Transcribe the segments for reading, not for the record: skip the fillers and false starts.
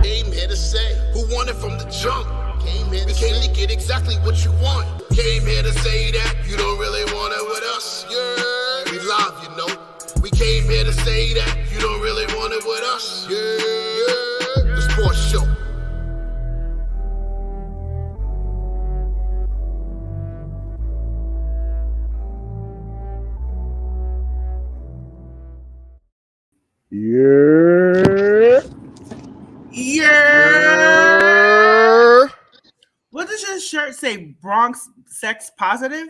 Came here to say who won it from the jump. We came to get exactly what you want. Came here to say that you don't really want it with us. Yeah, we live, you know. We came here to say that you don't really want it with us. Yeah, the sports show. Yerrr. Yerrr. What does your shirt say? Bronx sex positive?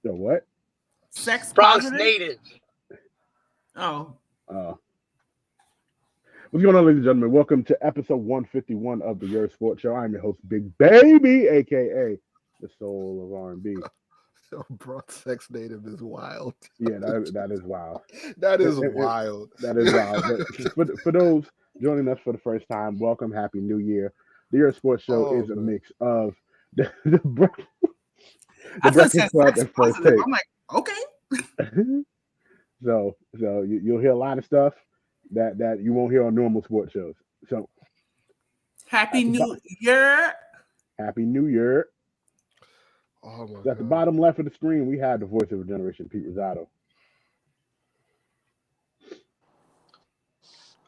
The what? Sex Bronx positive? native. Oh. What's going on, ladies and gentlemen? Welcome to episode 151 of the Yerrr Sports Show. I'm your host, Big Baby, a.k.a. the soul of R&B. Bronx sex native is wild. Yeah, that is wild. That is wild. That is wild. But for those joining us for the first time, welcome. Happy New Year. The Yerrr Sports Show is a mix of the Breakfast Club and First Take. I'm like, okay. So you'll hear a lot of stuff that you won't hear on normal sports shows. So Happy New Year. Happy New Year. Oh my So at the bottom left of the screen, we have the voice of a generation, Pete Rosado.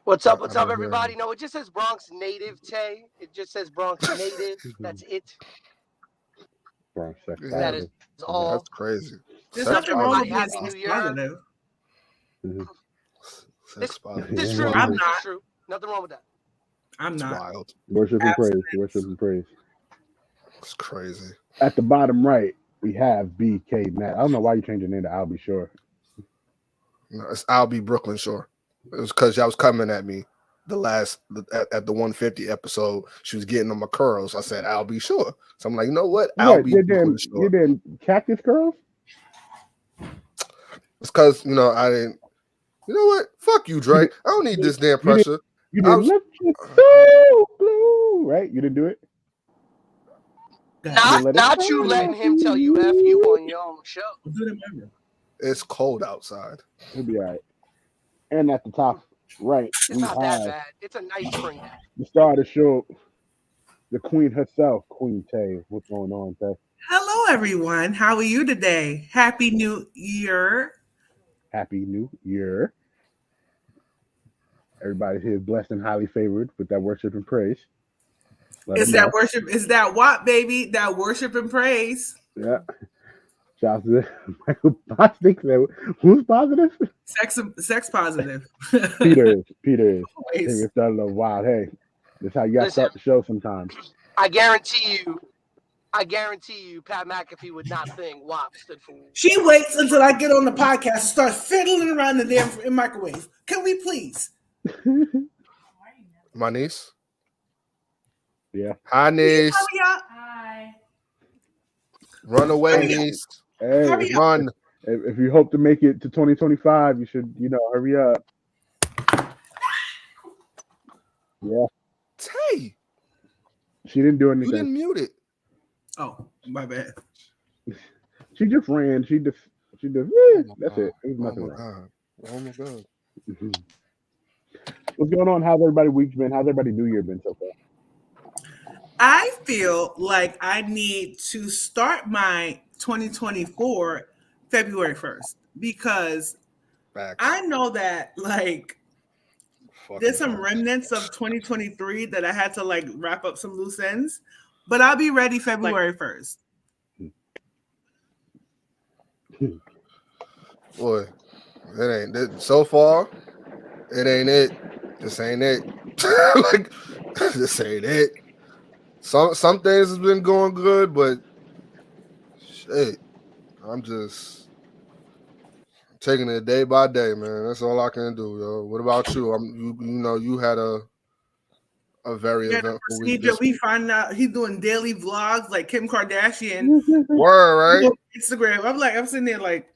What's up, everybody? No, it just says Bronx native, Tay. It just says Bronx native. That's it. Bronx sex That is all. That's crazy. There's nothing wrong with Happy being New sex Year. positive. Sex positive. It's true. I'm It's not. true. Nothing wrong with that. I'm It's not. wild. Worship and praise. Worship and praise. It's crazy. At the bottom right, we have BK Matt. I don't know why you changed your name to I'll Be Sure. No, I'll be Brooklyn Shore. It was because y'all was coming at me at the 150 episode. She was getting on my curls. I said, I'll be sure. So I'm like, you know what? I'll be Brooklyn Shore. You didn't cactus curls? It's because, I didn't. You know what? Fuck you, Drake. I don't need this damn pressure. You didn't lift your soul glue, right? You didn't do it? Not you letting him tell you F you on your own show. It's cold outside. It'll be all right. And at the top right, It's not that bad. It's a nice spring day. The star of the show, the queen herself, Queen Tay. What's going on, Tay? Hello, everyone. How are you today? Happy New Year. Happy New Year. Everybody here is blessed and highly favored with that worship and praise. It's that worship. It's that what, baby? That worship and praise. Yeah. Shout out to Michael Bostic. Who's positive? Sex positive. Peter is. Hey, we started off wild. Hey, that's how you got to start the show sometimes. I guarantee you, Pat McAfee would not think WAP stood for. She waits until I get on the podcast and start fiddling around the damn microwave. Can we please? My niece. Yeah. Hi, niece. Hi. Run away, niece. Hey, run. If you hope to make it to 2025, you should, hurry up. Yeah. Tay. She didn't do anything. You didn't mute it. Oh, my bad. She just ran. She just. That's it. It was nothing wrong. Oh my God. What's going on? How's everybody week's been? How's everybody New Year been so far? I feel like I need to start my 2024 February 1st because I know that there's some remnants of 2023 that I had to wrap up some loose ends, but I'll be ready February 1st. Boy, it ain't it so far. It ain't it. This ain't it. This ain't it. Some things has been going good, but shit, I'm just taking it day by day, man. That's all I can do, yo. What about you? You had a very eventful week. We find out he's doing daily vlogs like Kim Kardashian. Word, right? Instagram. I'm sitting there like,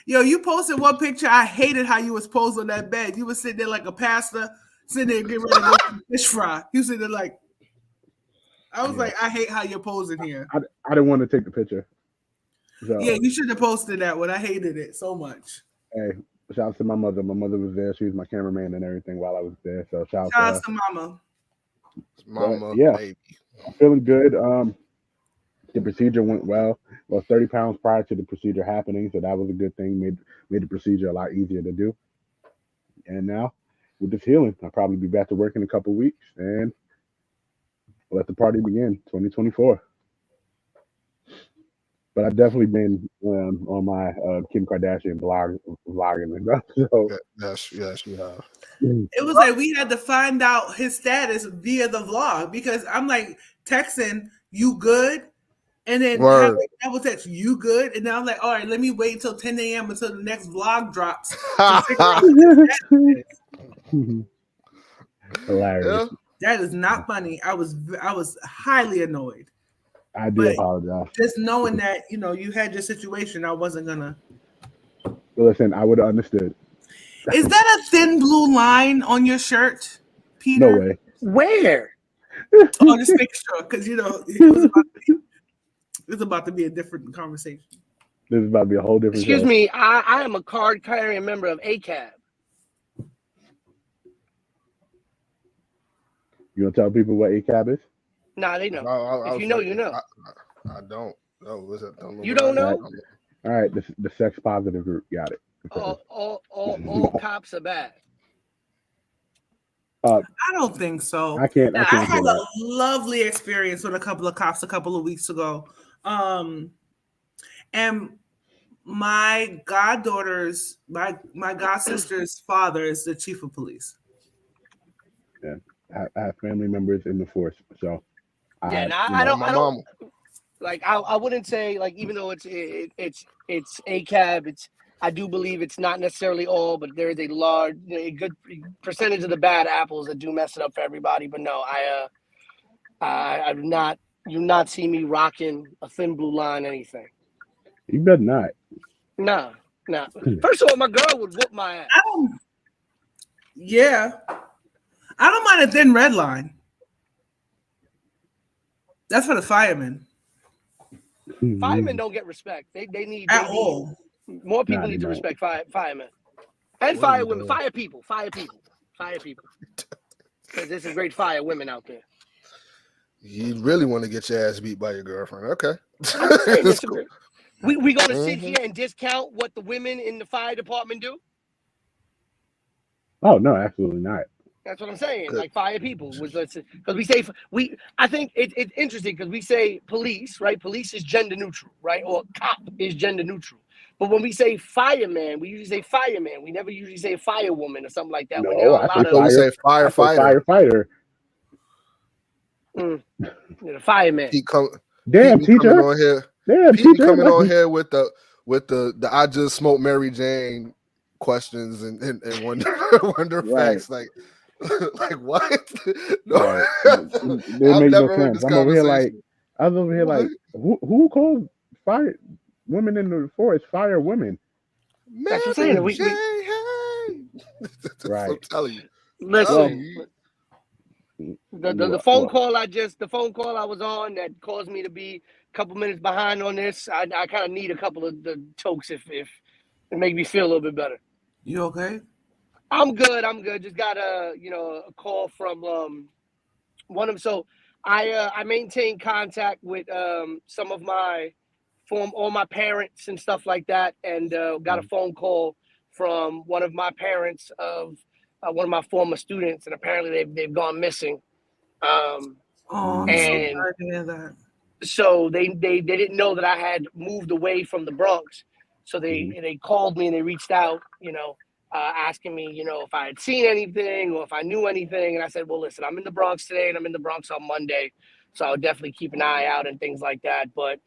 yo, you posted one picture. I hated how you was posed on that bed. You was sitting there like a pastor, sitting there getting ready to make some fish fry. You sitting there like, I was like, I hate how you're posing here. I didn't want to take the picture. So, yeah, you should have posted that one. I hated it so much. Hey, Shout out to my mother. My mother was there. She was my cameraman and everything while I was there. So shout out to Shout her. out to Mama. Mama, yeah. baby. I'm feeling good. The procedure went well. I was 30 pounds prior to the procedure happening, so that was a good thing. Made the procedure a lot easier to do. And now, with this healing, I'll probably be back to work in a couple weeks, and let the party begin. 2024. But I've definitely been on my Kim Kardashian vlogging and stuff. So Yes, you have. It was like we had to find out his status via the vlog because I'm like texting, you good? And then Word. I will text, you good? And then I'm like, all right, let me wait until 10 a.m. until the next vlog drops to figure out what his status is. Hilarious. Yeah. That is not funny. I was highly annoyed. I do apologize. Just knowing that, you had your situation, I wasn't gonna. Listen, I would have understood. Is that a thin blue line on your shirt, Peter? No way. Where? Oh, just make sure, because it's about to be a different conversation. This is about to be a whole different Excuse show. me, I am a card carrying member of ACAB. You gonna tell people what ACAB is? Nah, they know. If you know, you know. I don't. No, You don't know? All right, the sex positive group. Got it. All cops are bad. I don't think so. I can't. I say had a that. lovely experience with a couple of cops a couple of weeks ago. And my goddaughter's, my god sister's father is the chief of police. Yeah, I have family members in the force, so I don't. Like I wouldn't say like even though it's ACAB, I do believe it's not necessarily all, but there is a large, a good percentage of the bad apples that do mess it up for everybody. But no, I do not see me rocking a thin blue line anything. You better not. Nah. First of all, my girl would whoop my ass. I don't mind a thin red line. That's for the firemen. Firemen don't get respect. They need all. More people need to respect firemen and fire women, fire people. Because there's some great fire women out there. You really want to get your ass beat by your girlfriend? Okay. Cool. We gonna sit here and discount what the women in the fire department do? Oh no, absolutely not. That's what I'm saying. Like fire people, because I think it's interesting because we say police, right? Police is gender neutral, right? Or cop is gender neutral. But when we say fireman, we usually say fireman. We never usually say firewoman or something like that. No, we say firefighter. Firefighter. The fireman. Damn, teacher. On here. Damn, teacher. Coming on here with the I just smoked Mary Jane questions and wonder facts like what? No, Right. I've never heard this conversation. I was over here like, who calls fire women in the forest fire women? That's what I'm saying. Right. I'm telling you. Listen. The phone call I was on that caused me to be a couple minutes behind on this. I kind of need a couple of the tokes if it make me feel a little bit better. You okay? I'm good. Just got a call from one of them. So I maintain contact with some of all my parents and stuff like that, and got a phone call from one of my parents of one of my former students, and apparently they've gone missing. I'm so sorry to hear that. So they didn't know that I had moved away from the Bronx, so they called me and they reached out, asking me, if I had seen anything or if I knew anything, and I said, well, listen, I'm in the Bronx today and I'm in the Bronx on Monday, so I'll definitely keep an eye out and things like that. But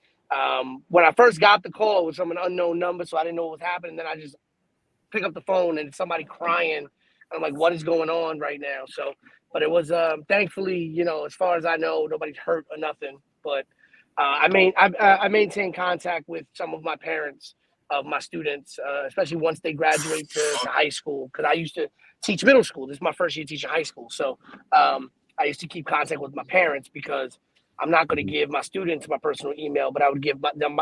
when I first got the call, it was from an unknown number, so I didn't know what was happening. Then I just pick up the phone and it's somebody crying. I'm like, what is going on right now? So, but it was thankfully, as far as I know, nobody's hurt or nothing. But I maintain contact with some of my parents of my students, especially once they graduate to high school, because I used to teach middle school. This is my first year teaching high school, so I used to keep contact with my parents because I'm not going to give my students my personal email, but I would give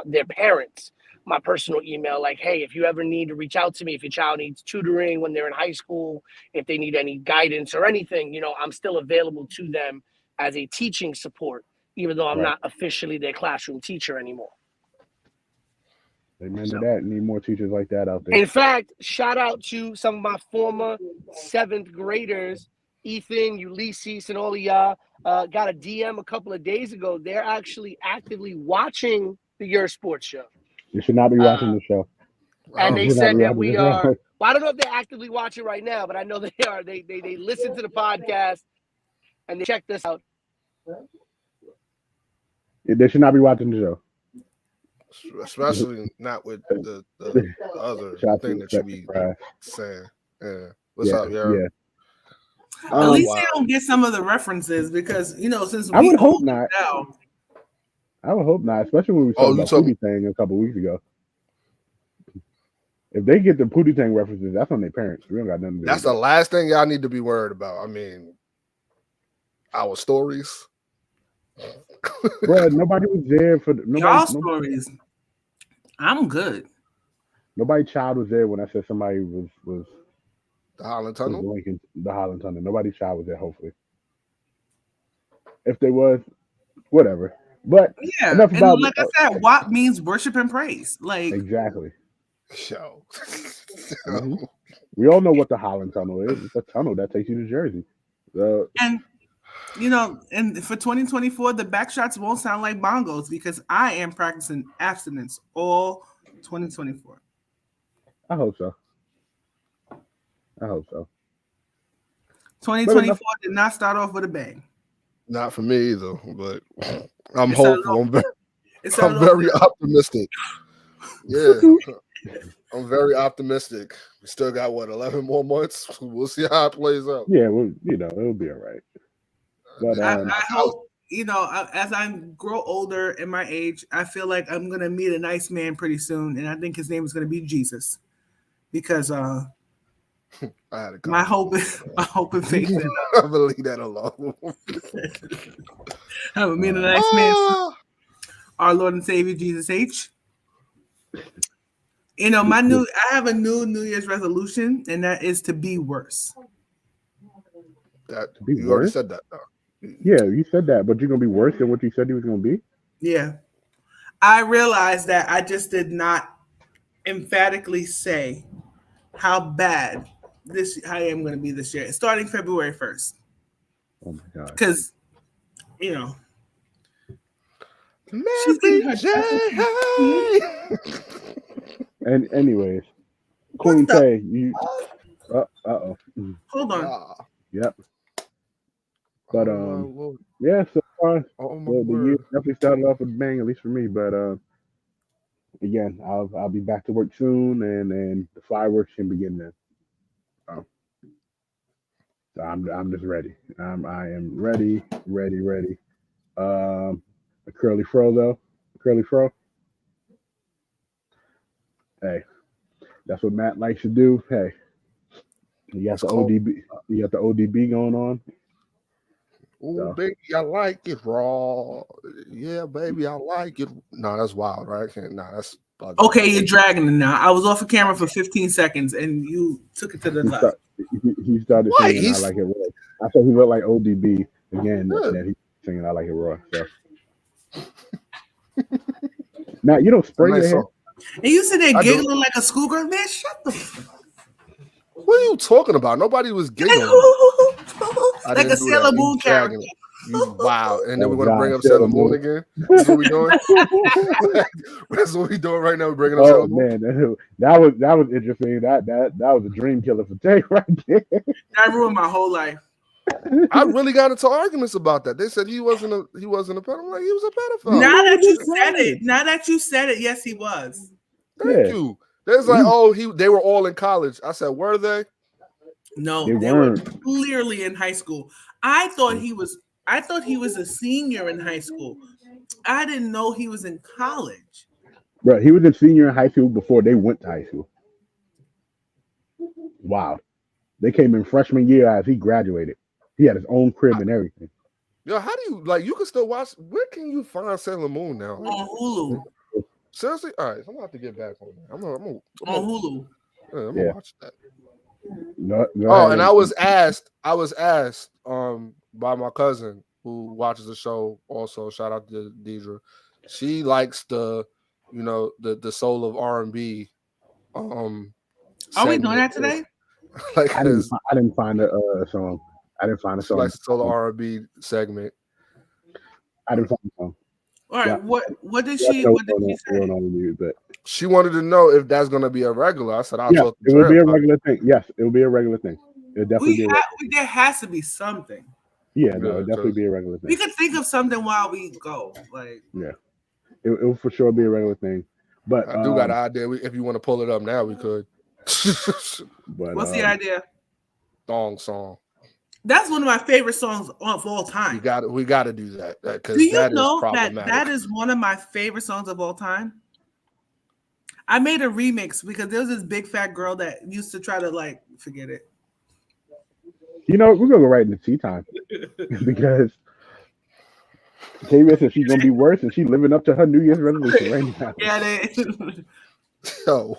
their parents my personal email. Like, hey, if you ever need to reach out to me, if your child needs tutoring when they're in high school, if they need any guidance or anything, you know, I'm still available to them as a teaching support, even though I'm not officially their classroom teacher anymore. Amen to that. Need more teachers like that out there. In fact, shout out to some of my former 7th graders, Ethan, Ulysses, and all of y'all. Got a DM a couple of days ago. They're actually actively watching the Yerrr Sports Show. You should not be watching the show. And they said that we are. Well, I don't know if they're actively watching right now, but I know they are. They listen to the podcast and they check this out. They should not be watching the show. Especially not with the other thing that you be saying. Yeah. What's up, Yerrr? Yeah. At least they don't get some of the references because, you know, since I would hope not. Now, I would hope not, especially when we talked about Pootie Tang a couple weeks ago. If they get the Pootie Tang references, that's on their parents. We don't got nothing to do. That's the last thing y'all need to be worried about. I mean, our stories. Bro, nobody was there for y'all stories. I'm good. Nobody's child was there when I said somebody was the Holland Tunnel. The Holland Tunnel. Nobody's child was there. Hopefully, if they was, whatever. But yeah, enough about and like I said, WAP means worship and praise. Like exactly. Show. Mm-hmm. We all know what the Holland Tunnel is. It's a tunnel that takes you to Jersey. And you know, and for 2024, the back shots won't sound like bongos because I am practicing abstinence all 2024. I hope so. 2024 did not start off with a bang. Not for me either, but I'm hopeful. I'm very optimistic. Yeah, I'm very optimistic. We still got 11 more months. We'll see how it plays out. Yeah, well, you know, it'll be all right. But I hope, you know, as I grow older in my age, I feel like I'm gonna meet a nice man pretty soon, and I think his name is gonna be Jesus, because my hope and faith. I believe that alone. I will meet a nice man, our Lord and Savior Jesus H. You know, I have a new New Year's resolution, and that is to be worse. You already said that. Yeah, you said that, but you're gonna be worse than what you said you was gonna be. Yeah, I realized that I just did not emphatically say how bad I am going to be this year, starting February 1st. Oh my God! Because you know, and anyways, Queen Tay, you. Uh-oh. Hold on. Yep. But yeah, so far the year definitely started off with a bang, at least for me. But again, I'll be back to work soon, and the fireworks can begin then. So I'm just ready. I am ready. A curly fro though, Hey, that's what Matt likes to do. Hey, you got the ODB. You got the ODB going on. Oh, baby, I like it raw. Yeah, baby, I like it. No, that's wild, right? That's okay. You're dragging it now. I was off the camera for 15 seconds, and you took it to the left. He started singing "I Like It Raw." I thought he looked like ODB again. That he's singing "I Like It Raw." So. Now you don't spray your hair. And you sit there giggling like a schoolgirl. Man, shut the fuck. What are you talking about? Nobody was giggling. Like a Sailor Moon character. Wow. And then we're going to bring up Sailor Moon again? That's what we're doing? That's what we're doing right now. We're bringing up Sailor Moon. Man, that was interesting. That was a dream killer for Tay right there. That ruined my whole life. I really got into arguments about that. They said he wasn't a pedophile. I'm like, he was a pedophile. Now that you said it, yes, he was. Thank you. There's like, they were all in college. I said, were they? No, they were clearly in high school. I thought he was a senior in high school. I didn't know he was in college. Bro, he was a senior in high school before they went to high school. Wow. They came in freshman year as he graduated. He had his own crib and everything. Yo, how do you like? You can still watch. Where can you find Sailor Moon now? On Hulu. Seriously, all right. I'm gonna have to get back on that. I'm On gonna Hulu. I'm gonna watch that. Go Oh, ahead and I was asked by my cousin who watches the show also. Shout out to Deidre. She likes the soul of R&B. Are we doing that today? Like I didn't find a song. I didn't find a she song. likes the soul of R&B segment. I didn't find a song. All right. Yeah. What did she say? But She wanted to know if that's gonna be a regular. I said I'll yeah, talk to it will be Trey a about regular thing. Yes, it will be a regular thing. It'll definitely be a regular thing. There has to be something. Yeah, no, it'll definitely be a regular thing. We could think of something while we go. Like, yeah, it will for sure be a regular thing. But I do got an idea. If you want to pull it up now, we could. But what's the idea? Thong song. That's one of my favorite songs of all time. We got to do that because do you that know is problematic. that is one of my favorite songs of all time? I made a remix because there was this big fat girl that used to try to forget it. You know, we're gonna go right into tea time because KBS said she's gonna be worse, and she's living up to her New Year's resolution right now. Yeah, So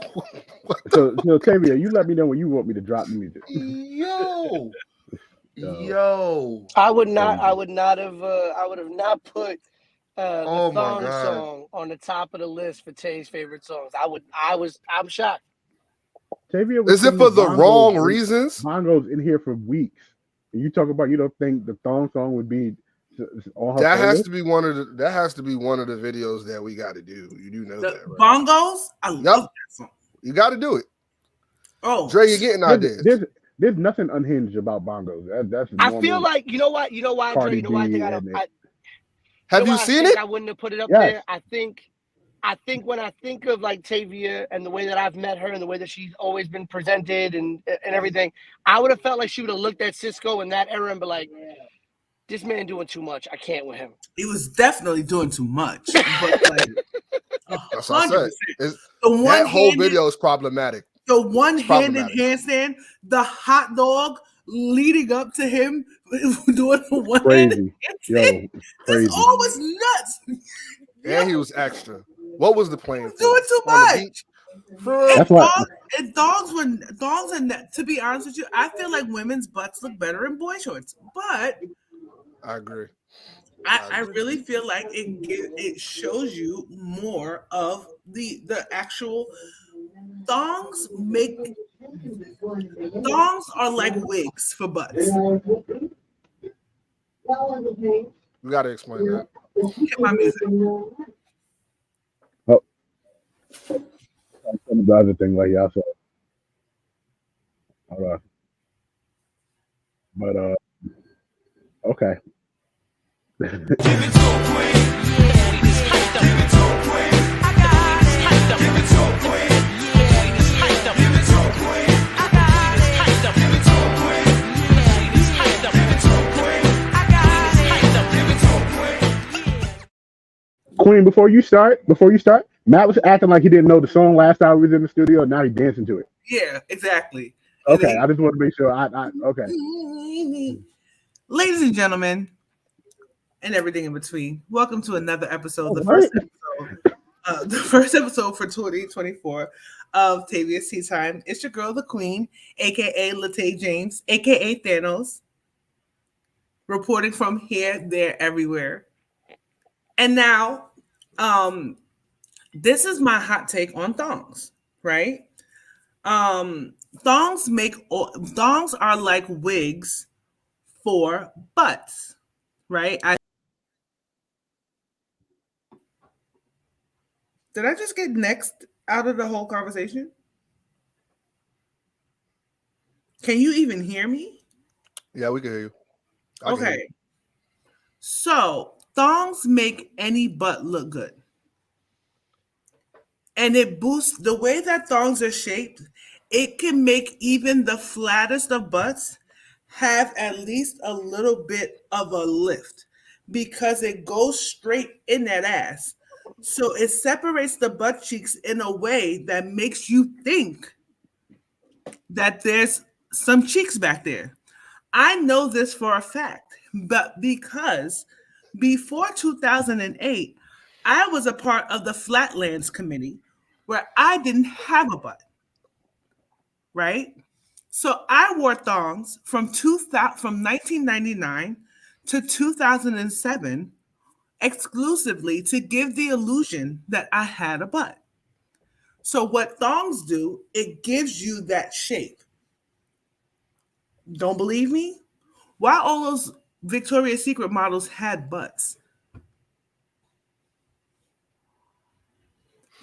Tavia, you let me know when you want me to drop the music. Yo. I would have not put the thong song on the top of the list for Tay's favorite songs. I'm shocked. Tavia, is it for the wrong reasons? Bongos in here for weeks. And you talk about you don't think the thong song would be on her that playlist? has to be one of the videos that we got to do. You do know that, right? Bongos? I love that song. You got to do it. Oh, Dre, you're getting ideas. There's nothing unhinged about bongos. That's I feel like you know why, Dre. You know why I think have you seen it? I wouldn't have put it up there. I think when I think of Tavia and the way that I've met her and the way that she's always been presented and everything, I would have felt like she would have looked at Cisco in that era and be like, this man doing too much. I can't with him. He was definitely doing too much. But that's what I said. The that whole video is problematic. The one-handed handstand, the hot dog leading up to him doing the one-handed handstand. This all was nuts. And he was extra. What was the plan? Doing too much. That's why. And thongs, and to be honest with you, I feel like women's butts look better in boy shorts. But I agree. I really feel like it shows you more of the actual. Thongs are like wigs for butts. You got to explain that. Get my music. Oh, the other thing, like y'all said. Hold on. But okay. Give it to a queen. Yeah, we just hyped up. Give it to a queen. I got it. Hyped up. Give it to a queen. Yeah, we just hyped up. Give it to a queen. I got it. Hyped up. Give it to a queen. Yeah, we just hyped up. Give it to a queen. I got it. Hyped up. Give it to a queen. Queen, before you start, Matt was acting like he didn't know the song last time we was in the studio, and now he's dancing to it. Yeah, exactly. Okay, I just want to make sure. Okay. Ladies and gentlemen, and everything in between, welcome to another episode. The first episode for 2024 of Tavia's Tea Time. It's your girl, the Queen, aka Latay James, aka Thanos, reporting from here, there, everywhere. And now, this is my hot take on thongs, right? Thongs are like wigs for butts, right? Did I just get next out of the whole conversation? Can you even hear me? Yeah, we can hear you. Okay. So thongs make any butt look good. And it boosts the way that thongs are shaped. It can make even the flattest of butts have at least a little bit of a lift because it goes straight in that ass. So it separates the butt cheeks in a way that makes you think that there's some cheeks back there. I know this for a fact. But because before 2008, I was a part of the Flatlands Committee where I didn't have a butt, right? So I wore thongs from 1999 to 2007 exclusively to give the illusion that I had a butt. So what thongs do, it gives you that shape. Don't believe me? Why all those Victoria's Secret models had butts?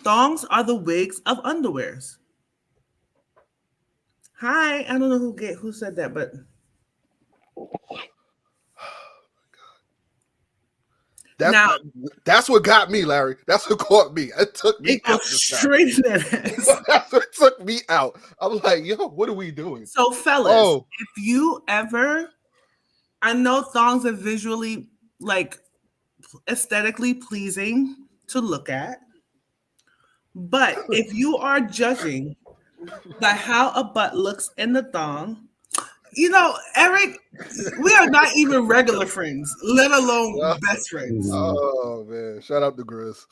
Thongs are the wigs of underwears. Hi, I don't know who said that, but That's what got me, Larry. That's what caught me. It took me it goes out. straight in that ass. That's what took me out. I'm like, yo, what are we doing? So, fellas, if you ever, I know thongs are visually, like, aesthetically pleasing to look at, but if you are judging by how a butt looks in the thong, you know, Eric, we are not even regular friends, let alone best friends. Oh man, shout out to Grizz.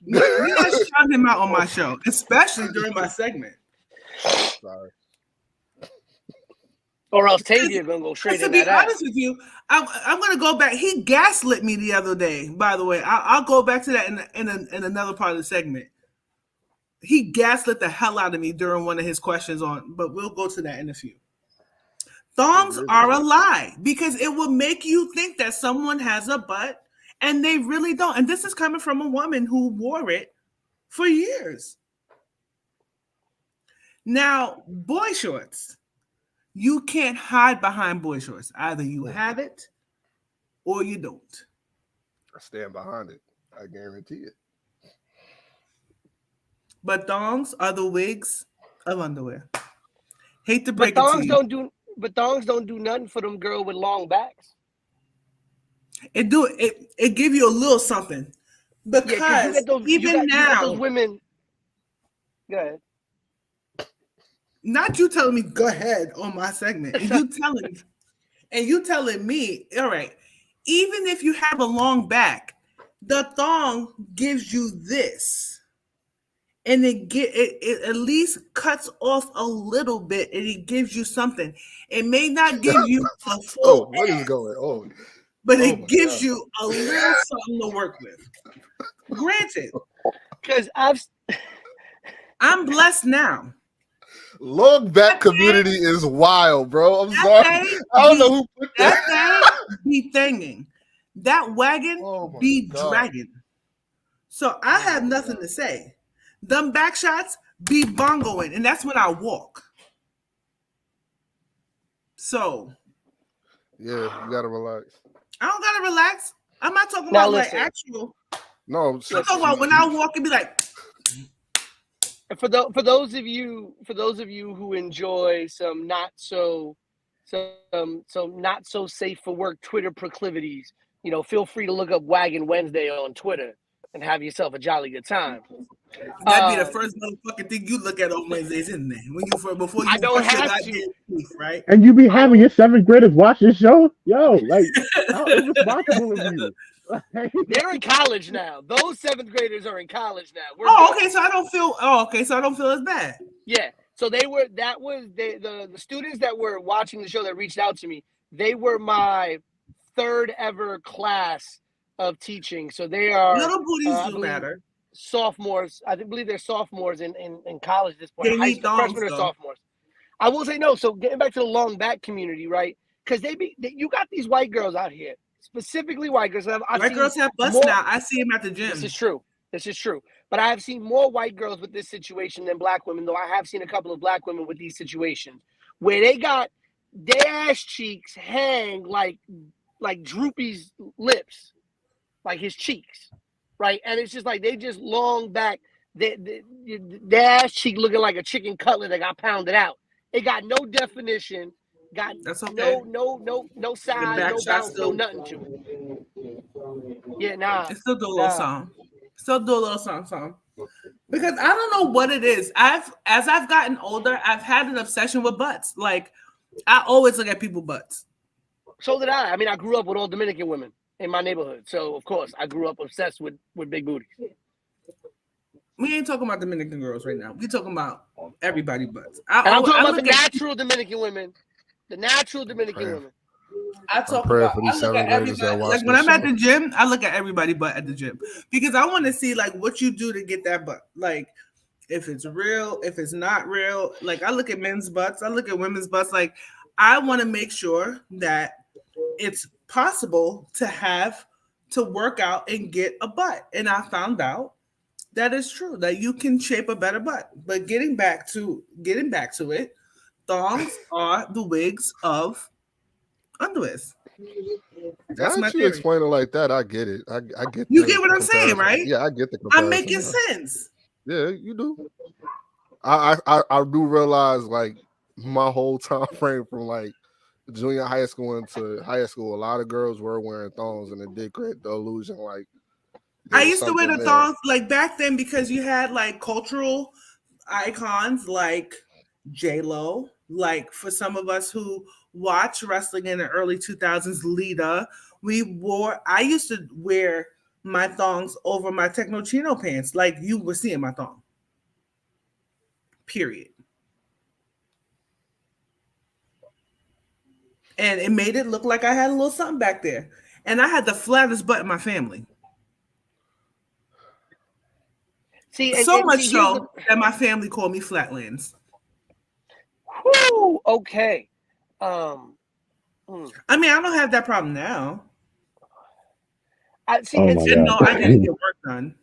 We not shout him out on my show, especially during my segment. Sorry. Or else Tavia gonna go straight to in be that honest ass. with you, I'm gonna go back. He gaslit me the other day. By the way, I'll go back to that in another part of the segment. He gaslit the hell out of me during one of his questions but we'll go to that in a few. Thongs are a lie because it will make you think that someone has a butt and they really don't. And this is coming from a woman who wore it for years. Now, boy shorts, you can't hide behind boy shorts. Either you have it or you don't. I stand behind it. I guarantee it. But thongs are the wigs of underwear. Hate to But break it to thongs you. don't do nothing for them girl with long backs. It give you a little something. Because you got those women. Go ahead. Not you telling me go ahead on my segment. And you telling me, all right, even if you have a long back, the thong gives you this. And it at least cuts off a little bit and it gives you something. It may not give you a full what is going on? But it gives you a little something to work with. Granted. Because I'm blessed now. Long back community is wild, bro. I'm sorry. I don't know who put that. That thing be thinging. That wagon be dragging. So I have nothing to say. Them back shots be bongoing, and that's when I walk. So. Yeah, you gotta relax. I don't gotta relax. I'm not talking about like actual. No, I'm talking about when I walk and be like. For those of you who enjoy some not so safe for work Twitter proclivities, you know, feel free to look up Wagon Wednesday on Twitter and have yourself a jolly good time. That'd be the first motherfucking thing you look at on Wednesdays, isn't it? Before you I don't brush your have goddamn to, teeth, right? And you be having your 7th graders watch this show? Yo, like, how irresponsible of you? They're in college now. Those 7th graders are in college now. Okay, so I don't feel as bad. Yeah. So the students that were watching the show that reached out to me, they were my 3rd ever class of teaching. So they are little booties do matter. Sophomores. I believe they're sophomores in college at this point. They need freshmen or sophomores. I will say no. So getting back to the long back community, right? Because you got these white girls out here. Specifically white girls. White girls have butts now. I see them at the gym. This is true. But I have seen more white girls with this situation than black women, though I have seen a couple of black women with these situations where they got their ass cheeks hang like Droopy's lips, like his cheeks, right? And it's just like they just long back, their ass cheek looking like a chicken cutlet that got pounded out. It got no definition. Got no size, no bounce, no nothing to it. Yeah, nah. It still do a little song. Because I don't know what it is. As I've gotten older, I've had an obsession with butts. Like I always look at people's butts. So did I. I mean, I grew up with all Dominican women in my neighborhood, so of course I grew up obsessed with big booties. We ain't talking about Dominican girls right now. We talking about everybody butts. And I'm talking about the look at- natural Dominican women. The natural Dominican Prayer. women. I talk praying about. for these I look at seventh graders that everybody. watch Like when this I'm at show. the gym, I look at everybody but at the gym because I want to see like what you do to get that butt. Like if it's real, if it's not real. Like I look at men's butts, I look at women's butts. Like I want to make sure that it's possible to work out and get a butt. And I found out that is true that you can shape a better butt. But getting back to it, thongs are the wigs of underwears. That's Now my that you theory. explain it like that, I get it. I get. You the get what I'm saying, comparison. right? Yeah, I get the comparison. I'm making now. sense. Yeah, you do. I do realize like my whole time frame from like junior high school into high school, a lot of girls were wearing thongs, and it did create the illusion like there I was used to wear something the there. thongs like back then because you had like cultural icons like J-Lo, like for some of us who watch wrestling in the early 2000s, Lita, I used to wear my thongs over my techno chino pants, like you were seeing my thong. Period. And it made it look like I had a little something back there. And I had the flattest butt in my family. See, So much here's so that my family called me Flatlands. Whew, okay. I mean, I don't have that problem now. I see. Oh and my see- And God. no, I didn't get work done.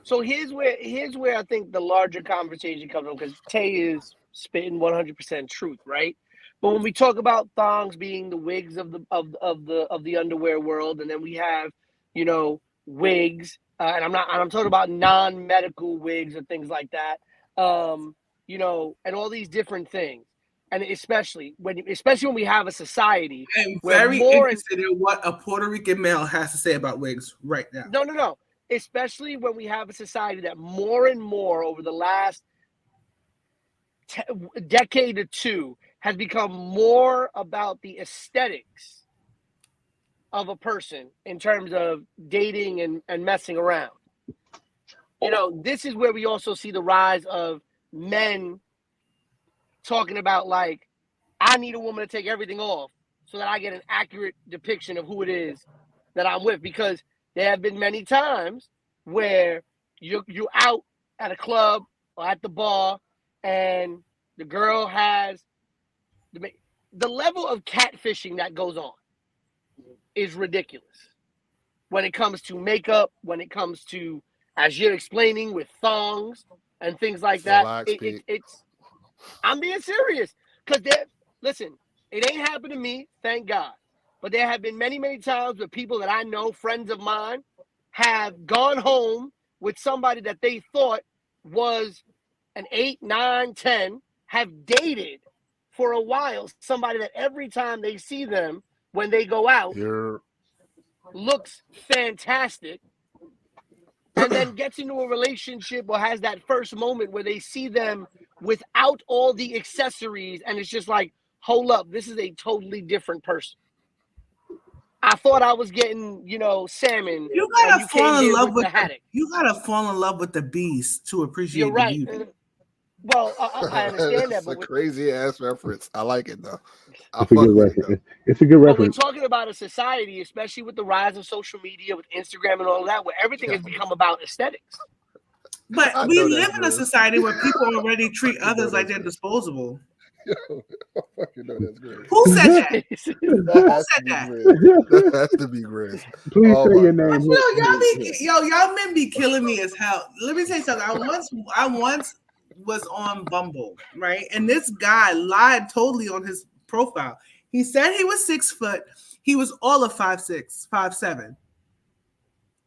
So here's where I think the larger conversation comes from, because Tay is spitting 100% truth, right? But when we talk about thongs being the wigs of the underwear world, and then we have, wigs, and I'm talking about non-medical wigs or things like that, and all these different things, and especially when we have a society I'm where very more interested in what a Puerto Rican male has to say about wigs right now. No. Especially when we have a society that more and more over the last decade or two has become more about the aesthetics of a person in terms of dating and messing around. This is where we also see the rise of men talking about, like, I need a woman to take everything off so that I get an accurate depiction of who it is that I'm with, because there have been many times where you're out at a club or at the bar and the girl has the level of catfishing that goes on is ridiculous when it comes to makeup, when it comes to, as you're explaining, with thongs and things like that. Relax, Pete. It's I'm being serious, because listen, it ain't happened to me, thank God. But there have been many, many times where people that I know, friends of mine, have gone home with somebody that they thought was an 8, 9, 10, have dated for a while somebody that every time they see them when they go out looks fantastic, and then gets into a relationship or has that first moment where they see them without all the accessories, and it's just like, hold up, this is a totally different person. I thought I was getting, salmon. You gotta and you fall came in here love with the haddock. you gotta fall in love with the beast to appreciate You're right. the beauty. Well, I understand that, That's a but crazy ass reference. I like it though. It's a good reference. It's a good but we're reference. talking about a society, especially with the rise of social media, with Instagram and all that, where everything has become about aesthetics. But I we know live that's in a good. society where people already treat I know others like that's they're good. disposable. I fucking know that's great. Who said that? That has said to be that? Grizz. That has to be Grizz. Please Oh say my your God. name. Y'all men be killing me as hell. Let me say something. I once was on Bumble, right? And this guy lied totally on his profile. He said he was 6 foot. He was all of 5'6", 5'7",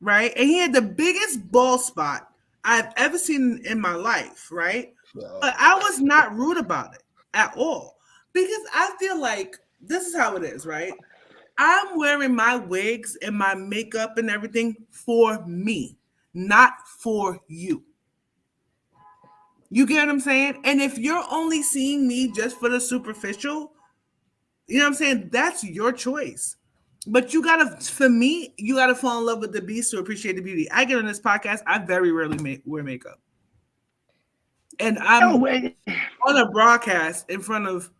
right? And he had the biggest bald spot I've ever seen in my life, right? But I was not rude about it at all, because I feel like this is how it is, right? I'm wearing my wigs and my makeup and everything for me, not for you. You get what I'm saying? And if you're only seeing me just for the superficial, You know what I'm saying? That's your choice. But you gotta, for me, you gotta fall in love with the beast to appreciate the beauty. I get on this podcast, I very rarely wear makeup. And I'm No way. on a broadcast in front of,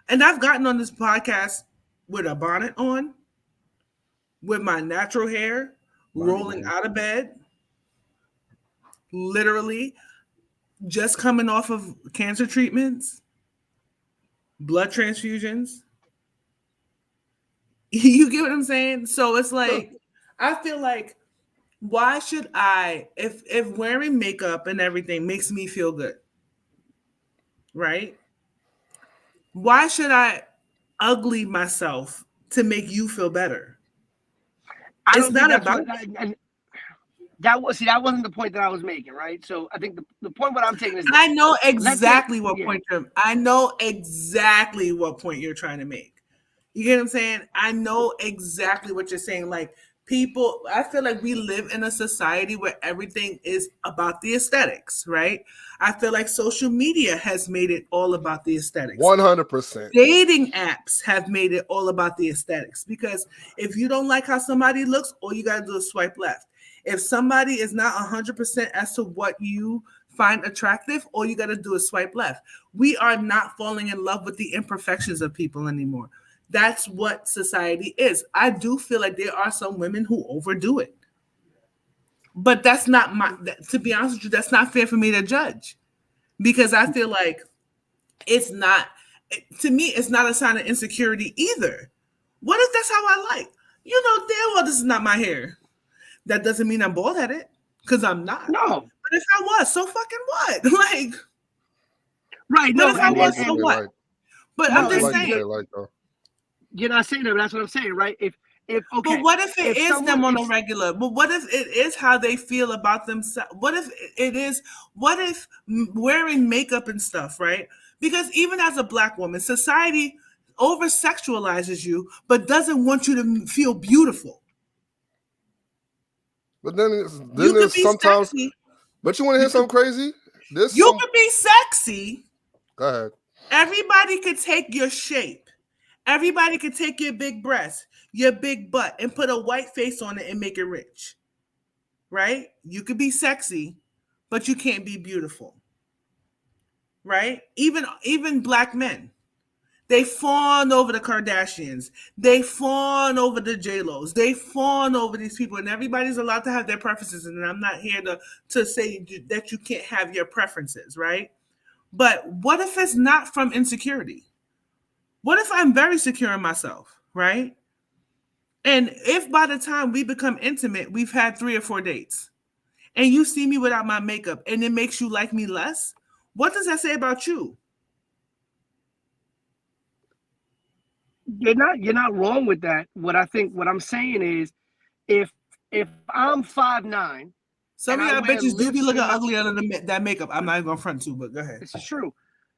and I've gotten on this podcast with a bonnet on, with my natural hair, rolling out of bed, literally just coming off of cancer treatments, blood transfusions. You get what I'm saying? So it's like, I feel like, why should I, if wearing makeup and everything makes me feel good, right? Why should I ugly myself to make you feel better? It's not about that wasn't the point that I was making, right? So I think the point what I'm taking is I know exactly what point you're trying to make. You get what I'm saying? I know exactly what you're saying. Like, people, I feel like we live in a society where everything is about the aesthetics, right? I feel like social media has made it all about the aesthetics. 100%. Dating apps have made it all about the aesthetics, because if you don't like how somebody looks, all you got to do is swipe left. If somebody is not 100% as to what you find attractive, all you got to do is swipe left. We are not falling in love with the imperfections of people anymore. That's what society is. I do feel like there are some women who overdo it. But that's not to be honest with you, that's not fair for me to judge. Because I feel like it's not, to me, it's not a sign of insecurity either. What if that's how I like? You know, damn well, this is not my hair. That doesn't mean I'm bald headed, because I'm not. No. But if I was, so fucking what? Like, right. But No, if I was, so what? Like, But no, I'm just like you saying. say, like, though. You're not saying that, but that's what I'm saying, right? If okay. But what if it is them on a is regular? But what if it is how they feel about themselves? What if it is? What if wearing makeup and stuff, right? Because even as a Black woman, society over sexualizes you, but doesn't want you to feel beautiful. But then You there's could be sometimes. sexy. But you want to hear something crazy? You could be sexy. Go ahead. Everybody could take your shape. Everybody could take your big breasts, your big butt, and put a white face on it and make it rich. Right? You could be sexy, but you can't be beautiful. Right? Even Black men. They fawn over the Kardashians. They fawn over the J-Los. They fawn over these people. And everybody's allowed to have their preferences. And I'm not here to say that you can't have your preferences, right? But what if it's not from insecurity? What if I'm very secure in myself, right? And if by the time we become intimate, we've had 3 or 4 dates, and you see me without my makeup and it makes you like me less, what does that say about you? You're not wrong with that. What I'm saying is, if I'm 5'9", some of y'all bitches do be looking ugly under that makeup. I'm not even gonna front to, but go ahead. This is true.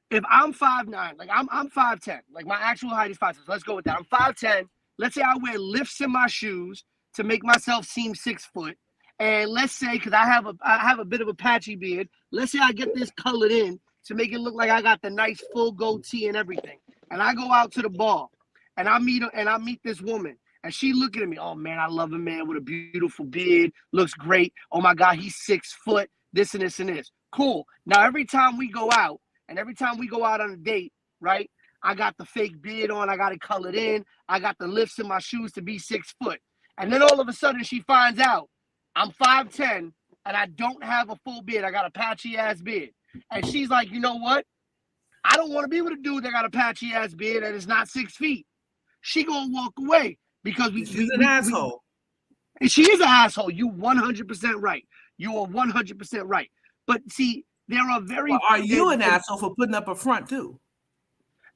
If I'm 5'9", like I'm 5'10", like my actual height is 5'10", so let's go with that. I'm 5'10". Let's say I wear lifts in my shoes to make myself seem 6 foot, and let's say, because I have a bit of a patchy beard, let's say I get this colored in to make it look like I got the nice full goatee and everything, and I go out to the bar, and I meet this woman, and she looking at me, oh man, I love a man with a beautiful beard, looks great. Oh my God, he's 6 foot, this and this and this. Cool. Now every time we go out, and every time we go out on a date, right, I got the fake beard on, I got it colored in, I got the lifts in my shoes to be 6 foot. And then all of a sudden she finds out I'm 5'10", and I don't have a full beard. I got a patchy ass beard. And she's like, you know what? I don't want to be with a dude that got a patchy ass beard and is not 6 feet. She gonna walk away because she's an asshole. She is an asshole. You 100% right. You are 100% right. But see, there are very. Well, are you an asshole for putting up a front too?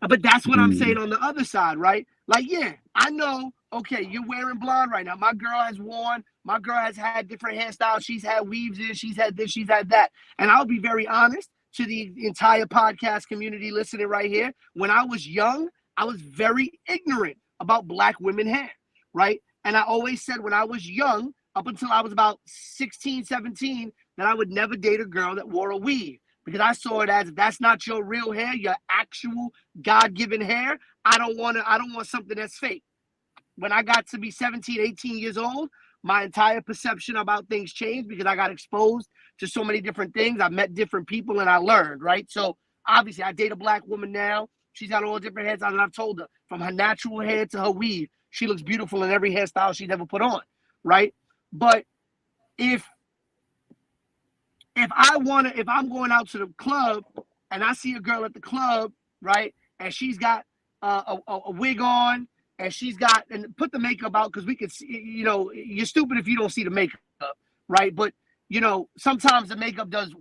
But that's what I'm saying on the other side, right? Like, yeah, I know. Okay, you're wearing blonde right now. My girl has had different hairstyles. She's had weaves in. She's had this. She's had that. And I'll be very honest to the entire podcast community listening right here. When I was young, I was very ignorant about Black women hair, right? And I always said when I was young, up until I was about 16, 17, that I would never date a girl that wore a weave. because I saw it as, if that's not your real hair, your actual God-given hair, I don't want something that's fake. When I got to be 17, 18 years old, my entire perception about things changed because I got exposed to so many different things. I met different people and I learned, right? So obviously I date a black woman now. She's got all different hairstyles, and I've told her, from her natural hair to her weave, she looks beautiful in every hairstyle she's ever put on, right? But if I'm going out to the club and I see a girl at the club, right, and she's got a wig on, and she's got, and put the makeup out, because we could see, you're stupid if you don't see the makeup, right? But sometimes the makeup does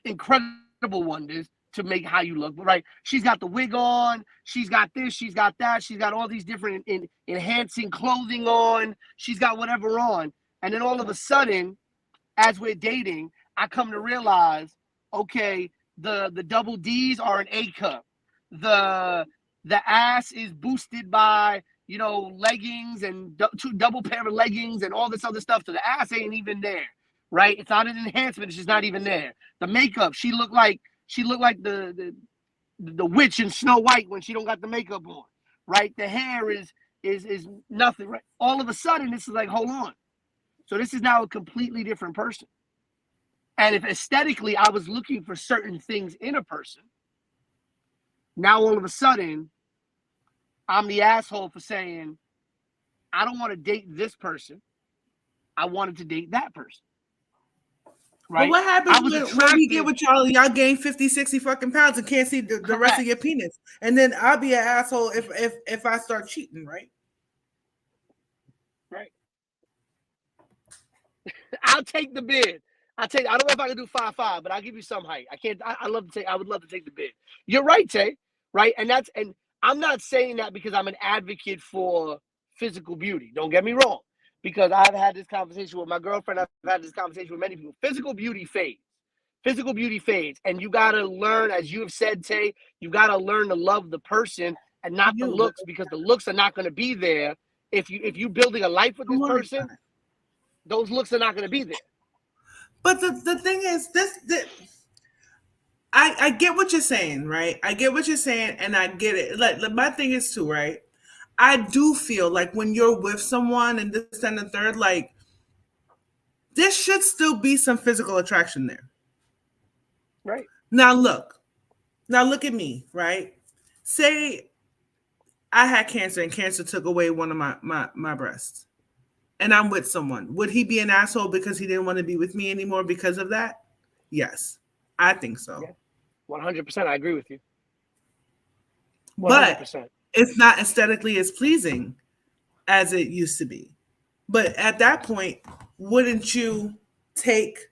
incredible wonders to make how you look, right? She's got the wig on, she's got this, she's got that, she's got all these different enhancing clothing on, she's got whatever on, and then all of a sudden, as we're dating, I come to realize, okay, the double D's are an A cup, the ass is boosted by leggings and two double pair of leggings and all this other stuff, so the ass ain't even there, right? It's not an enhancement, it's just not even there. The makeup, she looked like the witch in Snow White when she don't got the makeup on, right? The hair is nothing, right? All of a sudden, this is like, hold on. So this is now a completely different person. And if aesthetically I was looking for certain things in a person, now all of a sudden, I'm the asshole for saying, I don't want to date this person. I wanted to date that person. Right? But what happens when we get with y'all gain 50, 60 fucking pounds and can't see the rest of your penis? And then I'll be an asshole if I start cheating, right? Right. I'll take the bid. I don't know if I can do 5'5", but I'll give you some height. I would love to take the bid. You're right, Tay. Right? And I'm not saying that because I'm an advocate for physical beauty. Don't get me wrong. Because I've had this conversation with my girlfriend. I've had this conversation with many people. Physical beauty fades. Physical beauty fades. And you got to learn, as you have said, Tay, you got to learn to love the person and not the looks, because the looks are not going to be there. If you're building a life with this person, those looks are not going to be there. But the thing is, I get what you're saying, right? I get what you're saying, and I get it. Like my thing is too, right? I do feel like when you're with someone and this and the third, like there should still be some physical attraction there. Right. Now look at me, right? Say I had cancer and cancer took away one of my breasts, and I'm with someone. Would he be an asshole because he didn't want to be with me anymore because of that? Yes, I think so. Yeah. 100%. I agree with you. 100%. But it's not aesthetically as pleasing as it used to be. But at that point, wouldn't you take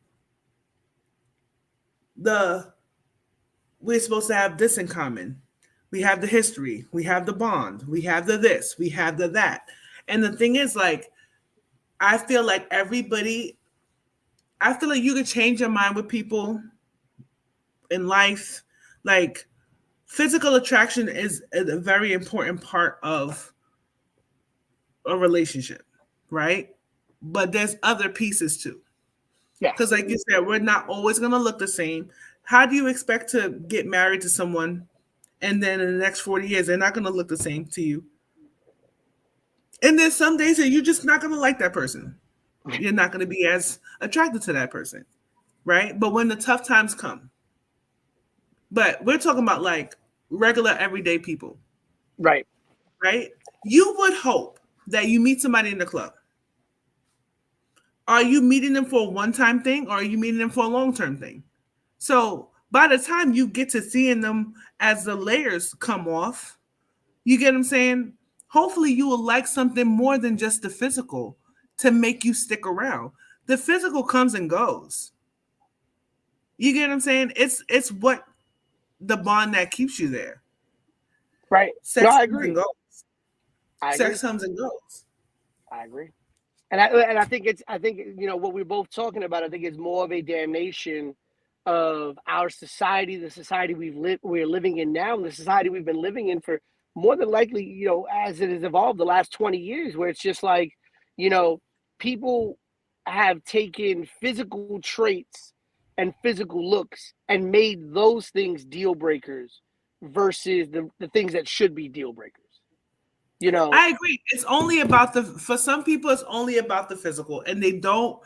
we're supposed to have this in common? We have the history, we have the bond, we have the this, we have the that. And the thing is, like, I feel like you can change your mind with people in life. Like, physical attraction is a very important part of a relationship, right? But there's other pieces too. Yeah. Because like you said, we're not always going to look the same. How do you expect to get married to someone and then in the next 40 years, they're not going to look the same to you? And there's some days that you're just not going to like that person. You're not going to be as attracted to that person, right? But when the tough times come, but we're talking about like regular everyday people. Right. Right? You would hope that you meet somebody in the club. Are you meeting them for a one-time thing, or are you meeting them for a long-term thing? So by the time you get to seeing them as the layers come off, you get what I'm saying? Hopefully you will like something more than just the physical to make you stick around. The physical comes and goes. You get what I'm saying? It's what the bond that keeps you there. Right. Sex no, I comes agree. and goes. Sex agree. comes and goes. I agree. And I think what we're both talking about, I think it's more of a damnation of our society, the society we're living in now, and the society we've been living in for more than likely, as it has evolved the last 20 years, where it's just like, people have taken physical traits and physical looks and made those things deal breakers versus the things that should be deal breakers. You know, I agree. It's only about for some people it's only about the physical, and they don't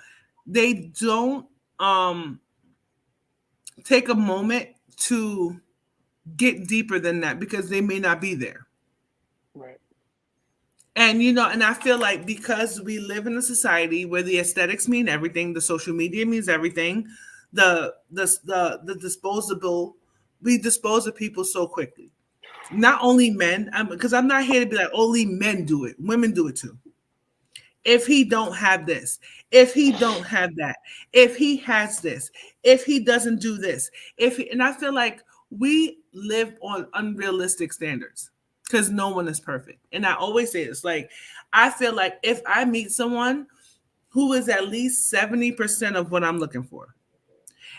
take a moment to get deeper than that because they may not be there. right. And and I feel like because we live in a society where the aesthetics mean everything, the social media means everything, the disposable, we dispose of people so quickly. Not only men, because I'm not here to be like only men do it, women do it too. If he don't have this, if he don't have that, if he has this, if he doesn't do this, and I feel like we live on unrealistic standards because no one is perfect. And I always say this, like I feel like if I meet someone who is at least 70% of what I'm looking for,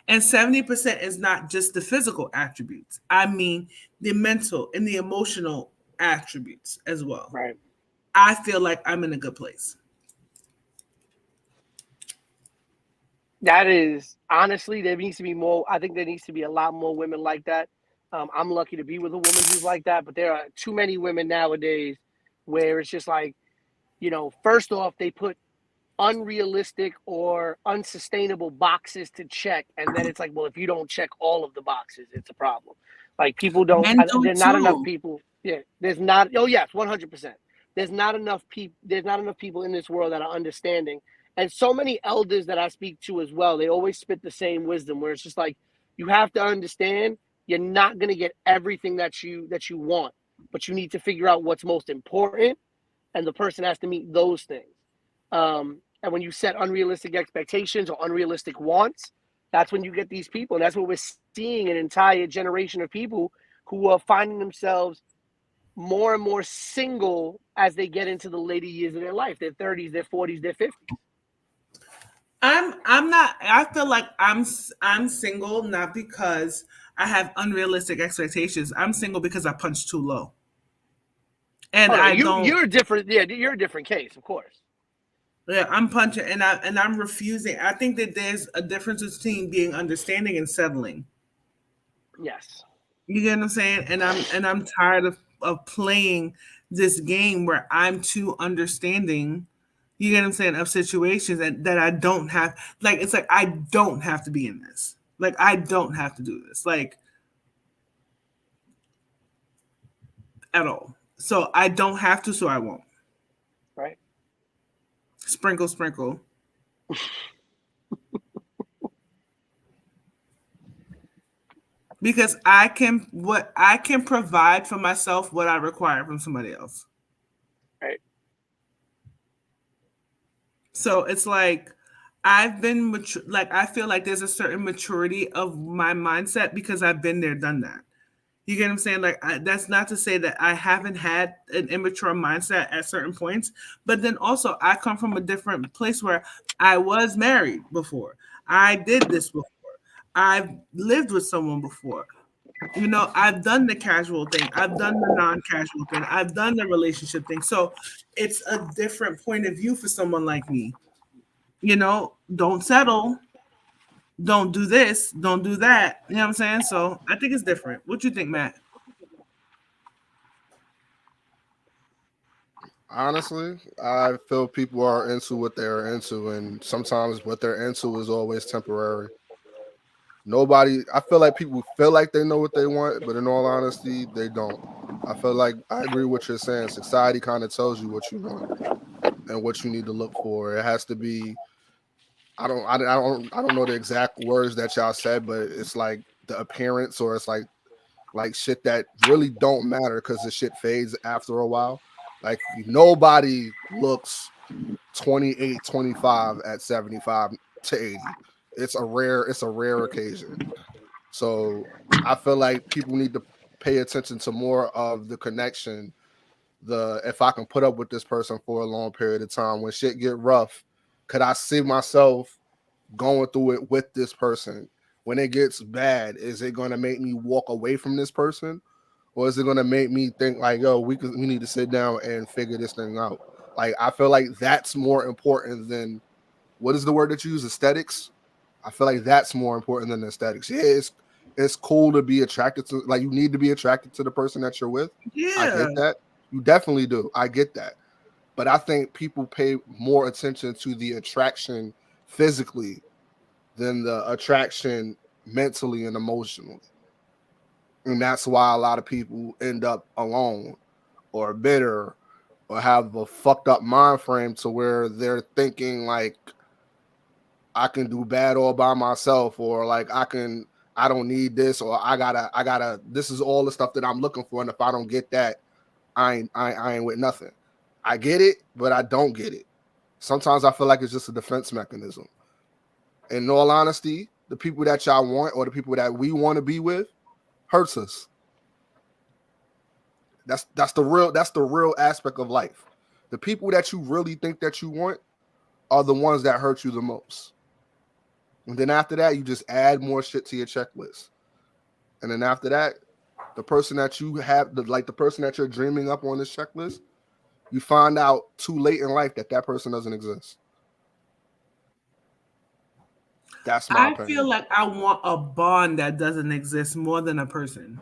and 70% is not just the physical attributes, I mean the mental and the emotional attributes as well. Right. I feel like I'm in a good place. That is honestly, there needs to be more. I think there needs to be a lot more women like that. I'm lucky to be with a woman who's like that, but there are too many women nowadays where it's just like, first off, they put unrealistic or unsustainable boxes to check, and then it's like, well, if you don't check all of the boxes, it's a problem. Like people don't. Men do There's it not enough too. people. Yeah, there's not. Oh yes, 100%. There's not enough people. There's not enough people in this world that are understanding. And so many elders that I speak to as well, they always spit the same wisdom where it's just like, you have to understand you're not going to get everything that you want, but you need to figure out what's most important, and the person has to meet those things. And when you set unrealistic expectations or unrealistic wants, that's when you get these people. And that's what we're seeing, an entire generation of people who are finding themselves more and more single as they get into the later years of their life, their 30s, their 40s, their 50s. I'm not. I feel like I'm single not because I have unrealistic expectations. I'm single because I punch too low, and Oh, no, I don't. you're a different. Yeah, you're a different case, of course. Yeah, I'm punching, and I'm refusing. I think that there's a difference between being understanding and settling. Yes. You get what I'm saying? And I'm tired of playing this game where I'm too understanding. You get what I'm saying, of situations that I don't have. Like it's like I don't have to be in this. Like I don't have to do this. Like at all. So I don't have to, so I won't. Right. Sprinkle, sprinkle. Because I can provide for myself what I require from somebody else. Right. So it's like I've been like I feel like there's a certain maturity of my mindset because I've been there, done that. You get what I'm saying? Like that's not to say that I haven't had an immature mindset at certain points, but then also I come from a different place where I was married before. I did this before. I've lived with someone before. I've done the casual thing. I've done the non-casual thing. I've done the relationship thing. So it's a different point of view for someone like me. Don't settle. Don't do this. Don't do that. You know what I'm saying? So I think it's different. What you think, Matt? Honestly, I feel people are into what they're into, and sometimes what they're into is always temporary. I feel like people feel like they know what they want, but in all honesty, they don't. I feel like I agree with what you're saying. Society kind of tells you what you want and what you need to look for. It has to be. I don't know the exact words that y'all said, but it's like the appearance, or it's like shit that really don't matter because the shit fades after a while. Like nobody looks 28, 25 at 75 to 80. It's a rare occasion. So I feel like people need to pay attention to more of the connection. If I can put up with this person for a long period of time, when shit get rough, could I see myself going through it with this person? When it gets bad, is it going to make me walk away from this person, or is it going to make me think like, yo, we need to sit down and figure this thing out? Like I feel like that's more important than, what is the word that you use? Aesthetics. I feel like that's more important than aesthetics. Yeah, it's cool to be attracted to, like, you need to be attracted to the person that you're with. I Yeah. get that. You definitely do. I get that. But I think people pay more attention to the attraction physically than the attraction mentally and emotionally. And that's why a lot of people end up alone or bitter or have a fucked up mind frame to where they're thinking like, I can do bad all by myself, or like I don't need this, or I gotta, this is all the stuff that I'm looking for. And if I don't get that, I ain't with nothing. I get it, but I don't get it. Sometimes I feel like it's just a defense mechanism. In all honesty, the people that y'all want or the people that we want to be with hurts us. That's the real aspect of life. The people that you really think that you want are the ones that hurt you the most. And then after that, you just add more shit to your checklist. And then after that, the person that you have, the person that you're dreaming up on this checklist, you find out too late in life that person doesn't exist. That's my opinion. I feel like I want a bond that doesn't exist more than a person.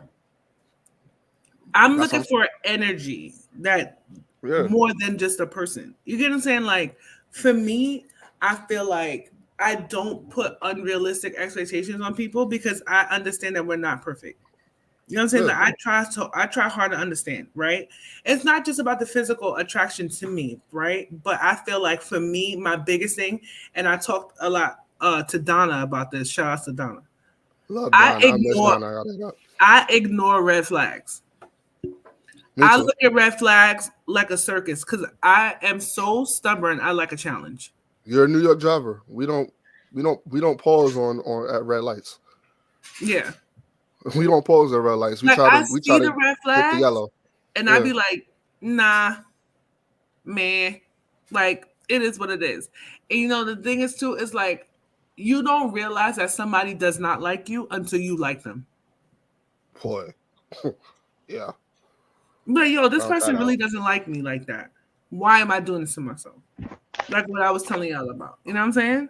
I'm looking for energy that more than just a person. You get what I'm saying? Like, for me, I feel like I don't put unrealistic expectations on people because I understand that we're not perfect. You know what I'm saying? Like, I try hard to understand, right? It's not just about the physical attraction to me, right? But I feel like for me, my biggest thing, and I talked a lot to Donna about this. Shout out to Donna. Love Donna. I ignore red flags. I look at red flags like a circus because I am so stubborn. I like a challenge. You're a New York driver. We don't pause on at red lights. Yeah. We don't pause at red lights. We like, try to the red flag, hit the yellow. And I'd be like, nah, man. Like, it is what it is. And you know, the thing is too, is like, you don't realize that somebody does not like you until you like them. Boy. Yeah. But yo, this person really doesn't like me like that. Why am I doing this to myself? Like what I was telling y'all about. You know what I'm saying?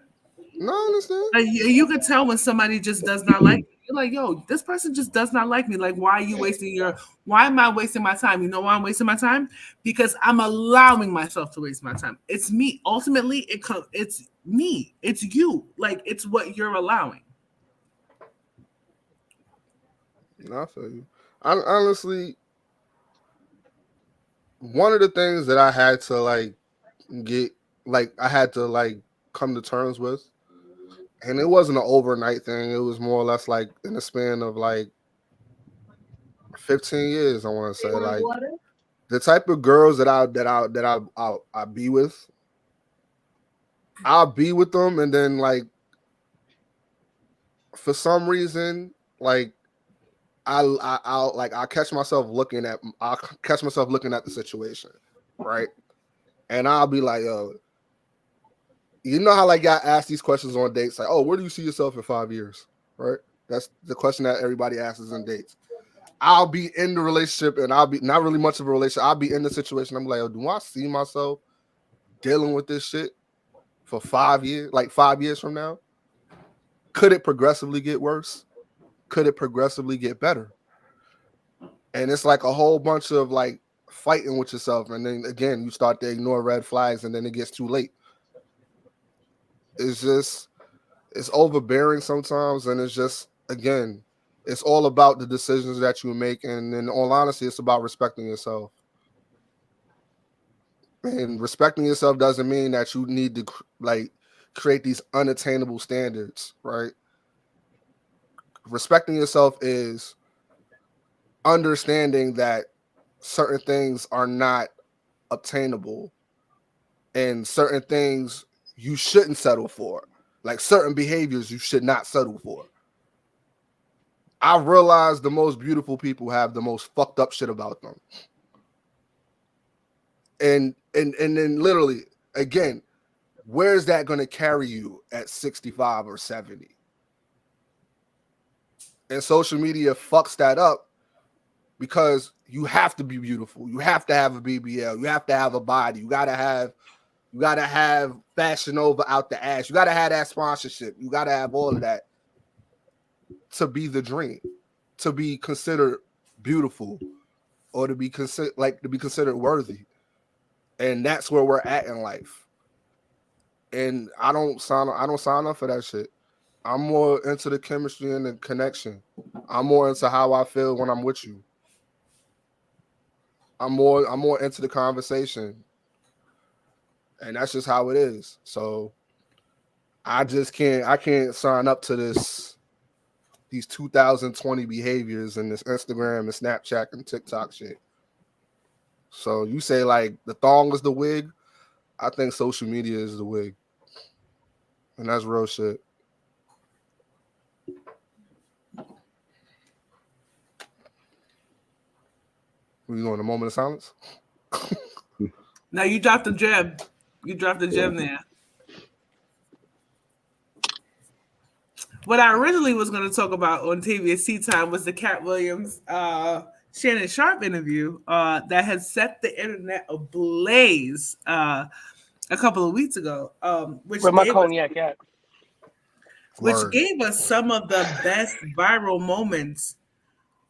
No, I understand. Like, you could tell when somebody just does not like you. You're like, yo, this person just does not like me. Like, why am I wasting my time? You know why I'm wasting my time? Because I'm allowing myself to waste my time. It's me. Ultimately, it's me. It's you. Like, it's what you're allowing. No, I feel you. Honestly, one of the things that I had to come to terms with, and it wasn't an overnight thing. It was more or less like in the span of like 15 years. I want to say, like, the type of girls that I be with, I'll be with them, and then like for some reason, like I'll catch myself looking at the situation, right? And I'll be like, yo, you know how like I ask these questions on dates, like, oh, where do you see yourself in 5 years? Right? That's the question that everybody asks on dates. I'll be in the relationship and I'll be not really much of a relationship. I'll be in the situation. I'm like, oh, do I see myself dealing with this shit for 5 years? Like 5 years from now? Could it progressively get worse? Could it progressively get better? And it's like a whole bunch of like fighting with yourself. And then again, you start to ignore red flags and then it gets too late. It's overbearing sometimes. And it's just, again, it's all about the decisions that you make. And in all honesty, it's about respecting yourself. And respecting yourself doesn't mean that you need to like create these unattainable standards, right? Respecting yourself is understanding that certain things are not obtainable and certain things you shouldn't settle for. Like certain behaviors you should not settle for. I realize the most beautiful people have the most fucked up shit about them. And then literally, again, where's that going to carry you at 65 or 70? And social media fucks that up because you have to be beautiful. You have to have a BBL. You have to have a body. You got to have You got to have Fashion Nova out the ass. You got to have that sponsorship. You got to have all of that to be the dream, to be considered beautiful, or to be considered worthy. And that's where we're at in life. And I don't sign up for that shit. I'm more into the chemistry and the connection. I'm more into how I feel when I'm with you. I'm more into the conversation. And that's just how it is. So I can't sign up to these 2020 behaviors and this Instagram and Snapchat and TikTok shit. So you say like the thong is the wig. I think social media is the wig. And that's real shit. We going a moment of silence? Now you dropped the gem. You dropped the gem there. What I originally was going to talk about on TVSC time was the Cat Williams Shannon Sharp interview that had set the internet ablaze a couple of weeks ago, which Where my gave us, cognac at? which Word. gave us some of the best viral moments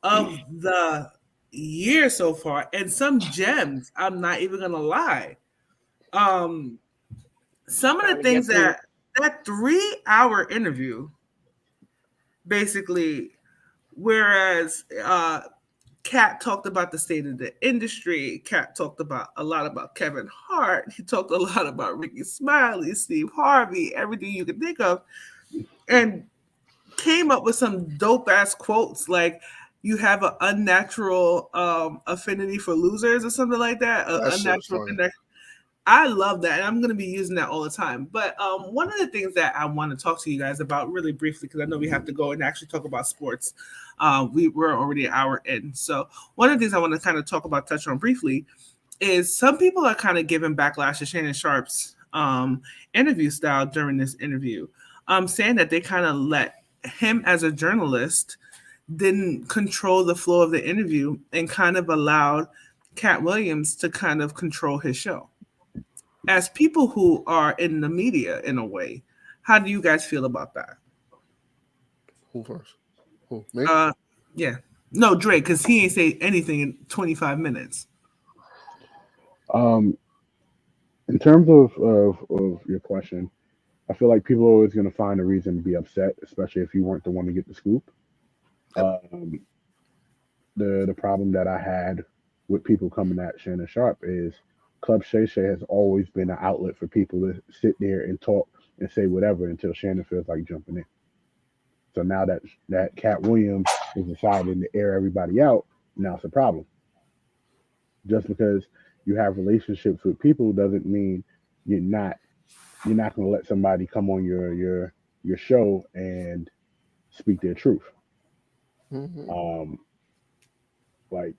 of the year so far, and some gems. I'm not even gonna lie. Some of Trying the to get things through. that 3-hour interview, basically, whereas Cat talked about the state of the industry. Cat talked a lot about Kevin Hart. He talked a lot about Ricky Smiley, Steve Harvey, everything you could think of, and came up with some dope ass quotes like "You have an unnatural affinity for losers" or something like that. That shit Unnatural funny. connection. I love that, and I'm going to be using that all the time. But one of the things that I want to talk to you guys about really briefly, because I know we have to go and actually talk about sports. We're already an hour in. So one of the things I want to kind of touch on briefly is some people are kind of giving backlash to Shannon Sharp's interview style during this interview, saying that they kind of let him as a journalist didn't control the flow of the interview and kind of allowed Cat Williams to kind of control his show. As people who are in the media in a way, how do you guys feel about that? Who first? Who? Me? Yeah. No, Drake, because he ain't say anything in 25 minutes. In terms of your question, I feel like people are always going to find a reason to be upset, especially if you weren't the one to get the scoop. Um, the problem that I had with people coming at Shannon Sharp is Club Shay Shay has always been an outlet for people to sit there and talk and say whatever until Shannon feels like jumping in. So now that Cat Williams is deciding to air everybody out, now it's a problem. Just because you have relationships with people doesn't mean you're not you're not going to let somebody come on your show and speak their truth. Mm-hmm. Um, like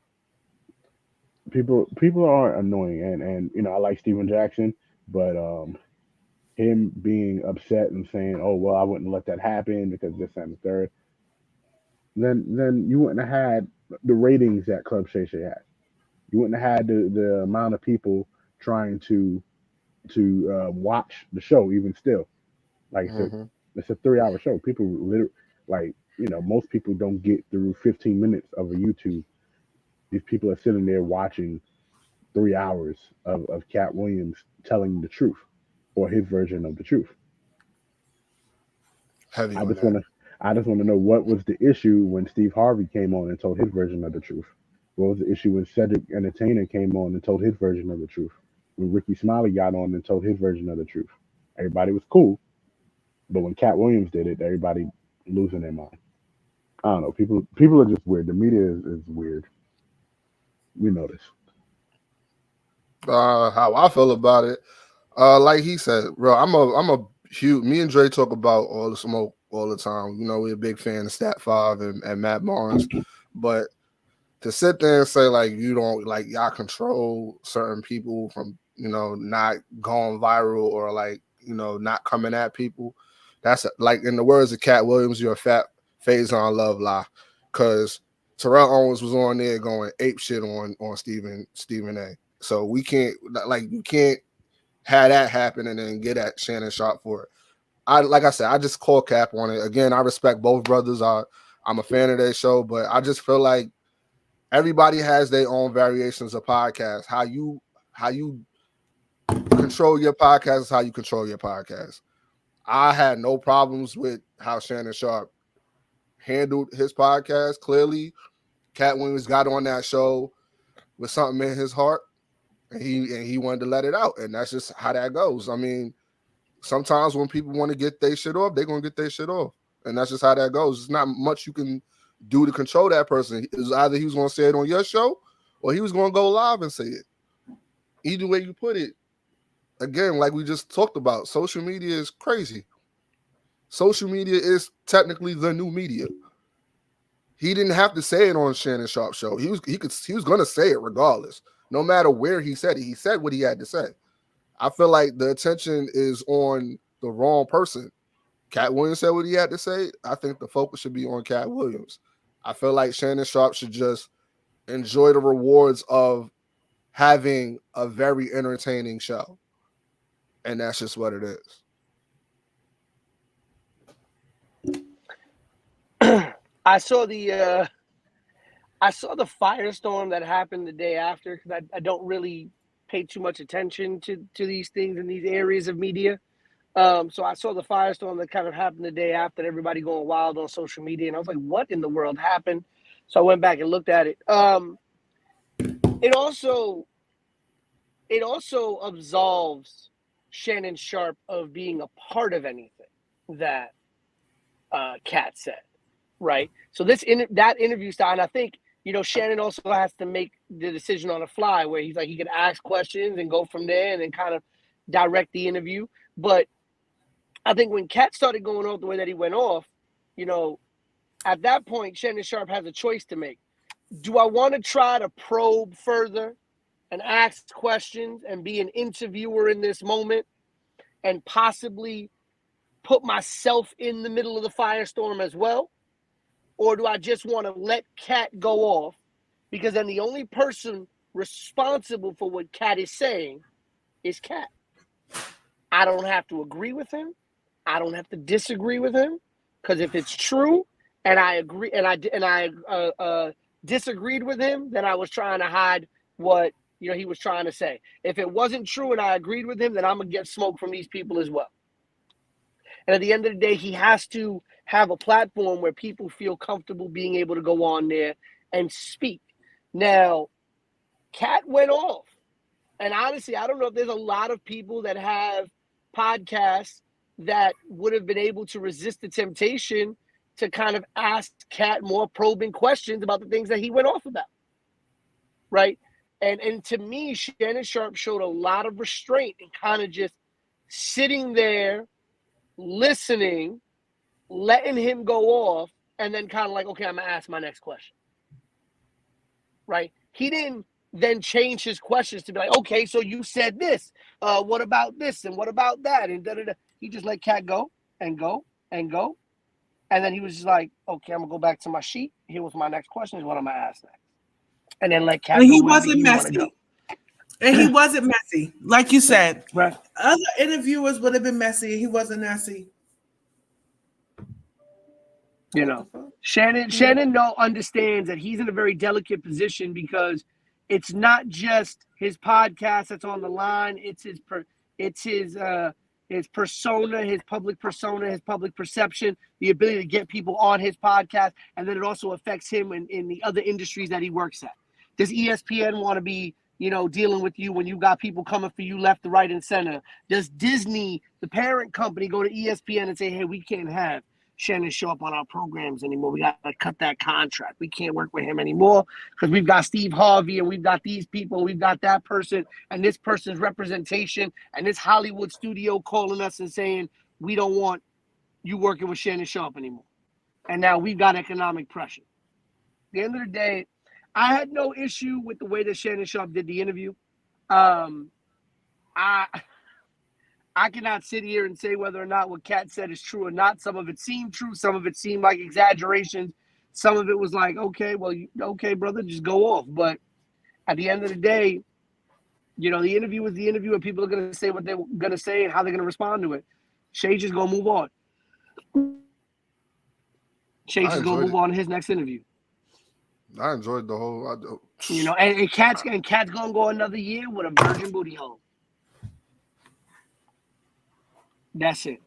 people are annoying, and I like Steven Jackson, but him being upset and saying, "Oh well, I wouldn't let that happen because this and the third," then you wouldn't have had the ratings that Club Shay Shay had. You wouldn't have had the amount of people trying to watch the show even still. Like I said, Mm-hmm. it's a 3 hour show. People literally like most people don't get through 15 minutes of a YouTube. These people are sitting there watching 3 hours of Cat Williams telling the truth or his version of the truth. Heavy I on just that. want to I just want to know what was the issue when Steve Harvey came on and told his version of the truth. What was the issue when Cedric Entertainer came on and told his version of the truth? When Ricky Smiley got on and told his version of the truth, everybody was cool. But when Cat Williams did it, everybody losing their mind. I don't know. People are just weird. The media is weird. We know this. How I feel about it. Like he said, bro, I'm a huge. Me and Dre talk about all the smoke all the time. We're a big fan of Stat Five and Matt Barnes, but to sit there and say like you don't like y'all control certain people from not going viral or like not coming at people. That's like in the words of Cat Williams, you're a fat phase on love lie, because Terrell Owens was on there going ape shit on Stephen A. So we can't like you can't have that happen and then get at Shannon Sharp for it. Like I said, I just call cap on it. Again, I respect both brothers. I'm a fan of their show, but I just feel like everybody has their own variations of podcasts. How you control your podcast is how you control your podcast. I had no problems with how Shannon Sharp handled his podcast. Clearly, Cat Williams got on that show with something in his heart, and he wanted to let it out, and that's just how that goes. I mean, sometimes when people want to get their shit off, they're gonna get their shit off, and that's just how that goes. There's not much you can do to control that person. It's either he was gonna say it on your show, or he was gonna go live and say it. Either way you put it, again, like we just talked about, social media is crazy. Social media is technically the new media. He didn't have to say it on Shannon Sharp's show. He was gonna say it regardless, no matter where he said it. He said what he had to say. I feel like the attention is on the wrong person. Cat Williams said what he had to say. I think the focus should be on Cat Williams. I feel like Shannon Sharp should just enjoy the rewards of having a very entertaining show. And that's just what it is. I saw the firestorm that happened the day after, because I don't really pay too much attention to these things in these areas of media. So I saw the firestorm that kind of happened the day after, everybody going wild on social media, and I was like, what in the world happened? So I went back and looked at it. It also absolves Shannon Sharp of being a part of anything that Cat said, right? So that interview style, and I think, Shannon also has to make the decision on the fly, where he's like, he could ask questions and go from there and then kind of direct the interview. But I think when Cat started going off the way that he went off, at that point, Shannon Sharp has a choice to make. Do I want to try to probe further and ask questions and be an interviewer in this moment and possibly put myself in the middle of the firestorm as well? Or do I just want to let Cat go off? Because then the only person responsible for what Cat is saying is Cat. I don't have to agree with him. I don't have to disagree with him. Because if it's true and I agree and I disagreed with him, then I was trying to hide what he was trying to say. If it wasn't true and I agreed with him, then I'm gonna get smoke from these people as well. And at the end of the day, he has to have a platform where people feel comfortable being able to go on there and speak. Now, Cat went off. And honestly, I don't know if there's a lot of people that have podcasts that would have been able to resist the temptation to kind of ask Cat more probing questions about the things that he went off about, right? And to me, Shannon Sharp showed a lot of restraint and kind of just sitting there, listening, letting him go off, and then kind of like, okay, I'm going to ask my next question, right? He didn't then change his questions to be like, okay, so you said this. What about this? And what about that? And da-da-da. He just let Cat go and go and go. And then he was just like, okay, I'm going to go back to my sheet. Here was my next question is what I'm going to ask next. And then let Cat go. And he wasn't messy. And he wasn't messy. Like you said. Right. Other interviewers would have been messy. He wasn't messy. Shannon understands that he's in a very delicate position because it's not just his podcast that's on the line. It's his persona, his public persona, his public perception, the ability to get people on his podcast, and then it also affects him in the other industries that he works at. Does ESPN want to be, dealing with you when you got people coming for you left, right, and center? Does Disney, the parent company, go to ESPN and say, hey, we can't have Shannon show up on our programs anymore. We got to cut that contract. We can't work with him anymore because we've got Steve Harvey and we've got these people, we've got that person and this person's representation and this Hollywood studio calling us and saying, we don't want you working with Shannon Sharp anymore. And now we've got economic pressure. At the end of the day, I had no issue with the way that Shannon Sharp did the interview. I cannot sit here and say whether or not what Cat said is true or not. Some of it seemed true. Some of it seemed like exaggerations. Some of it was like, okay, well, okay, brother, just go off. But at the end of the day, You know, the interview is the interview, and people are going to say what they're going to say and how they're going to respond to it. Shay's just going to move on. Shay's just going to move on to his next interview. I enjoyed the whole. You know, and Cat's going to go another year with a virgin booty hole. That's it.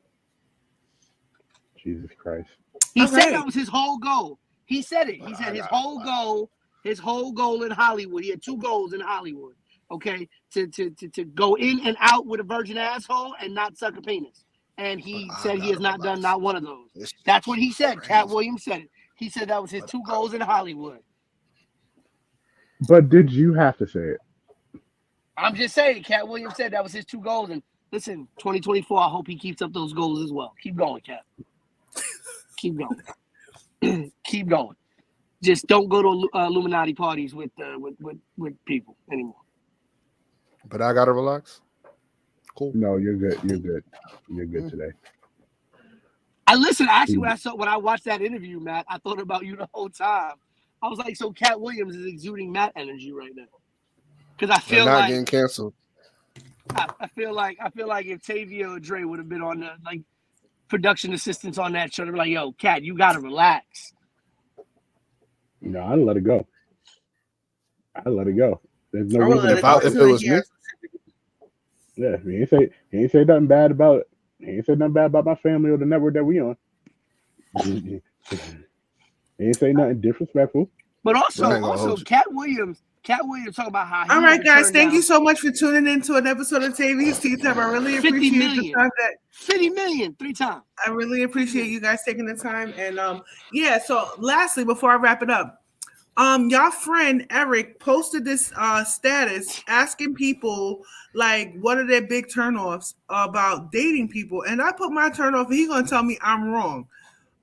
Jesus Christ. He All said right. that was his whole goal. He said it. He said his whole goal in Hollywood. He had 2 goals in Hollywood. Okay, to go in and out with a virgin asshole and not suck a penis. And he said he has not done not one of those. That's what he said. Cat Williams said it. He said that was his 2 goals in Hollywood. But did you have to say it? I'm just saying, Cat Williams said that was his 2 goals. And listen, 2024, I hope he keeps up those goals as well. Keep going, Cat. Keep going. Keep going. Just don't go to Illuminati parties with people anymore. But I gotta relax. Cool. No, you're good. You're good. You're good today. Actually, when I watched that interview, Matt, I thought about you the whole time. I was like, so Cat Williams is exuding Matt energy right now. Because I feel not like getting canceled. I feel like if Tavia or Dre would have been on the production assistants on that show, they'd be like, yo, Cat, you gotta relax. No, I'd let it go. I'd let it go. There's no I would reason. let If it it go. was me, Yeah, he ain't say nothing bad about it. He ain't say nothing bad about my family or the network that we on. He ain't say nothing disrespectful. But I ain't gonna also hold you. Cat Williams talking about how he All right, guys. turned Thank you down so much for tuning in to an episode of TV's Tea Time. I really 50 appreciate the million. time that 50 million 3 times. I really appreciate you guys taking the time. And yeah, so lastly, before I wrap it up, y'all friend Eric posted this status asking people like what are their big turnoffs about dating people. And I put my turnoff, and he's gonna tell me I'm wrong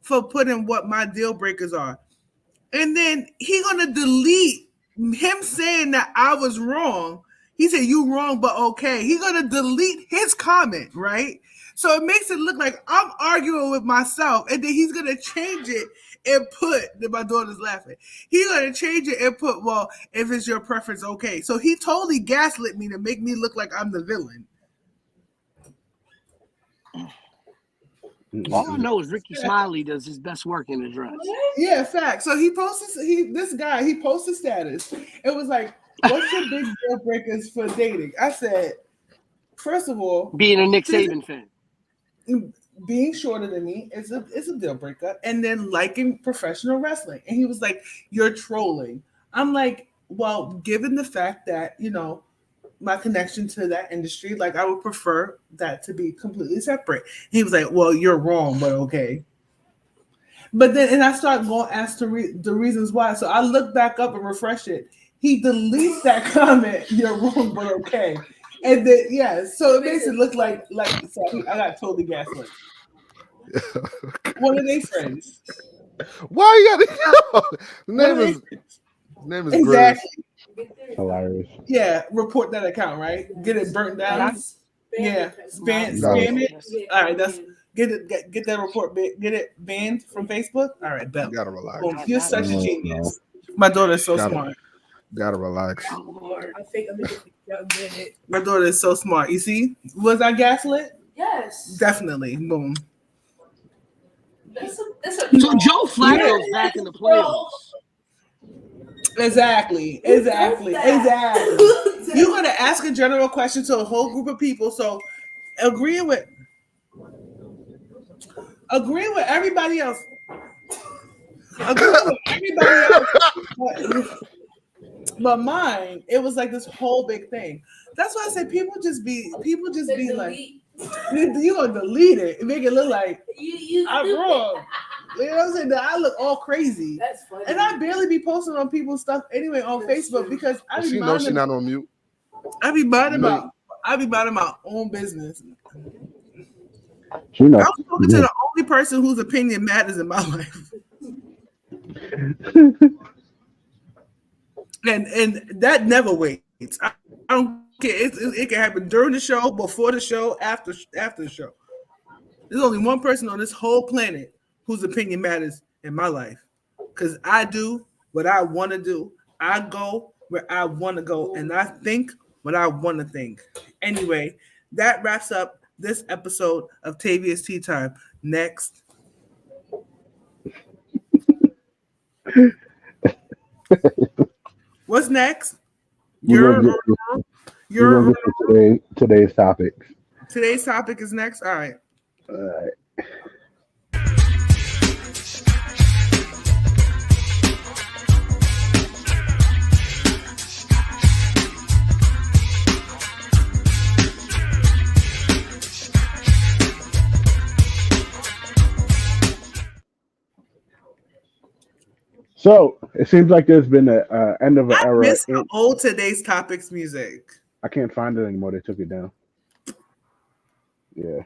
for putting what my deal breakers are. And then he gonna delete him saying that I was wrong. He said you wrong, but okay. He's gonna delete his comment, right? So it makes it look like I'm arguing with myself, and then he's gonna change it and put. My daughter's laughing. He's gonna change it and put, well, if it's your preference, okay. So he totally gaslit me to make me look like I'm the villain. All I know is Ricky Smiley does his best work in the dress. Yeah, fact. So he posted. This guy posted status. It was like, "What's your big deal breakers for dating?" I said, first of all, Being a Nick Saban fan. being shorter than me is a deal breaker, and then liking professional wrestling. And he was like, "You're trolling." I'm like, well, given the fact that my connection to that industry, like I would prefer that to be completely separate. He was like, well, you're wrong, but okay. But then, and I start going ask the reasons why. So I look back up and refresh it. He deletes that comment, you're wrong, but okay. And then, yeah, so it makes it look like so I got totally gaslit. One of their friends. Why you gotta? The name is exactly. Hilarious. Yeah, report that account, right? Get it burnt down. Yeah, spam it. All right, that's get that report. Get it banned from Facebook. All right, bet. You gotta relax. Boom. You're such a genius. My daughter is so smart. Gotta relax. My daughter is so smart. You see, was I gaslit? Yes. Definitely. Boom. That's a So Joe Flacco's back in the playoffs. Exactly. You're going to ask a general question to a whole group of people. So agreeing with everybody else. But mine, it was like this whole big thing. That's why I say people just be like, you gonna delete it and make it look like I'm wrong. You know what I'm saying? That I look all crazy. That's funny. And I barely be posting on people's stuff anyway on Facebook because I be She knows she's not on mute. I be minding my own business. She knows. I'm talking to the only person whose opinion matters in my life. and that never waits. I don't care. It can happen during the show, before the show, after the show. There's only one person on this whole planet whose opinion matters in my life. Because I do what I want to do. I go where I want to go. And I think what I want to think. Anyway, that wraps up this episode of Tavia's Tea Time. Next. What's next? We're gonna Your get to today's topics. today's topic is next. All right. All right. So it seems like there's been an end of an I era. miss the old today's topics music. I can't find it anymore. They took it down. Yeah.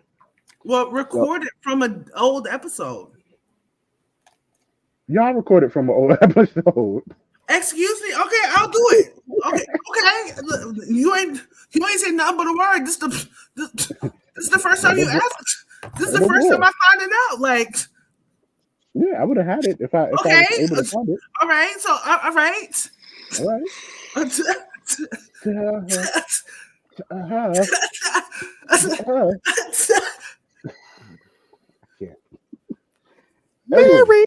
Well, recorded from an old episode. Y'all recorded from an old episode. Excuse me. Okay, I'll do it. Okay. Look, you ain't saying nothing but a word. This is the first time you asked. This is the first time I find it out. Like, yeah, I would have had it if I was able to find it. All right. So, all right. All right. Mary.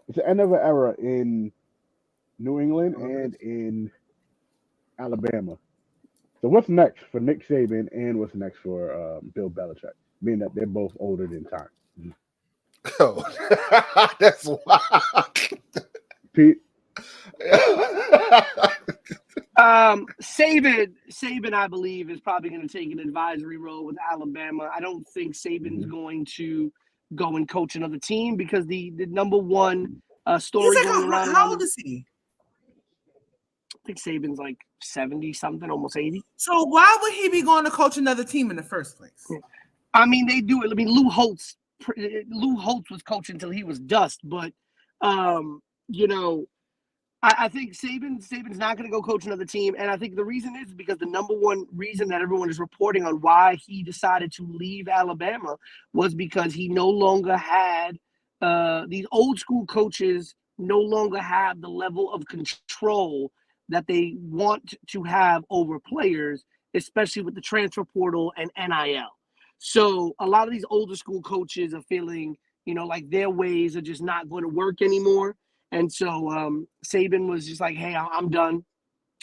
It's the end of an era in New England and in Alabama. So what's next for Nick Saban and what's next for Bill Belichick? Being that they're both older than time. Oh, that's wild. Pete? Saban, I believe, is probably going to take an advisory role with Alabama. I don't think Saban's going to go and coach another team because the number one story He's like, going around. how old is he? I think Saban's like 70 something, almost 80. So why would he be going to coach another team in the first place? I mean, they do it. I mean, Lou Holtz was coaching until he was dust, but you know, I think Saban's not going to go coach another team, and I think the reason is because the number one reason that everyone is reporting on why he decided to leave Alabama was because he no longer had these old school coaches no longer have the level of control that they want to have over players, especially with the transfer portal and NIL. So a lot of these older school coaches are feeling, like their ways are just not going to work anymore. And so Saban was just like, hey, I'm done.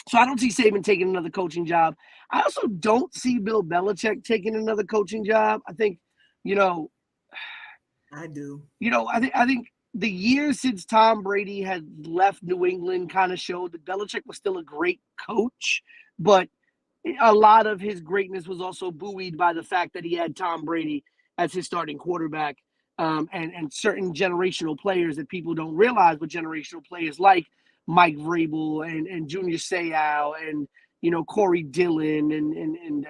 So I don't see Saban taking another coaching job. I also don't see Bill Belichick taking another coaching job. I think, I do. I think the years since Tom Brady had left New England kind of showed that Belichick was still a great coach, but a lot of his greatness was also buoyed by the fact that he had Tom Brady as his starting quarterback. And certain generational players that people don't realize, but generational players like Mike Vrabel and Junior Seau and Corey Dillon and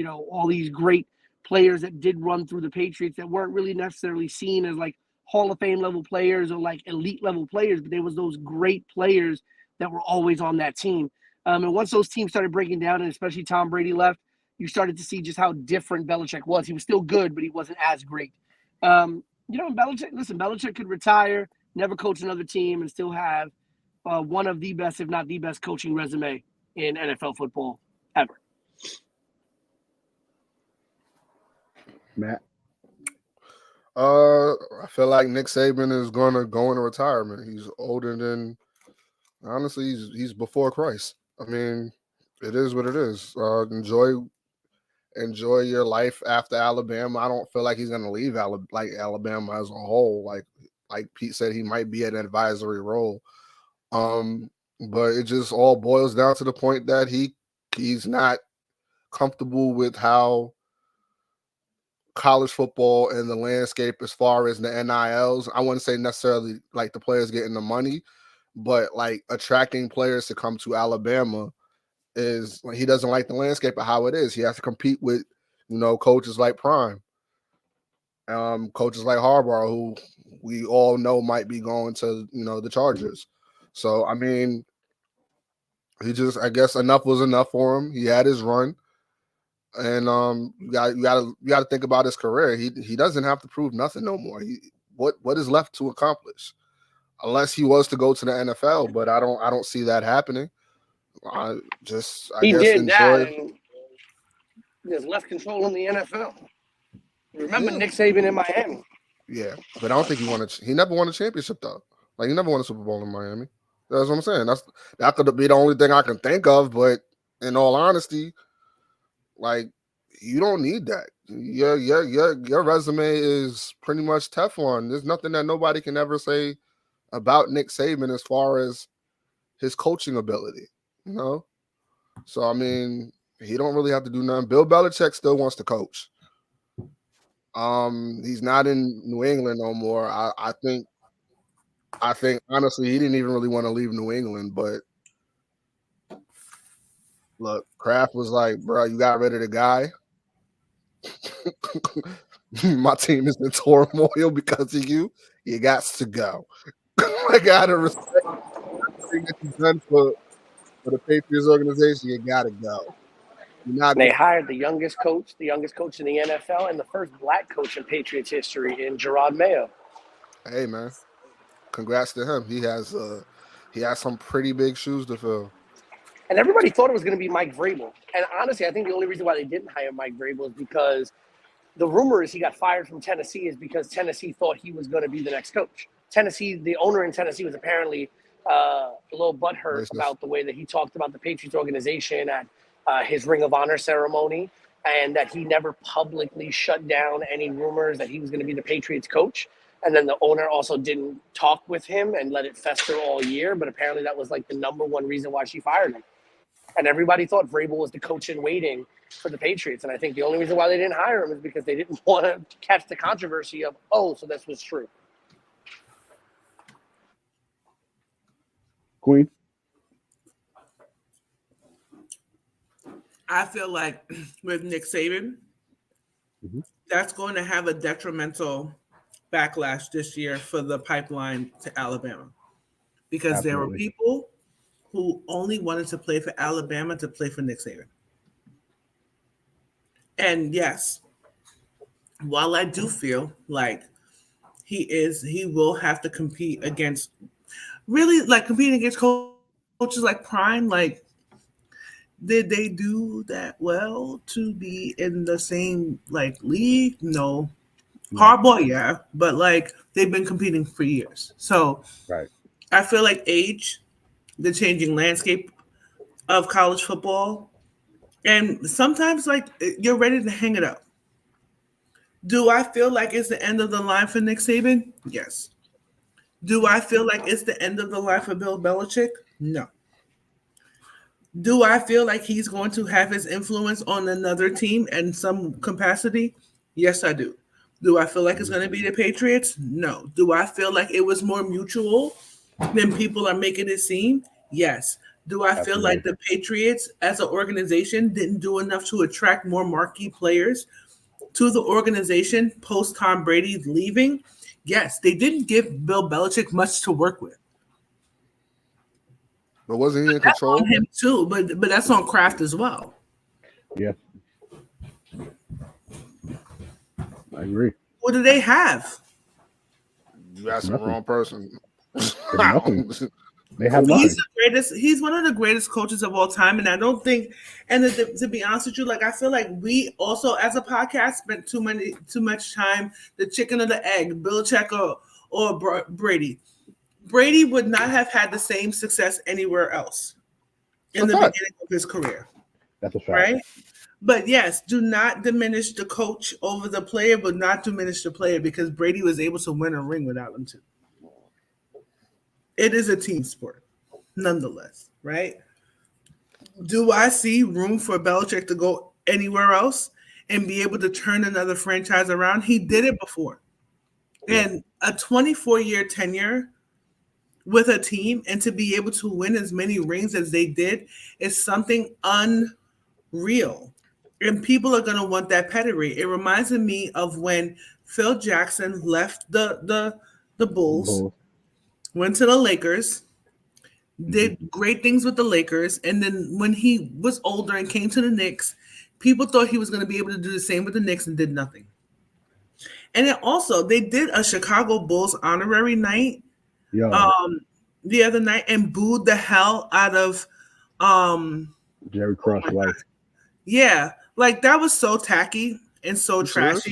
all these great players that did run through the Patriots that weren't really necessarily seen as like Hall of Fame level players or like elite level players, but there was those great players that were always on that team. And once those teams started breaking down, and especially Tom Brady left, you started to see just how different Belichick was. He was still good, but he wasn't as great. Belichick could retire, never coach another team, and still have one of the best, if not the best, coaching resume in NFL football ever. Matt? I feel like Nick Saban is going to go into retirement. He's older than, honestly, he's before Christ. I mean, it is what it is. Enjoy your life after Alabama. I don't feel like he's going to leave Alabama as a whole. Like Pete said, he might be an advisory role. But it just all boils down to the point that he's not comfortable with how college football and the landscape as far as the NILs. I wouldn't say necessarily like the players getting the money, but like attracting players to come to Alabama is he doesn't like the landscape of how it is. He has to compete with, coaches like Prime, coaches like Harbaugh, who we all know might be going to, the Chargers. So, I mean, I guess enough was enough for him. He had his run. And you got to think about his career. He doesn't have to prove nothing no more. What is left to accomplish? unless he was to go to the NFL. But I don't see that happening. I He guess did that, enjoy. and there's less control in the NFL. Remember Yeah, Nick Saban in Miami? yeah, but I don't think he never won a championship though. Like he never won a Super Bowl in Miami. That's what I'm saying. That could be the only thing I can think of. But in all honesty, like you don't need that. Your resume is pretty much Teflon. There's nothing that nobody can ever say about Nick Saban as far as his coaching ability. You know, so I mean, he don't really have to do nothing. Bill Belichick still wants to coach. He's not in New England no more. I think honestly, he didn't even really want to leave New England. But look, Kraft was like, "Bro, you got rid of the guy. My team is in turmoil because of you. You got to go." I gotta respect everything that you've done for the Patriots organization. You gotta go. You're not They going. hired the youngest coach in the NFL, and the first black coach in Patriots history in Gerard Mayo. Hey man, congrats to him. He has some pretty big shoes to fill. And everybody thought it was going to be Mike Vrabel. And honestly, I think the only reason why they didn't hire Mike Vrabel is because the rumor is he got fired from Tennessee is because Tennessee thought he was going to be the next coach. Tennessee, the owner in Tennessee was apparently a little butthurt Racist. about the way that he talked about the Patriots organization at his Ring of Honor ceremony, and that he never publicly shut down any rumors that he was going to be the Patriots coach. And then the owner also didn't talk with him and let it fester all year. But apparently that was like the number one reason why she fired him. And everybody thought Vrabel was the coach in waiting for the Patriots. And I think the only reason why they didn't hire him is because they didn't want to catch the controversy of, oh, so this was true. Queen. I feel like with Nick Saban, that's going to have a detrimental backlash this year for the pipeline to Alabama, because there were Absolutely. people who only wanted to play for Alabama to play for Nick Saban. And yes, while I do feel like he will have to compete against, really like competing against coaches like Prime, like did they do that well to be in the same like league? No. Hardball, yeah, but like they've been competing for years. So Right. I feel like age, the changing landscape of college football, and sometimes like you're ready to hang it up. Do I feel like it's the end of the line for Nick Saban? Yes. Do I feel like it's the end of the line for Bill Belichick? No. Do I feel like he's going to have his influence on another team in some capacity? Yes, I do. Do I feel like it's going to be the Patriots? No. Do I feel like it was more mutual than people are making it seem? Yes. Do I feel like the Patriots as an organization didn't do enough to attract more marquee players to the organization post Tom Brady leaving? Yes. They didn't give Bill Belichick much to work with. But wasn't he in That's control? on him too, but that's on Kraft as well. Yeah. I agree. What do they have? You asked the Nothing. wrong person. Nothing. They have He's nothing. the greatest. He's one of the greatest coaches of all time, and I don't think. And to be honest with you, like I feel like we also, as a podcast, spent too much time the chicken or the egg, Belichick or Brady. Brady would not have had the same success anywhere else in the beginning of his career. That's a fact. Right? But yes, do not diminish the coach over the player, but not diminish the player, because Brady was able to win a ring without him too. It is a team sport, nonetheless, right? Do I see room for Belichick to go anywhere else and be able to turn another franchise around? He did it before. And a 24-year tenure with a team and to be able to win as many rings as they did is something unreal. And people are going to want that pedigree. It reminds me of when Phil Jackson left the Bulls, went to the Lakers, did great things with the Lakers, and then when he was older and came to the Knicks, people thought he was going to be able to do the same with the Knicks and did nothing. And then also, they did a Chicago Bulls honorary night Yo, the other night and booed the hell out of Jerry Cross wife. yeah, like that was so tacky and so You serious? trashy.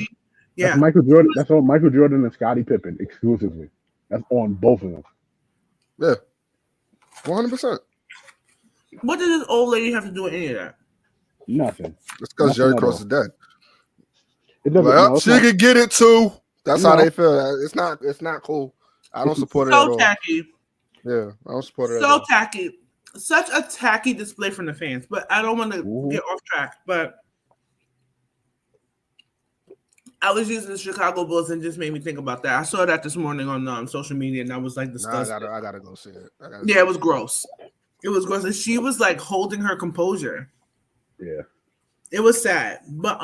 That's Yeah. Michael Jordan. That's on Michael Jordan and Scottie Pippen exclusively. That's on both of them. Yeah, 100%. What did this old lady have to do with any of that? Nothing. It's because Nothing Jerry at Cross all. is dead. It doesn't. Like, No, oh, it's she not. could get it too. That's how No. they feel. It's not cool. I don't support it at So all. tacky. Yeah, I don't support it at So all. tacky. Such a tacky display from the fans. But I don't want to Mhm. get off track. But I was using the Chicago Bulls and just made me think about that. I saw that this morning on social media and I was like Nah, disgusted. I gotta go see it. Yeah, it was gross. It was gross. And she was like holding her composure. Yeah. It was sad. But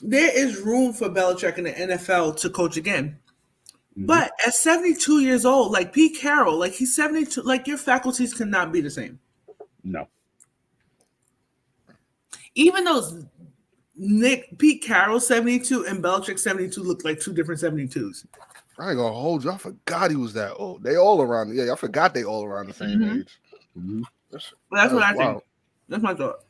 there is room for Belichick in the NFL to coach again. Mhm. But at 72 years old, like Pete Carroll, like he's 72, like your faculties cannot be the same. No. Even though Pete Carroll 72 and Belichick 72 look like two different 72s. I ain't gonna hold you. I forgot he was that old. They all around. Yeah, I forgot they all around the same Mhm. age. Mhm. That's That what is I think. wild. That's my thought.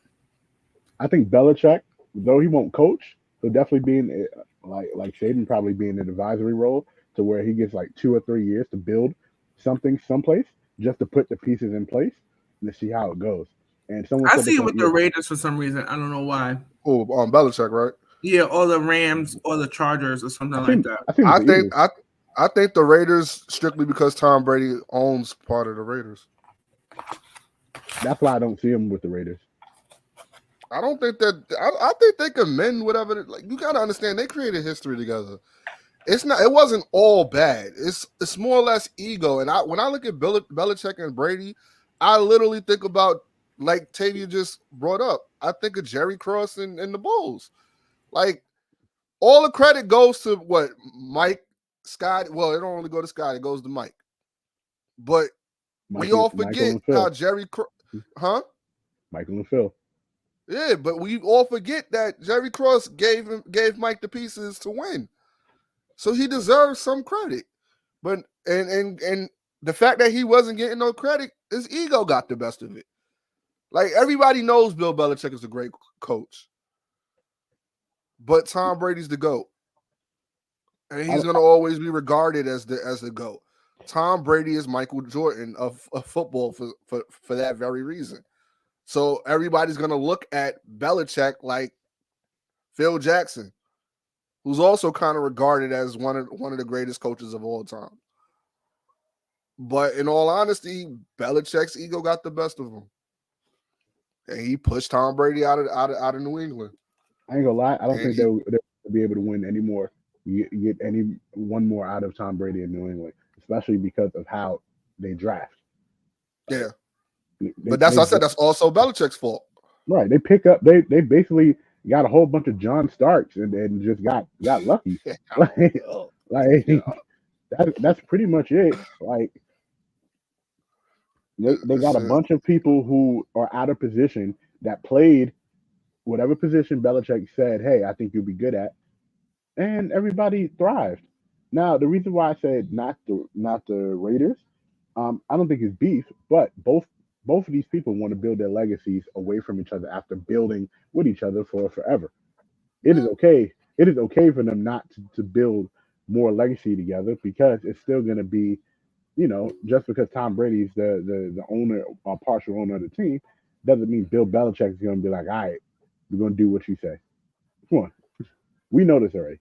I think Belichick, though he won't coach, he'll definitely be in like Saban probably be in an advisory role to where he gets like 2 or 3 years to build something someplace just to put the pieces in place and to see how it goes. And someone I said see this it on with the Raiders for some reason. I don't know why. Oh, on Belichick, right? Yeah, or the Rams or the Chargers or something like that. I think I the think Eagles. I think the Raiders strictly because Tom Brady owns part of the Raiders. That's why I don't see him with the Raiders. I don't think that. I think they can mend whatever. Like you gotta understand, they created history together. It's not. It wasn't all bad. It's more or less ego. And when I look at Belichick and Brady, I literally think about like Tavia just brought up. I think of Jerry Cross and the Bulls. Like all the credit goes to what Mike, Scott. Well, it don't only go to Scott. It goes to Mike. But we all Michael forget and Phil. how Jerry, huh? Michael and Phil. Yeah, but we all forget that Jerry Cross gave Mike the pieces to win, so he deserves some credit. But and the fact that he wasn't getting no credit, his ego got the best of it. Like everybody knows, Bill Belichick is a great coach, but Tom Brady's the GOAT, and he's gonna always be regarded as the GOAT. Tom Brady is Michael Jordan of football for that very reason. So everybody's gonna look at Belichick like Phil Jackson, who's also kind of regarded as one of the greatest coaches of all time. But in all honesty, Belichick's ego got the best of him, and he pushed Tom Brady out of New England. I ain't gonna lie. I don't And think they'll be able to win any more. You get any one more out of Tom Brady in New England, especially because of how they draft. Yeah, They- but that's they- what I said. That's also Belichick's fault. Right. They pick up. They basically got a whole bunch of John Starks and just got lucky. Like that's pretty much it. Like they got a bunch of people who are out of position that played whatever position Belichick said, hey, I think you'll be good at, and everybody thrived. Now the reason why I said not the Raiders, I don't think it's beef, but both of these people want to build their legacies away from each other after building with each other for forever. It is okay. It is okay for them not to build more legacy together because it's still going to be, just because Tom Brady's the owner or partial owner of the team, doesn't mean Bill Belichick is going to be like, all right, we're going to do what you say. Come on. We know this already.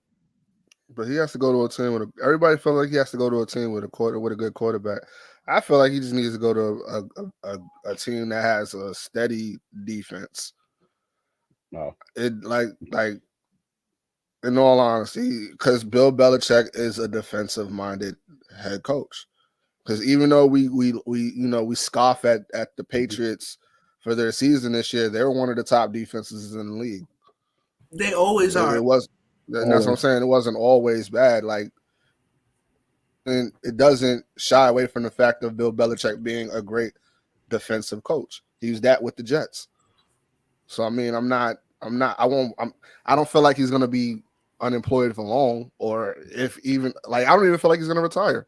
But he has to go to a team with everybody feel like he has to go to a team with a good quarterback. I feel like he just needs to go to a team that has a steady defense. No. It like in all honesty, because Bill Belichick is a defensive minded head coach. Because even though we scoff at the Patriots for their season this year, they're one of the top defenses in the league. They always are. It was, and that's what I'm saying. It wasn't always bad. Like, and it doesn't shy away from the fact of Bill Belichick being a great defensive coach. He was that with the Jets. So I mean, I don't feel like he's going to be unemployed for long, or if even like I don't even feel like he's gonna retire.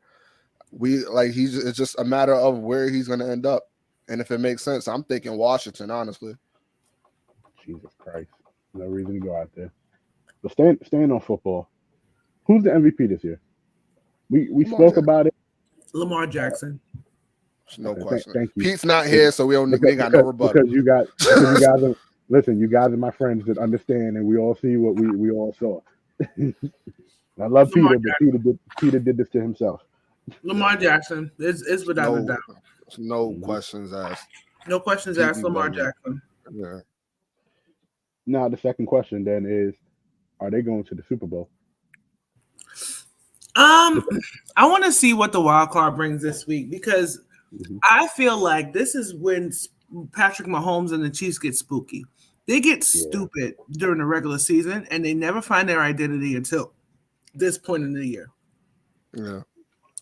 It's just a matter of where he's gonna end up, and if it makes sense, I'm thinking Washington, honestly. Jesus Christ. No reason to go out there. But staying on football, who's the MVP this year? We Lamar spoke Jackson. about it. Lamar Jackson. No Okay, question. thank you. Pete's not here, so we ain't got no rebuttal. Because you guys are, listen, you guys are my friends that understand, and we all see what we all saw. I love Lamar Peter, but Peter did this to himself. Lamar Jackson is without a doubt. No questions asked. No questions Pete asked. Lamar Butler. Jackson. Yeah. Now the second question then is, are they going to the Super Bowl? I want to see what the wild card brings this week because I feel like this is when Patrick Mahomes and the Chiefs get spooky. They get stupid during the regular season, and they never find their identity until this point in the year. Yeah.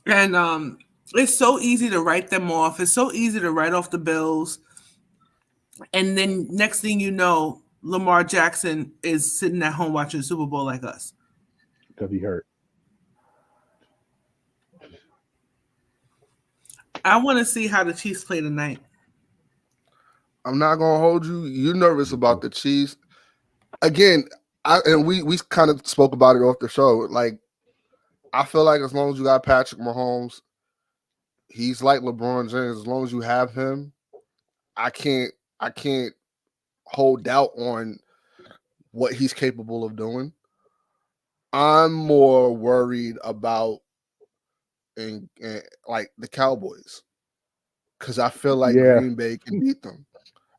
And it's so easy to write them off. It's so easy to write off the Bills. And then next thing you know, Lamar Jackson is sitting at home watching the Super Bowl like us. Because he hurt. I want to see how the Chiefs play tonight. I'm not gonna hold you. You're nervous about the Chiefs. Again, we kind of spoke about it off the show. Like, I feel like as long as you got Patrick Mahomes, he's like LeBron James. As long as you have him, I can't hold doubt on what he's capable of doing. I'm more worried about and like the Cowboys, because I feel like Green Bay can beat them.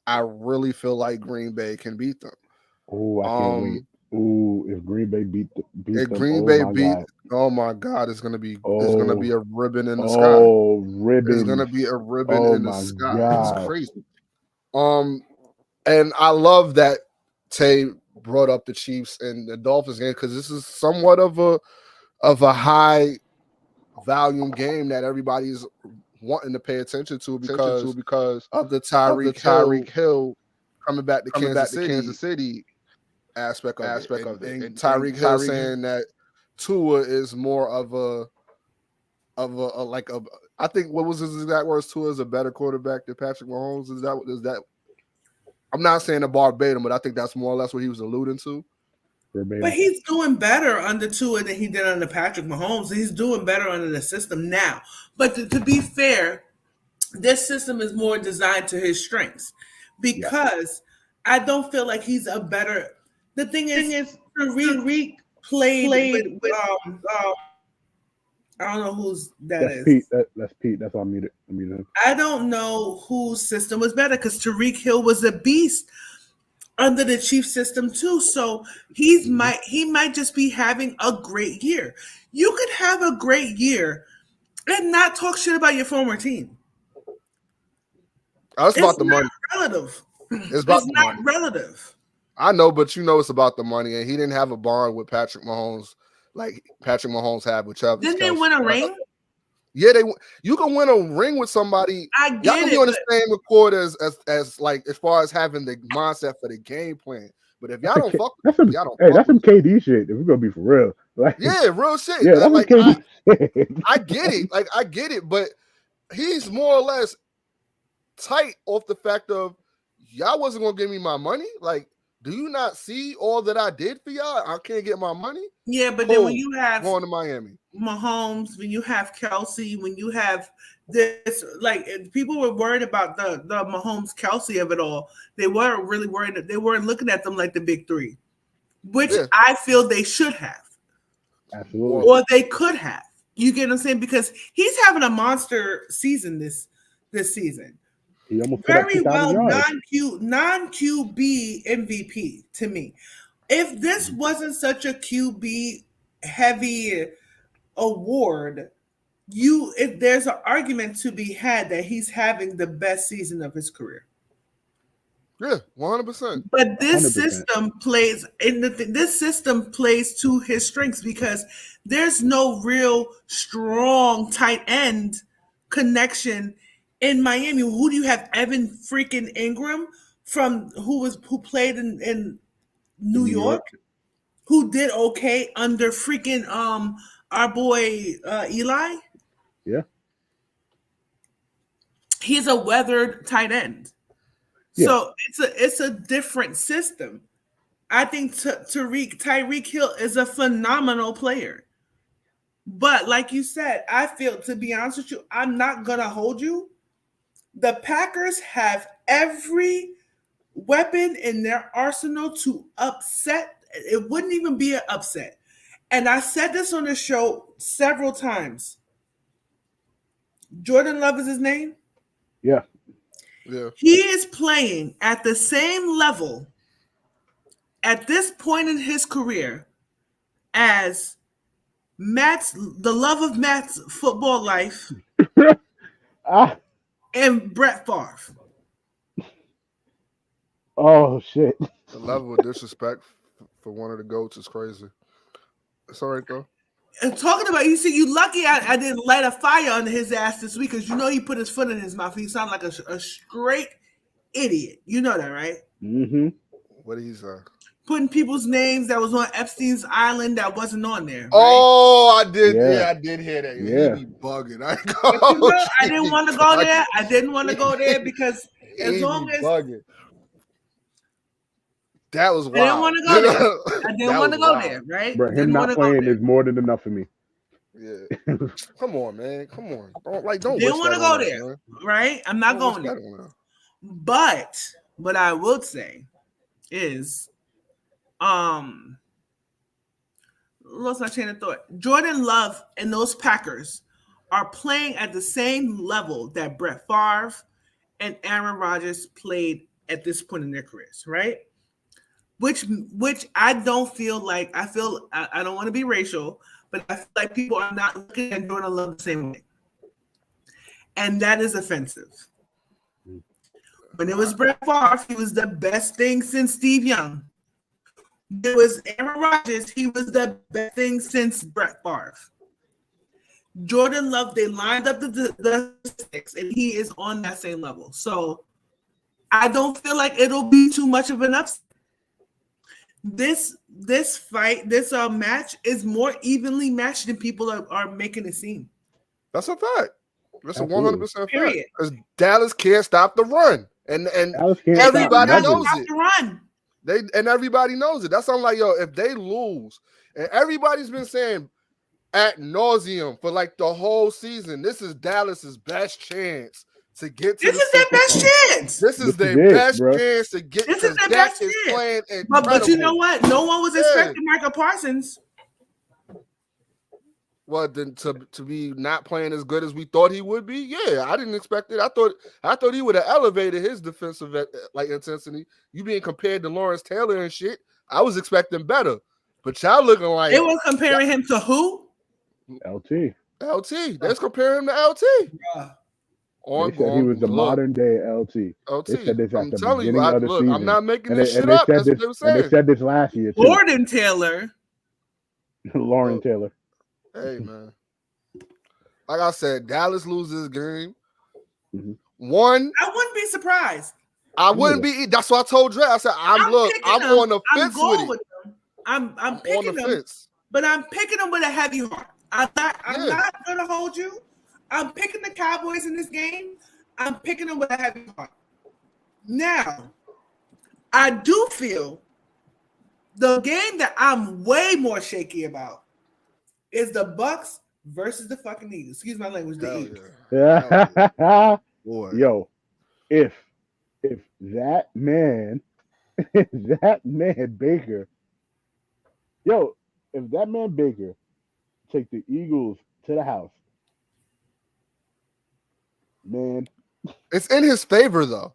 I really feel like Green Bay can beat them. Oh, I can't wait. Oh, if Green Bay beat if them, Green Bay beat, oh my God, it's gonna be a ribbon in the sky. Oh, ribbon! It's gonna be a ribbon in the sky. God. It's crazy. And I love that Tay brought up the Chiefs and the Dolphins game because this is somewhat of a high volume game that everybody's wanting to pay attention to because of the Tyreek Hill coming back to Kansas City aspect of it. And Tyreek Hill saying that Tua is more of a I think what was his exact words? Tua is a better quarterback than Patrick Mahomes. Is that? I'm not saying a verbatim, but I think that's more or less what he was alluding to. But he's doing better under Tua than he did under Patrick Mahomes. He's doing better under the system now. But to be fair, this system is more designed to his strengths because I don't feel like he's a better. The thing is Tyreek played with I don't know whose that's Pete. That's Pete. That's on muted. I don't know whose system was better because Tyreek Hill was a beast under the Chiefs system too. So he might just be having a great year. You could have a great year and not talk shit about your former team. It's about the money. Relative. It's about the money. Relative. I know, but it's about the money, and he didn't have a bond with Patrick Mahomes like Patrick Mahomes had with Travis. Didn't they win a ring? Yeah, you can win a ring with somebody. I get y'all can be on the same accord as far as having the mindset for the game plan. But if y'all don't fuck with them, y'all don't. Hey, that's some KD shit. If we're gonna be for real, like, yeah, real shit. Yeah, that's like KD. I get it. Like I get it, but he's more or less tight off the fact of y'all wasn't gonna give me my money. Like, do you not see all that I did for y'all? I can't get my money. Yeah, but then when you have going to Miami, Mahomes, when you have Kelsey, when you have this, like people were worried about the Mahomes Kelsey of it all. They weren't really worried. They weren't looking at them like the big three, which I feel they should have. Absolutely. Or they could have. You get what I'm saying? Because he's having a monster season this season. He almost very well non-QB MVP to me. If this wasn't such a QB heavy award, if there's an argument to be had that he's having the best season of his career. Yeah, 100%. But this 100%. System plays this system plays to his strengths because there's no real strong tight end connection in Miami. Who do you have? Evan freaking Ingram who played in New York. who did okay under freaking our boy Eli. Yeah. He's a weathered tight end. Yeah. So it's a different system. I think Tyreek Hill is a phenomenal player. But like you said, I feel, to be honest with you, I'm not gonna hold you. The Packers have every weapon in their arsenal to upset. It wouldn't even be an upset. And I said this on the show several times. Jordan Love is his name. Yeah. Yeah. He is playing at the same level at this point in his career as the love of Matt's football life, Ah. and Brett Favre. Oh shit. The level of disrespect for one of the GOATs is crazy. It's all right though. And talking about, you see, you lucky I didn't light a fire under his ass this week, because you know he put his foot in his mouth. He sounded like a straight idiot. You know that, right? Mm-hmm. What did he say? Putting people's names that was on Epstein's island that wasn't on there. Right? Oh, I did. Yeah. Yeah, I did hear that. Yeah. He be bugging. I But you know, I didn't want to go there. I didn't want to go there because as long as bugging. That was wild. I didn't want to go there. I didn't want to go there, right? Bro, him Didn't not wanna go playing there. is more than enough for me. Yeah. Come on, man. Come on. Don't Didn't want to go there, right? I'm not going there. But what I will say is, lost my chain of thought. Jordan Love and those Packers are playing at the same level that Brett Favre and Aaron Rodgers played at this point in their careers, right? Which I don't feel like, I don't want to be racial, but I feel like people are not looking at Jordan Love the same way. And that is offensive. When it was Brett Favre, he was the best thing since Steve Young. It was Aaron Rodgers, he was the best thing since Brett Favre. Jordan Love, they lined up the sticks, and he is on that same level. So I don't feel like it'll be too much of an upset. This match is more evenly matched than people are making it seem. That's a fact. That's Absolutely. a 100% fact. Period. Because Dallas can't stop the run, and Dallas can't everybody stop knows nothing. it. Everybody knows it. That's something like, yo, if they lose, and everybody's been saying ad nauseum for like the whole season, this is Dallas's best chance to get to This is their best chance. This is This their is it, best bro. chance to get. This is their Dak best is chance. playing But you know incredible. what? No one was expecting Michael Parsons. Well, then to be not playing as good as we thought he would be, yeah, I didn't expect it. I thought he would have elevated his defensive intensity. You being compared to Lawrence Taylor and shit, I was expecting better. But y'all looking like They were comparing him to who? LT. Let's compare him to LT. They said he was the modern day LT. LT. They said this at I'm the telling you, beginning of the season. I'm not making And this they shit up. said That's what they were this, and they saying. said this last year too. Gordon Taylor. Lauren Taylor. Hey, man. Like I said, Dallas loses game. Mm-hmm. One, I wouldn't be surprised. I wouldn't be. That's what I told Dre. I said, I'm on the fence with it. I'm picking on the them, fence. but I'm picking them with a heavy heart. I'm not gonna hold you. I'm picking the Cowboys in this game. I'm picking them with a heavy heart. Now, I do feel the game that I'm way more shaky about is the Bucks versus the fucking Eagles. Excuse my language, the Eagles. Yeah. Boy. Yo, if that man, Baker, if that man Baker take the Eagles to the house, man, It's in his favor though.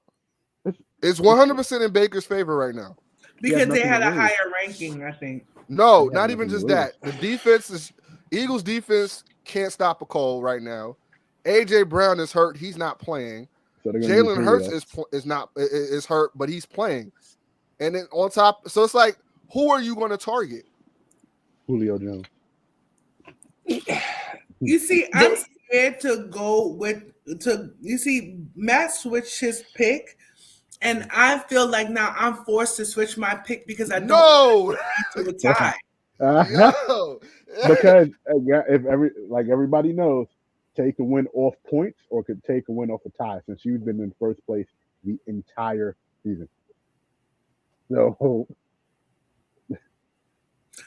It's 100% in Baker's favor right now. Because they nothing had to a lose. higher ranking, I think. No, Yeah, not even nothing just to that. The defense is Eagles defense can't stop a call right now. AJ Brown is hurt. He's not playing. so they're gonna Jalen use Hurts is hurt, but he's playing. And then on top, so it's like, who are you going to target? Julio Jones. You see, I'm scared to go with you see, Matt switched his pick And I feel like now I'm forced to switch my pick because I don't No, want to a tie. yo, Because yeah, if everybody knows, Tay can win off points or could Tay can win off a tie since you've been in first place the entire season. So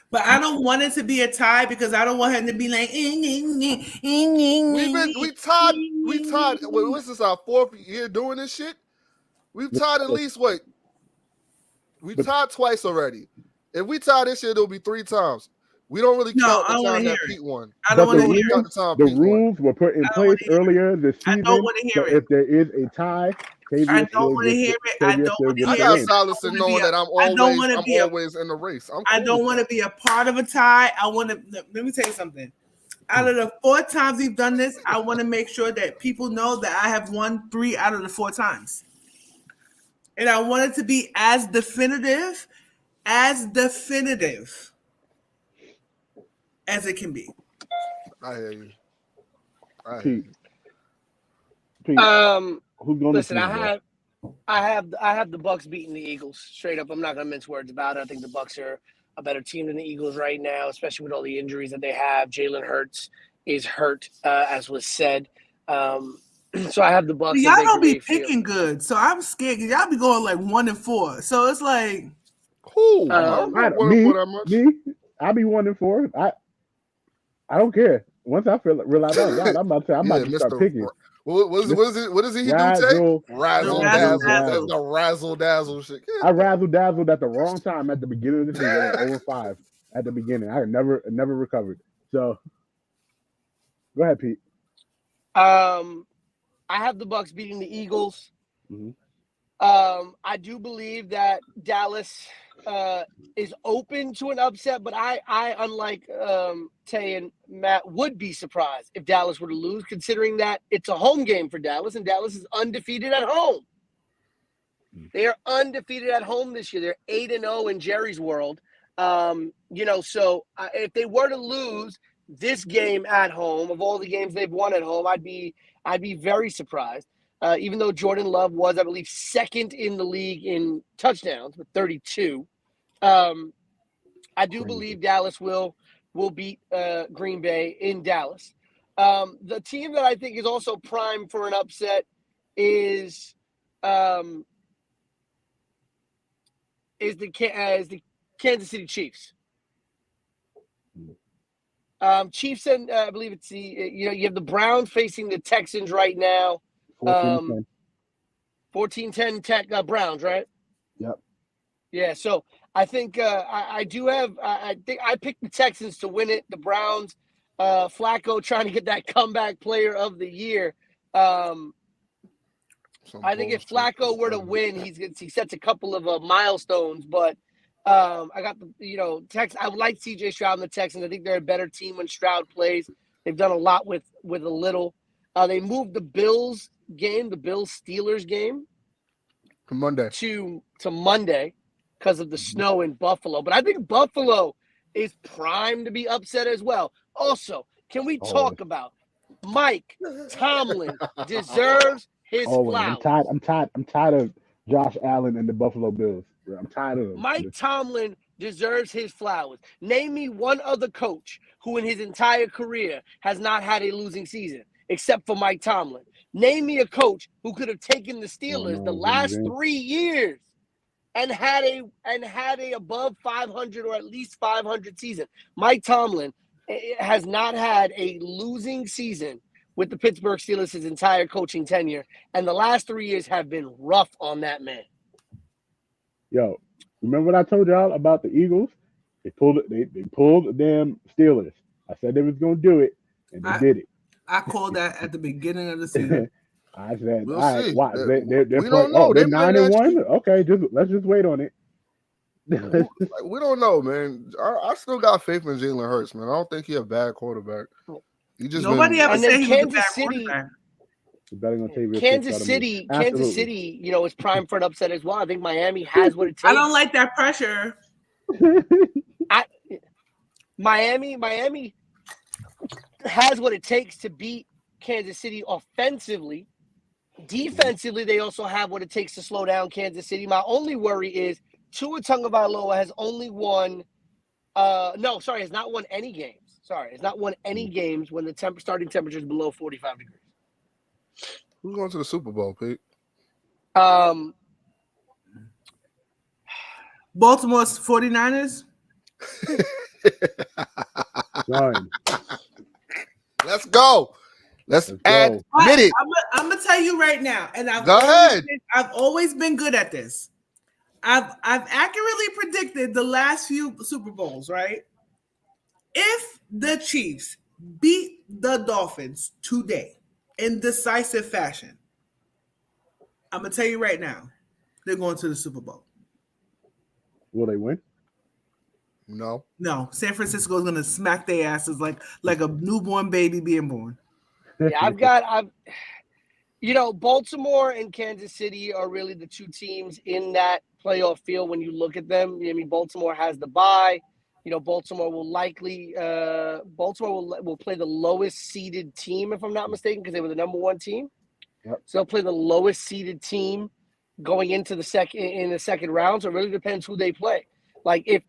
But I don't want it to be a tie because I don't want him to be like. we tied. Wait, what's this? Our fourth year doing this shit. We've tied at least what? We tied twice already. If we tie this year, it'll be 3 times. We don't really No, count I the don't wanna time that hear it. Pete won. I don't but want the to hear rules, it. the rules were put in I don't place wanna hear it. earlier this I season. don't want to hear So it. if there is a tie, I Tavia don't still want to hear gets it. I Tavia don't still want to gets I hear the got it. win. solace in knowing that I'm I don't want to be a. always in the race. I'm cool I don't with want to that. be a part of a tie. I want to. Let me tell you something. Out of the 4 times we've done this, I want to make sure that people know that I have won 3 out of the 4 times, and I want it to be as definitive as it can be. I hear you. Pete, who's going Listen, to win, I have the Bucks beating the Eagles straight up. I'm not going to mince words about it. I think the Bucks are a better team than the Eagles right now, especially with all the injuries that they have. Jalen Hurts is hurt, as was said. So I have the Bucks Y'all and Baker don't be Mayfield. picking good, so I'm scared. Y'all be going like 1-4, so it's like Cool. I Um, don't know what for that much. I be 1-4. I don't care. Once I realize I'm God, I'm about to say I'm about to start picking. What is it? What does he do? Tay? Razzle, Razzle razzle, dazzle. The razzle dazzle shit. I razzle dazzled at the wrong time at the beginning of the season. I went 0-5 at the beginning. I never recovered. So go ahead, Pete. I have the Bucks beating the Eagles. Mm-hmm. I do believe that Dallas is open to an upset, but I unlike Tay and Matt, would be surprised if Dallas were to lose, considering that it's a home game for Dallas, and Dallas is undefeated at home. They are undefeated at home this year. They're 8-0 in Jerry's world. So if they were to lose this game at home, of all the games they've won at home, I'd be very surprised. Even though Jordan Love was, I believe, second in the league in touchdowns with 32. I do believe Dallas will beat Green Bay in Dallas. The team that I think is also primed for an upset is the Kansas City Chiefs. Chiefs and I believe it's you have the Browns facing the Texans right now. 14-10 Tech Browns, right? Yep. Yeah, so I think I do have I think I picked the Texans to win it. The Browns, Flacco trying to get that comeback player of the year. I think if Flacco were to win, he sets a couple of milestones. But I got the Tex. I would like C.J. Stroud and the Texans. I think they're a better team when Stroud plays. They've done a lot with a little. They moved the Bills game, the Bills-Steelers game, to Monday to Monday because of the snow in Buffalo. But I think Buffalo is primed to be upset as well. Also, can we talk about Mike Tomlin deserves his flowers? I'm tired of Josh Allen and the Buffalo Bills. I'm tired of them. Mike Tomlin deserves his flowers. Name me one other coach who in his entire career has not had a losing season, except for Mike Tomlin. Name me a coach who could have taken the Steelers the last 3 years and had a above 500 or at least 500 season. Mike Tomlin has not had a losing season with the Pittsburgh Steelers his entire coaching tenure, and the last 3 years have been rough on that man. Yo, remember what I told y'all about the Eagles? They pulled the damn Steelers. I said they was gonna do it, and they did it. I called that at the beginning of the season. I said, We'll all right, see. watch. They're We playing, don't know. they're They might 9-1. Okay, let's just wait on it. We don't know, man. I still got faith in Jalen Hurts, man. I don't think he's a bad quarterback. He just Nobody ever said he was a bad Kansas City. quarterback. Kansas City, is primed for an upset as well. I think Miami has what it takes. I don't like that pressure. Miami has what it takes to beat Kansas City offensively. Defensively, they also have what it takes to slow down Kansas City. My only worry is Tua Tagovailoa has only won. Has not won any games. Has not won any games when the starting temperature is below 45 degrees. Who's going to the Super Bowl, Pete? Baltimore's 49ers. Son, Let's go. Let's go. admit it. I'm gonna tell you right now, and I've always been good at this. I've accurately predicted the last few Super Bowls, right? If the Chiefs beat the Dolphins today in decisive fashion, I'm gonna tell you right now, they're going to the Super Bowl. Will they win? No. San Francisco is gonna smack their asses like a newborn baby being born. Yeah, Baltimore and Kansas City are really the two teams in that playoff field when you look at them. I mean, Baltimore has the bye. Baltimore will likely will play the lowest seeded team, if I'm not mistaken, because they were the number one team. Yep. So they'll play the lowest seeded team going into the second round. So it really depends who they play. Like if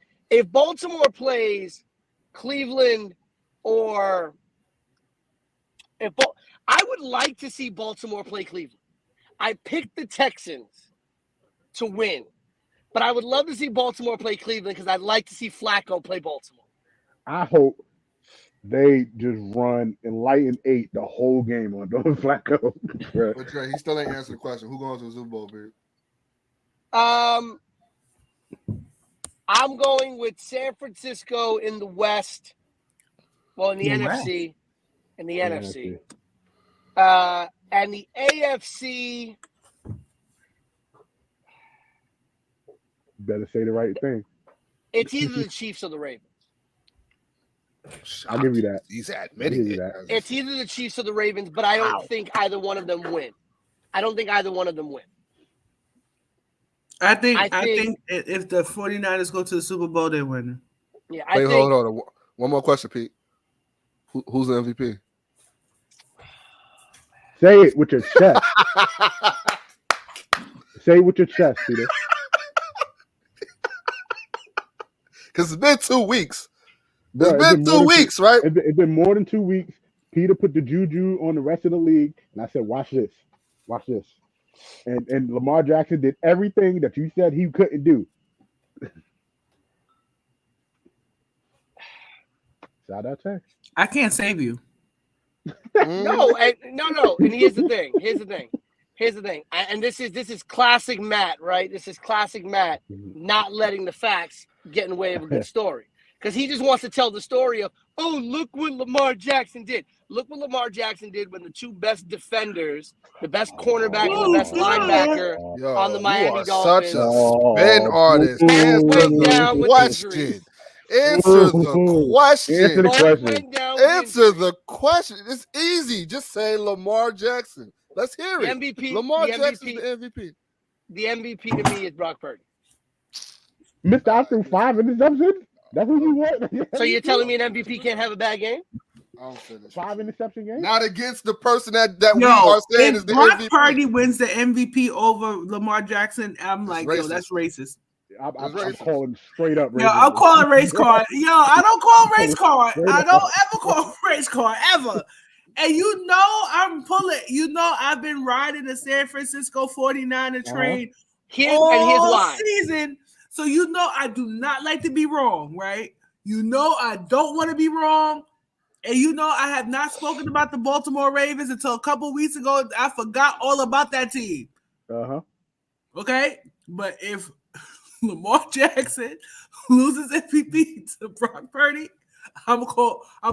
Baltimore plays Cleveland or I would like to see Baltimore play Cleveland. I picked the Texans to win, but I would love to see Baltimore play Cleveland because I'd like to see Flacco play Baltimore. I hope they just run Enlighten 8 the whole game on Don Flacco. But Trey, he still ain't answered the question. Who going to the Super Bowl, Pete? I'm going with San Francisco in the West. Well, in the NFC. West. In the NFC. And the AFC. Better say the right thing. It's either the Chiefs or the Ravens. I'll give you that. He's admitting it. It's either the Chiefs or the Ravens, but I don't think either one of them win. I think if the 49ers go to the Super Bowl, they win. Yeah, hold on. One more question, Pete. Who's the MVP? Say it with your chest. Say it with your chest, Peter. Because it's been 2 weeks. Bro, it's been 2 weeks, right? It's been more than 2 weeks. Peter put the juju on the rest of the league, and I said, watch this. And Lamar Jackson did everything that you said he couldn't do. Shout out to I can't save you. No. And here's the thing. And this is classic Matt, right? This is classic Matt not letting the facts get in the way of a good story. Because he just wants to tell the story of, oh, look what Lamar Jackson did. Look what Lamar Jackson did when the two best defenders, the best cornerback and the best linebacker on the Miami Dolphins. Such a spin artist. Answer the question. Answer the question. It's easy. Just say Lamar Jackson. Let's hear it. Lamar Jackson's the MVP. The MVP to me is Brock Purdy. Mr. I threw 5 interceptions. That's what you want. So you're telling me an MVP can't have a bad game? 5 interception game? Not against the person that we are saying is the Brock MVP. Purdy wins the MVP over Lamar Jackson, I'm like, yo, that's racist. I'm calling straight up. Yo, I'm calling race card. Yo, I don't call race card. I don't ever call race card ever. And I'm pulling. I've been riding the San Francisco 49er train all season. So I do not like to be wrong, right? I don't want to be wrong. And I have not spoken about the Baltimore Ravens until a couple weeks ago. I forgot all about that team. Okay? But if Lamar Jackson loses MVP to Brock Purdy, I'm gonna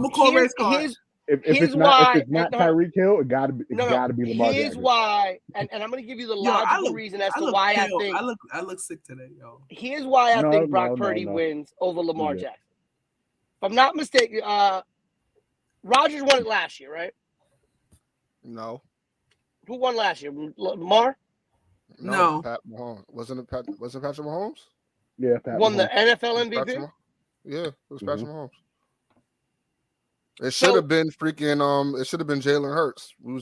call race card. If it's not Tyreek Hill, it gotta be Lamar Here's Jackson. why, and I'm gonna give you the logical reason as to why I think I look sick today, yo. Here's why I think Brock Purdy wins over Lamar Jackson. If I'm not mistaken, Rodgers won it last year, right? No. Who won last year? Lamar? No. Pat Mahomes. Wasn't Patrick Mahomes? Yeah, Pat won Mahomes. the NFL MVP? Yeah, it was Patrick Mahomes. It should have been freaking it should have been Jalen Hurts. We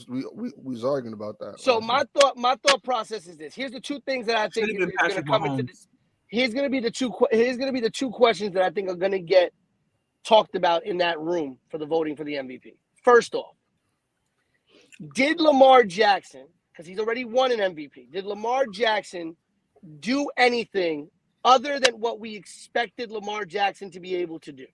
was arguing about that. So my thought process is this. Here's the two things that I think is going to come into this. Here's going to be the two questions that I think are going to get talked about in that room for the voting for the MVP. First off, did Lamar Jackson, because he's already won an MVP, did Lamar Jackson do anything other than what we expected Lamar Jackson to be able to do?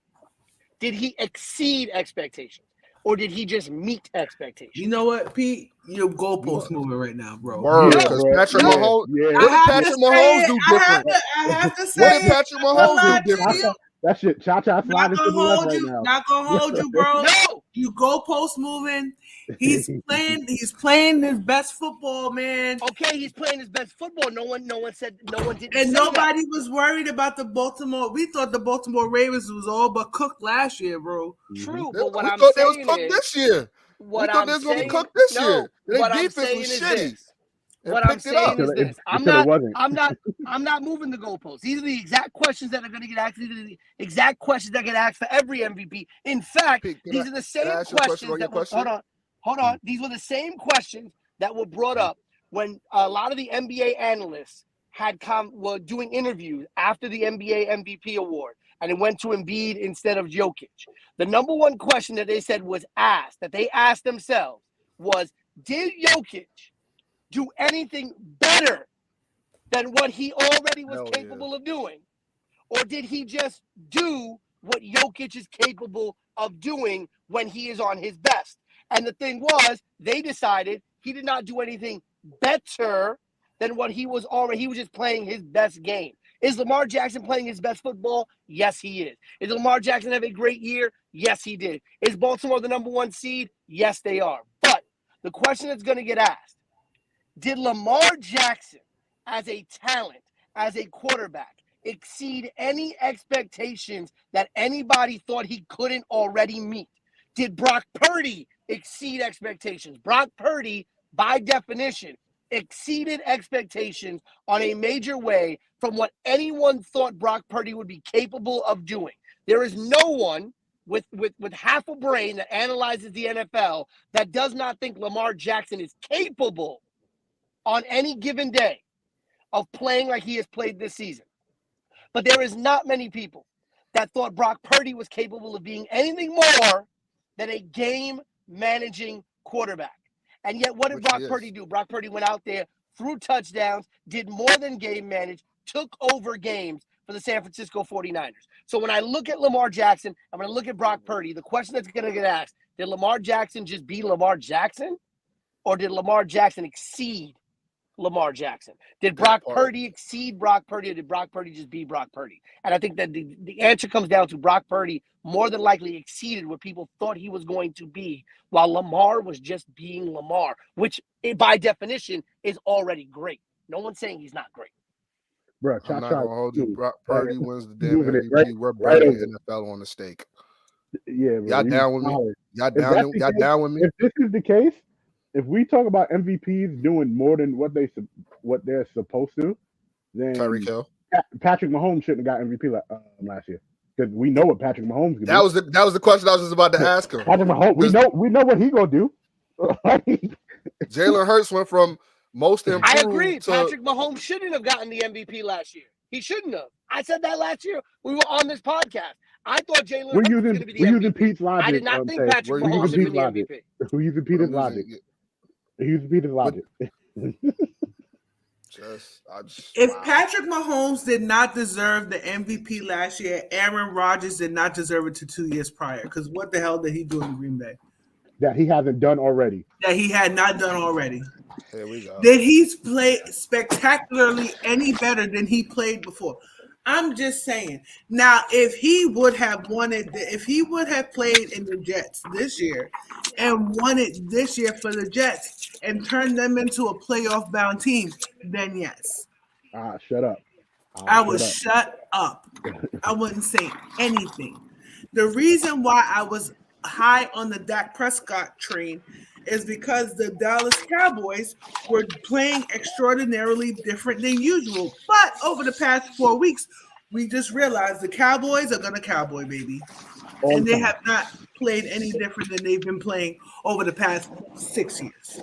Did he exceed expectations, or did he just meet expectations? You know what, Pete? Your goalpost moving right now, bro. Because Patrick Mahomes. Yeah. What did Patrick Mahomes do different? I have to say, What did Patrick Mahomes do different? That shit, cha-cha sliding to the left right now. Not gonna hold you, bro. No, you goalpost moving. He's playing his best football, man. Okay, he's playing his best football. No one didn't. And say nobody that. was worried about the Baltimore. We thought the Baltimore Ravens was all but cooked last year, bro. True, but what we I'm thought they saying was cooked is this year. What we thought I'm they was gonna be saying- cooked this no, year. Their what I'm defense saying was is shitty. this. They What I'm picked it up. saying is this. I'm not moving the goalposts. These are the exact questions that are going to get asked. These are the exact questions that get asked for every MVP. In fact, Pete, these are the same ask you a question questions on your that were, question? hold on. These were the same questions that were brought up when a lot of the NBA analysts were doing interviews after the NBA MVP award, and it went to Embiid instead of Jokic. The number one question that they said was asked, that they asked themselves, was, did Jokic do anything better than what he already was capable of doing? Or did he just do what Jokic is capable of doing when he is on his best? And the thing was, they decided he did not do anything better than what he was already. He was just playing his best game. Is Lamar Jackson playing his best football? Yes, he is. Is Lamar Jackson have a great year? Yes, he did. Is Baltimore the number one seed? Yes, they are. But the question that's going to get asked, did Lamar Jackson, as a talent, as a quarterback, exceed any expectations that anybody thought he couldn't already meet? Did Brock Purdy exceed expectations? Brock Purdy, by definition, exceeded expectations on a major way from what anyone thought Brock Purdy would be capable of doing. There is no one with half a brain that analyzes the NFL that does not think Lamar Jackson is capable on any given day of playing like he has played this season. But there is not many people that thought Brock Purdy was capable of being anything more than a game-managing quarterback. And yet, what did Brock Purdy do? Brock Purdy went out there, threw touchdowns, did more than game manage, took over games for the San Francisco 49ers. So when I look at Lamar Jackson, I'm going to look at Brock Purdy. The question that's going to get asked, did Lamar Jackson just be Lamar Jackson? Or did Lamar Jackson exceed Lamar Jackson? Did Brock Purdy exceed Brock Purdy, or did Brock Purdy just be Brock Purdy? And I think that the answer comes down to Brock Purdy more than likely exceeded what people thought he was going to be, while Lamar was just being Lamar, which by definition is already great. No one's saying he's not great. Bro, I'm not gonna hold you. Brock Purdy wins the damn MVP. We're betting the NFL on the stake. Yeah, bro, y'all down with me? Y'all down with me? If this is the case, if we talk about MVPs doing more than what they're supposed to, then Tyreek Hill, Patrick Mahomes shouldn't have got MVP last year, because we know what Patrick Mahomes can do. That was the question I was just about to ask him. Patrick Mahomes, we know what he gonna do. Jalen Hurts went from most improved. I agree. Patrick Mahomes shouldn't have gotten the MVP last year. He shouldn't have. I said that last year. We were on this podcast. I thought Jalen Hurts was going to be the MVP. We're using Pete's logic. I did not think Patrick Mahomes should be the MVP. We're using Peter's logic. If Patrick Mahomes did not deserve the MVP last year, Aaron Rodgers did not deserve it to 2 years prior. Because what the hell did he do in Green Bay? That he hasn't done already. That he had not done already. Here we go. Did he play spectacularly any better than he played before? I'm just saying. Now, if he would have played in the Jets this year and won it this year for the Jets and turned them into a playoff-bound team, then yes. Shut up. I would shut up. I wouldn't say anything. The reason why I was high on the Dak Prescott train is because the Dallas Cowboys were playing extraordinarily different than usual. But over the past 4 weeks, we just realized the Cowboys are going to cowboy, baby. All and the they time. have not played any different than they've been playing over the past 6 years.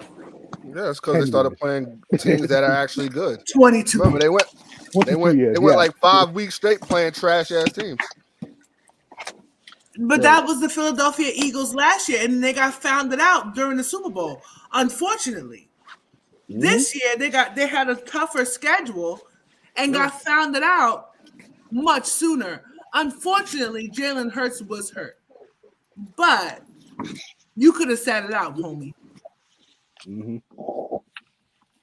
Yeah, it's because they 10 started years. playing teams that are actually good. 22. Remember, they went 22 years. Yeah. like 5 weeks straight playing trash ass teams. But Right. that was the Philadelphia Eagles last year, and they got found out during the Super Bowl. Unfortunately, this year they had a tougher schedule and got found out much sooner. Unfortunately, Jalen Hurts was hurt, but you could have sat it out, homie. hmm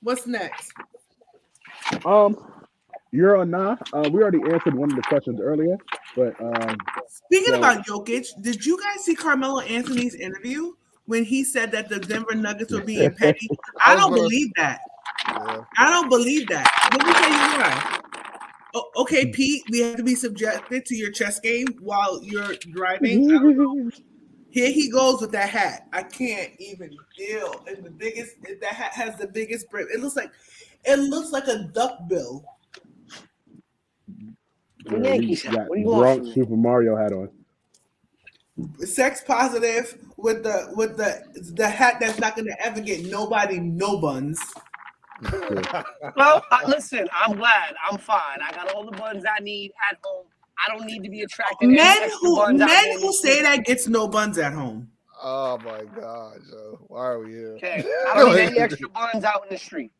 What's next? You're on nah. We already answered one of the questions earlier, but Speaking so- about Jokic, did you guys see Carmelo Anthony's interview when he said that the Denver Nuggets were being petty? I don't believe that. Yeah. I don't believe that. Let me tell you why. Oh, okay, Pete, we have to be subjected to your chess game while you're driving. I don't know. Here he goes with that hat. I can't even deal. And that hat has the biggest brim. It looks like a duck bill. The Yankees hat. got What do you want drunk from me? Super Mario hat on. Sex positive with the hat that's not gonna ever get nobody no buns. Well, listen, I'm glad. I'm fine. I got all the buns I need at home. I don't need to be attracted to any extra buns out there in Men who the say street. that gets no buns at home. Oh my God, Joe. Why are we here? Okay, I don't need any extra buns out in the street.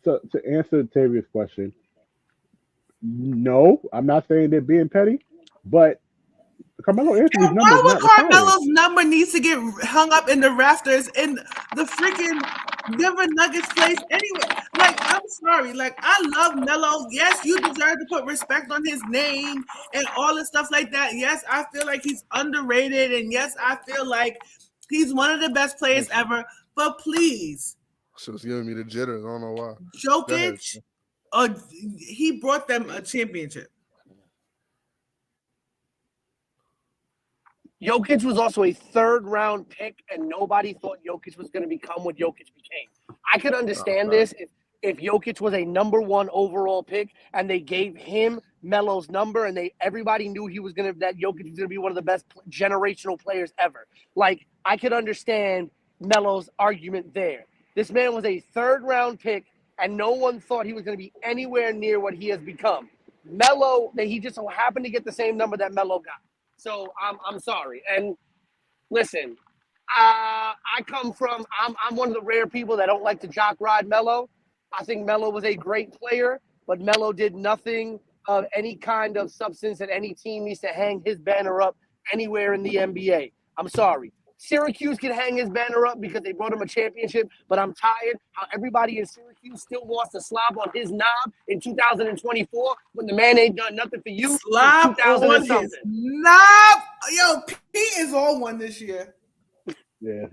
So to answer Tavia's question, no, I'm not saying they're being petty, but Carmelo Anthony's number Why is would not retired. Carmelo's number needs to get hung up in the rafters in the freaking Denver Nuggets place anyway? Like, I'm sorry. Like, I love Melo. Yes, you deserve to put respect on his name and all the stuff like that. Yes, I feel like he's underrated. And yes, I feel like he's one of the best players ever. But please, She was giving me the jitters. I don't know why. Jokic, he brought them a championship. Jokic was also a third-round pick, and nobody thought Jokic was going to become what Jokic became. I could understand this if Jokic was a number 1 overall pick and they gave him Melo's number, and everybody knew that Jokic was going to be one of the best generational players ever. Like, I could understand Melo's argument there. This man was a third-round pick, and no one thought he was going to be anywhere near what he has become. Melo, he just so happened to get the same number that Melo got. So I'm sorry. And listen, I'm one of the rare people that don't like to jock ride Melo. I think Melo was a great player, but Melo did nothing of any kind of substance that any team needs to hang his banner up anywhere in the NBA. I'm sorry. Syracuse can hang his banner up because they brought him a championship, but I'm tired how everybody in Syracuse still wants to slob on his knob in 2024 when the man ain't done nothing for you. Slob on his knob. Yo, Pete is on one this year. Yeah.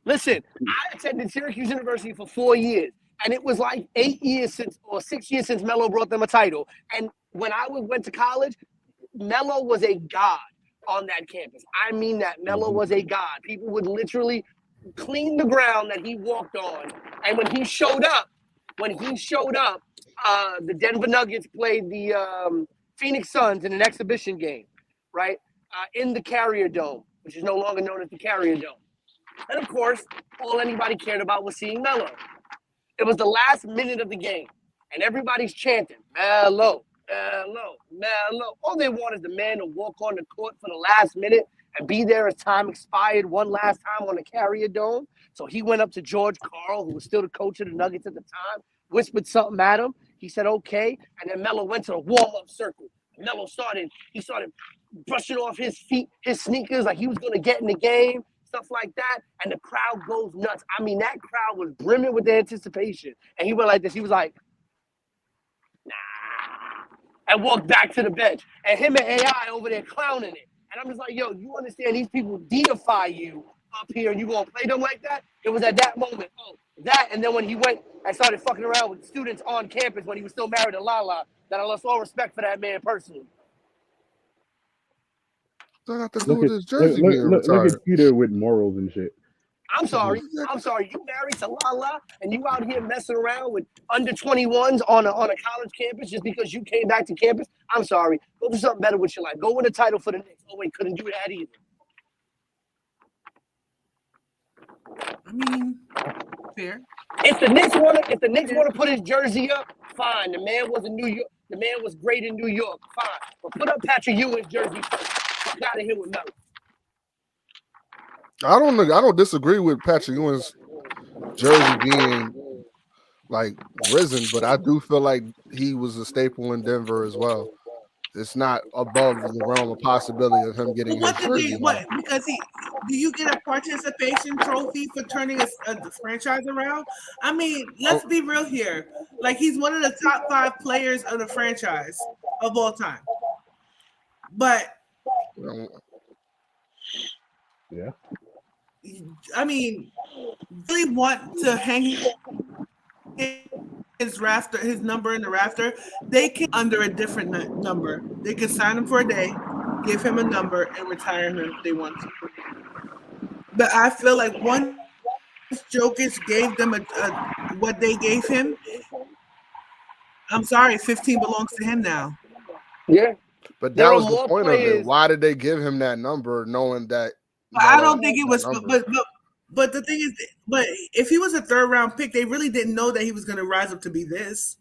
Listen, I attended Syracuse University for 4 years, and it was like 6 years since Melo brought them a title. And when I went to college, Melo was a god on that campus. I mean that. Melo was a god. People would literally clean the ground that he walked on. And when he showed up, the Denver Nuggets played the Phoenix Suns in an exhibition game, right? In the Carrier Dome, which is no longer known as the Carrier Dome. And of course, all anybody cared about was seeing Melo. It was the last minute of the game, and everybody's chanting, Melo, Melo, Melo. All they want is the man to walk on the court for the last minute and be there as time expired one last time on the Carrier Dome. So he went up to George Karl, who was still the coach of the Nuggets at the time, whispered something at him. He said, okay. And then Melo went to the warm-up circle. Melo started brushing off his feet, his sneakers, like he was going to get in the game, stuff like that. And the crowd goes nuts. I mean, that crowd was brimming with anticipation. And he went like this. He was like, nah. And walked back to the bench. And him and AI over there clowning it. And I'm just like, yo, you understand these people deify you up here and you going to play them like that? It was at that moment. Oh, that. And then when he went and started fucking around with students on campus when he was still married to Lala, that I lost all respect for that man personally. That got to do with his jersey being look retired. at Peter with morals and shit. I'm sorry. You married to Lala and you out here messing around with under 21s on a college campus just because you came back to campus. I'm sorry. Go do something better with your life. Go win a title for the Knicks. Oh wait, couldn't do that either. I mean, fair. If the Knicks want to put his jersey up, fine. The man was in New York. The man was great in New York. Fine. But put up Patrick Ewing's jersey first. Get out of here with Melo. I don't disagree with Patrick Ewing's jersey being like risen, but I do feel like he was a staple in Denver as well. It's not above the realm of possibility of him getting his jersey. Because do you get a participation trophy for turning a franchise around? I mean, let's be real here. Like, he's one of the top 5 players of the franchise of all time. But yeah, I mean, really want to hang his number in the rafter, they can under a different number. They can sign him for a day, give him a number, and retire him if they want to. But I feel like once Jokic gave them what they gave him, I'm sorry, 15 belongs to him now. Yeah. But that was the point of it. Why did they give him that number knowing that? I don't think it was, but the thing is, but if he was a 3rd round pick, they really didn't know that he was going to rise up to be this.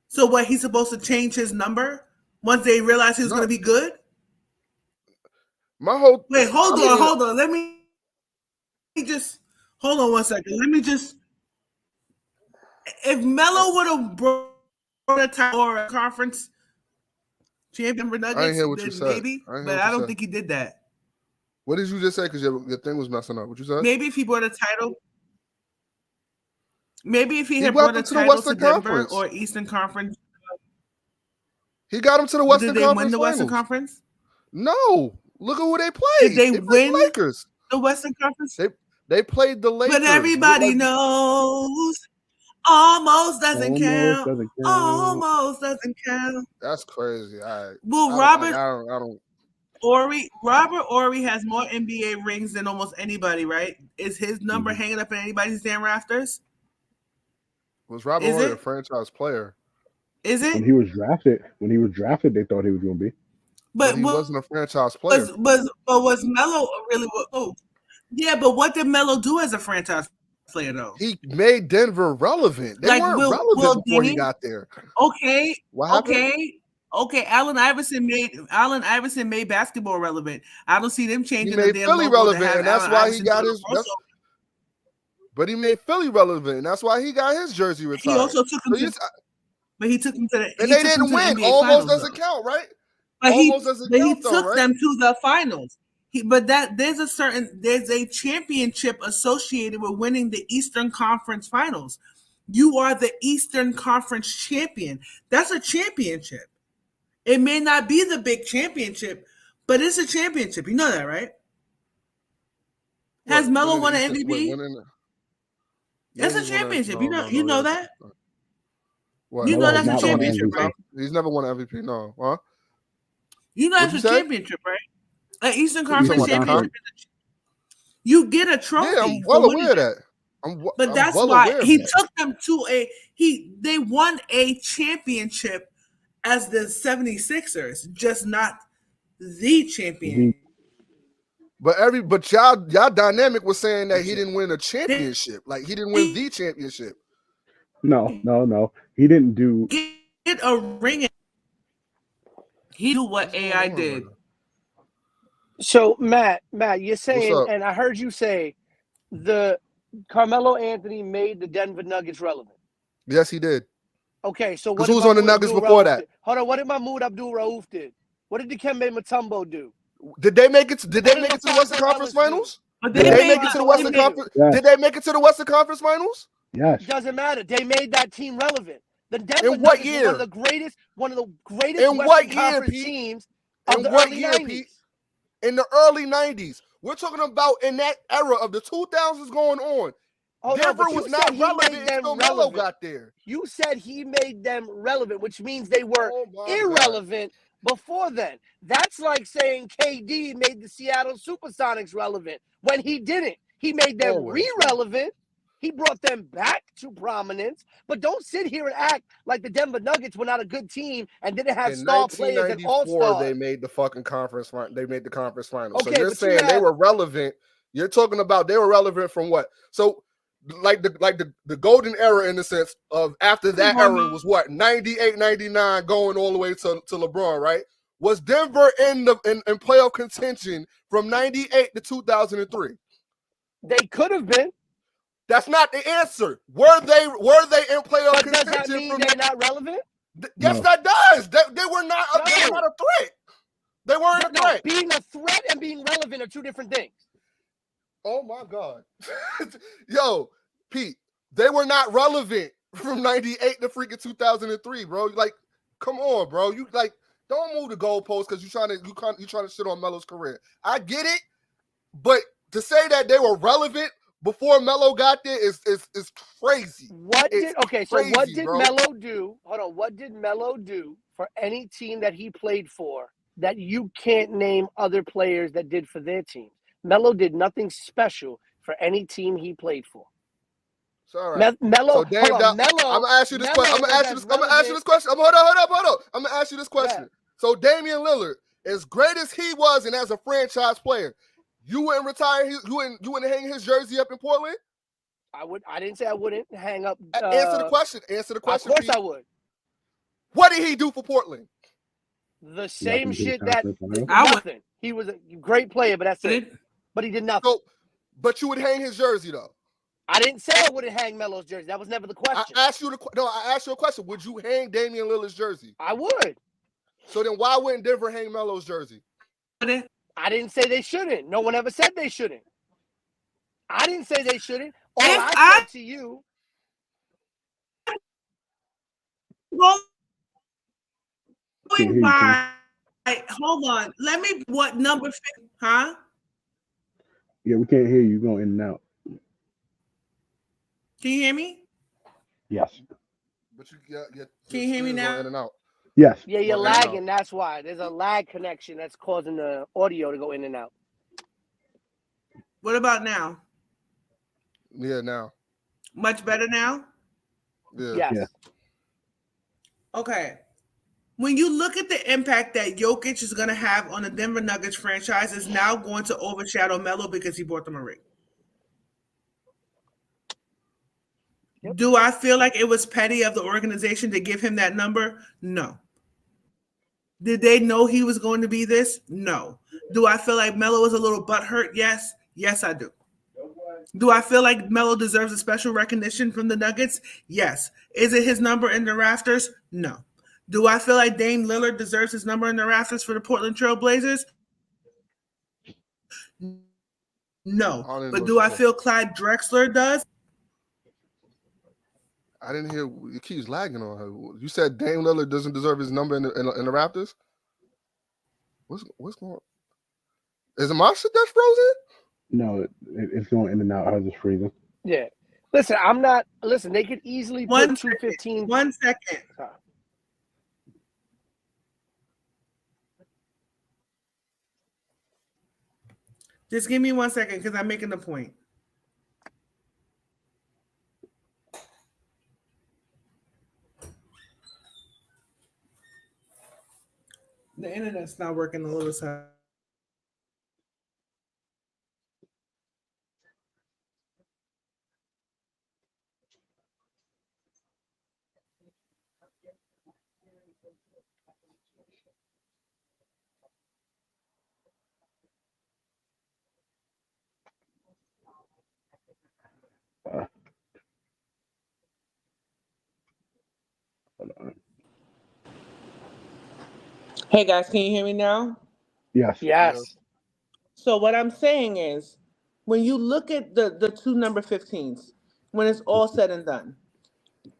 So what, he's supposed to change his number once they realized he was going to be good? Hold on. Let me just hold on 1 second. Let me just. If Melo would have brought a title or a conference champion for Nuggets, then maybe. But I don't think he did that. What did you just say? Because your thing was messing up. What you said? Maybe if he brought a title. Maybe if he had brought a title to Denver or Eastern Conference. He got him to the Western Conference. Did they win the Western Conference? No. Look at who they played. Did they win the Lakers? The Western Conference? They played the Lakers. But everybody knows almost doesn't count. Almost doesn't count. That's crazy. Robert Horry has more NBA rings than almost anybody, right? Is his number hanging up in anybody's damn rafters? Was Robert Horry a franchise player? Is it? When he was drafted, they thought he was going to be. But he wasn't a franchise player. But was Melo really? Oh, yeah. But what did Melo do as a franchise player, though? He made Denver relevant. They weren't relevant before he got there. Okay. What happened? Okay, Allen Iverson made basketball relevant. I don't see them changing. He made Philly relevant, and that's why he got his. But he made Philly relevant, and that's why he got his jersey retired. He also took him but he took him to the. And they didn't win. Almost doesn't count, right? But he took them to the finals. There's a championship associated with winning the Eastern Conference Finals. You are the Eastern Conference champion. That's a championship. It may not be the big championship, but it's a championship. You know that, right? Has Melo won an MVP? That's a championship. You know that? What? You know that's a championship, right? He's never won an MVP, no. Huh? You know that's a championship, right? An Eastern Conference championship. You get a trophy. Yeah, I'm well aware of that. But that's why he took them to they won a championship as the 76ers, just not the champion. But y'all dynamic was saying that he didn't win a championship. Like he didn't win the championship. No. He didn't do get a ring. He do what AI did. So Matt, you're saying, and I heard you say the Carmelo Anthony made the Denver Nuggets relevant. Yes, he did. Okay, so who was on the Nuggets before that? Hold on, what did Mahmoud Abdul-Rauf did? What did Dikembe Mutombo do? Did they make it to the Western Conference Finals? Did they make it to the Western Conference? Did they make it to the Western Conference Finals? Yes. It doesn't matter. They made that team relevant. The Denver in what Nuggets year? One of the greatest Western Conference teams of the early 90s. Pete? In the early 90s. We're talking about in that era of the 2000s going on. Denver was not relevant until Melo got there. You said he made them relevant, which means they were irrelevant before then. That's like saying KD made the Seattle Supersonics relevant when he didn't. He made them Always. re-relevant. He brought them back to prominence. But don't sit here and act like the Denver Nuggets were not a good team and didn't have In star players and 1994, all-stars. they made the fucking conference. They made the conference finals. Okay, so you're but you saying they have- were relevant. You're talking about they were relevant from what? So like the golden era in the sense of after that era was what? 98, 99 going all the way to LeBron, right? Was Denver in playoff contention from 98 to 2003? They could have been. That's not the answer. Were they in playoff But contention? does that mean from they're not relevant? Yes, No. that does. They were not. They were not a threat. They weren't a No, threat. being a threat and being relevant are two different things. Oh my God. Yo, Pete, they were not relevant from 98 to freaking 2003, bro. Like, come on, bro. You like don't move the goalposts because you're trying to shit on Melo's career. I get it, but to say that they were relevant before Melo got there is crazy. What did crazy, bro. Melo do? Hold on. What did Melo do for any team that he played for that you can't name other players that did for their teams? Melo did nothing special for any team he played for. It's all right. Melo, So Dame, hold on, Melo. I'm gonna ask you this question. I'm gonna ask you this question. Hold on. I'm gonna ask you this question. Yeah. So Damian Lillard, as great as he was and as a franchise player, you wouldn't retire. You wouldn't hang his jersey up in Portland. I didn't say I wouldn't hang up. Answer the question. Of course, Pete. I would. What did he do for Portland? The same Nothing to shit the that conference finals. nothing. He was a great player, but that's it. But he did nothing. So, but you would hang his jersey though. I didn't say I wouldn't hang Melo's jersey. That was never the question. I asked you a question. Would you hang Damian Lillard's jersey? I would. So then why wouldn't Denver hang Melo's jersey? I didn't say they shouldn't. No one ever said they shouldn't. I didn't say they shouldn't. All If I said to you. Going by, hold on. Let me, what number, huh? Yeah, we can't hear you. You're going in and out. Can you hear me? Yes. But you Can you hear me now? In and out. Yes. Yeah, you're Going in and lagging. That's why. There's a lag connection that's causing the audio to go in and out. What about now? Yeah, now. Much better now? Yeah. Yes. Yeah. Okay. When you look at the impact that Jokic is going to have on the Denver Nuggets franchise, is now going to overshadow Melo because he brought them a ring. Yep. Do I feel like it was petty of the organization to give him that number? No. Did they know he was going to be this? No. Do I feel like Melo was a little butthurt? Yes. Yes, I do. Do I feel like Melo deserves a special recognition from the Nuggets? Yes. Is it his number in the rafters? No. Do I feel like Dame Lillard deserves his number in the rafters for the Portland Trail Blazers? No. But do I feel Clyde Drexler does? I didn't hear. It keeps lagging on her. You said Dame Lillard doesn't deserve his number in the Raptors. What's going on? Is it my shit that's frozen? No, it's going in and out. How's it freezing? Yeah. Listen, I'm not. Listen, they could easily put 215. 1 second. Just give me 1 second because I'm making the point. The internet's not working a little side. Hold on. Hey guys, can you hear me now? Yes. Yes. So what I'm saying is, when you look at the two number 15s, when it's all said and done,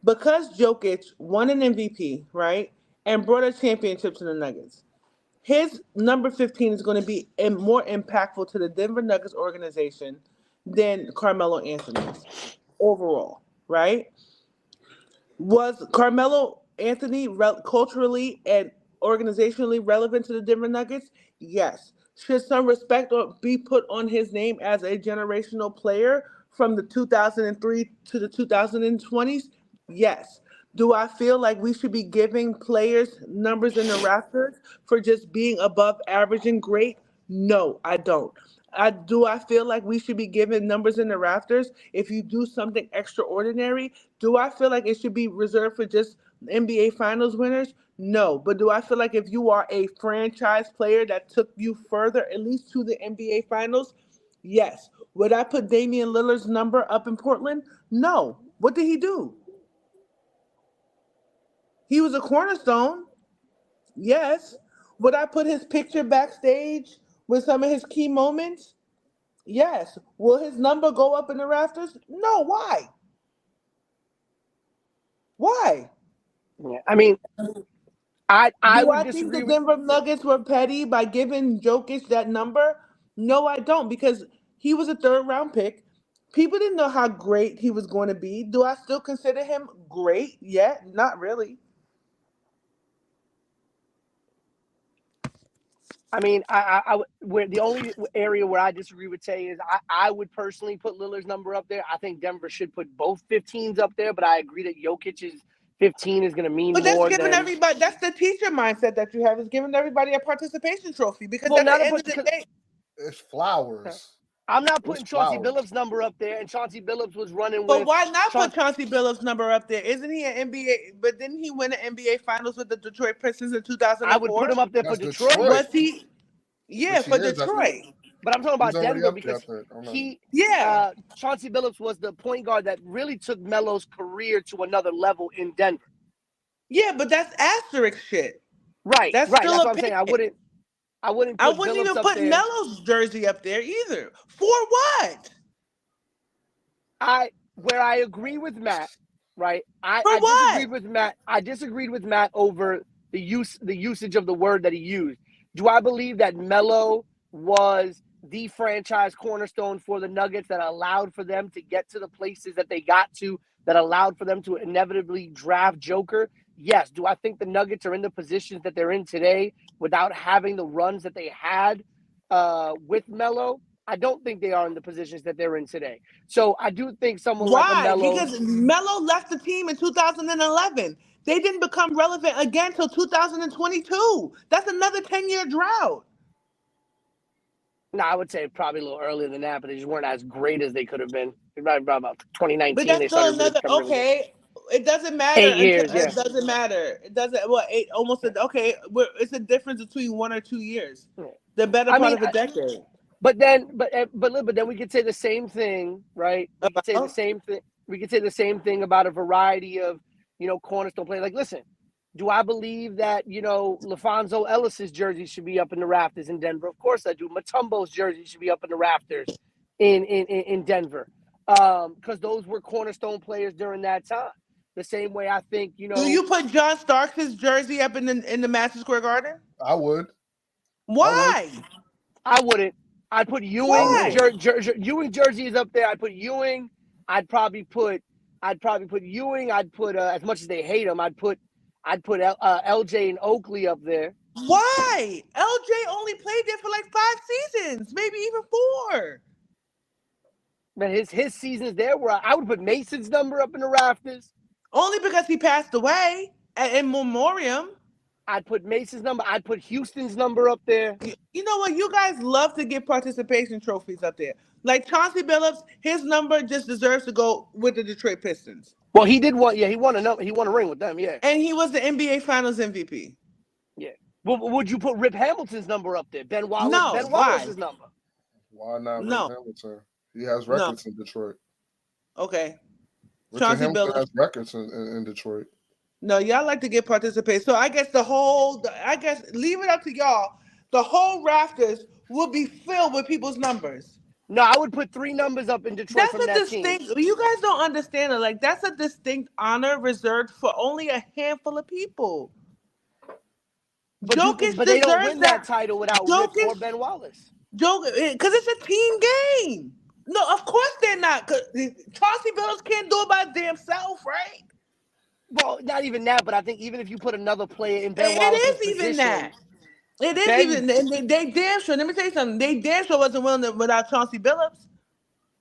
because Jokic won an MVP, right, and brought a championship to the Nuggets, his number 15 is going to be more impactful to the Denver Nuggets organization than Carmelo Anthony's overall, right? Was Carmelo Anthony culturally and organizationally relevant to the Denver Nuggets? Yes. Should some respect be put on his name as a generational player from the 2003 to the 2020s? Yes. Do I feel like we should be giving players numbers in the rafters for just being above average and great? No, I don't. I feel like we should be given numbers in the rafters if you do something extraordinary? Do I feel like it should be reserved for just NBA Finals winners? No. But do I feel like if you are a franchise player that took you further, at least to the NBA Finals? Yes. Would I put Damian Lillard's number up in Portland? No. What did he do? He was a cornerstone. Yes. Would I put his picture backstage with some of his key moments? Yes. Will his number go up in the rafters? No. Why? Why? Yeah. I mean, I Do would I think disagree the with. Denver Nuggets were petty by giving Jokic that number? No, I don't, because he was a third round pick. People didn't know how great he was going to be. Do I still consider him great yet? Not really. I mean, where the only area where I disagree with Tay is I would personally put Lillard's number up there. I think Denver should put both 15s up there, but I agree that Jokic's 15 is going to mean But that's more giving than. everybody, that's the teacher mindset that you have, is giving everybody a participation trophy. Because Well, at the not a end of the because day, It's flowers. I'm not It's putting Chauncey flowers. Billups' number up there, and Chauncey Billups was running but with. why not put Chauncey, Chauncey Billups' number up there? Isn't he an NBA? But didn't he win an NBA Finals with the Detroit Pistons in I would put 2004? him up there for That's Detroit, Detroit. Was he? Yeah, Which he for is, I think. Detroit. but I'm talking He's about already Denver up there, I because think. I'm not- he. Yeah. Chauncey Billups was the point guard that really took Melo's career to another level in Denver. Yeah, but that's asterisk shit. Right, That's right. still That's a what I'm saying. I pick. wouldn't I put wouldn't Billups even up put there. Melo's jersey up there either. For what? Where I agree with Matt, right? I what? disagreed with Matt. I disagreed with Matt over the usage of the word that he used. Do I believe that Melo was the franchise cornerstone for the Nuggets that allowed for them to get to the places that they got to, that allowed for them to inevitably draft Joker? Yes. Do I think the Nuggets are in the positions that they're in today without having the runs that they had with Melo? I don't think they are in the positions that they're in today. So I do think someone like a Why? Melo. Because Melo left the team in 2011. They didn't become relevant again until 2022. That's another 10-year drought. No, I would say probably a little earlier than that, but they just weren't as great as they could have been. Probably about 2019, But that's they still started really another, becoming really good. okay. It doesn't matter 8 years, yeah. It doesn't matter. It doesn't, okay. It's a difference between 1 or 2 years. The better part of a decade. But then we could say the same thing, right? We could say the same thing. We could say the same thing about a variety of, cornerstone players. Like, listen, do I believe that, LaFonso Ellis's jersey should be up in the rafters in Denver? Of course I do. Mutombo's jersey should be up in the rafters in Denver, because those were cornerstone players during that time. The same way I think, Do you put John Starks' jersey up in the Madison Square Garden? I would. Why? I wouldn't. I'd put Ewing. Why? Ewing jersey is up there. I'd put Ewing. I'd probably put Ewing. I'd put as much as they hate him, I'd put LJ and Oakley up there. Why? LJ only played there for like 5 seasons, maybe even 4. Man, his seasons there were. I would put Mason's number up in the rafters. Only because he passed away in memoriam. I'd put Mason's number. I'd put Houston's number up there. You know what? You guys love to give participation trophies up there. Like Chauncey Billups, his number just deserves to go with the Detroit Pistons. Well, he did one. Yeah, he won a ring with them. Yeah, and he was the NBA Finals MVP. Yeah. Well, would you put Rip Hamilton's number up there? Ben Wallace. No. Ben Wallace's number. Why not No. Rip Hamilton? He has records in Detroit. Okay. Richard Chauncey Hamilton Billups has records in Detroit. No, y'all like to get participate. So I guess leave it up to y'all. The whole rafters will be filled with people's numbers. No, I would put 3 numbers up in Detroit That's from a that distinct. team. You guys don't understand it. Like that's a distinct honor reserved for only a handful of people. But Jokic they don't deserves win that title without Rip or Ben Wallace. Jokic, because it's a team game. No, of course they're not. Cause Chauncey Billups can't do it by himself, right? Well, not even that, but I think even if you put another player in Ben It Wallace's is even position, that. It is Ben, even. They damn sure. Let me tell you something. They damn sure wasn't winning without Chauncey Billups,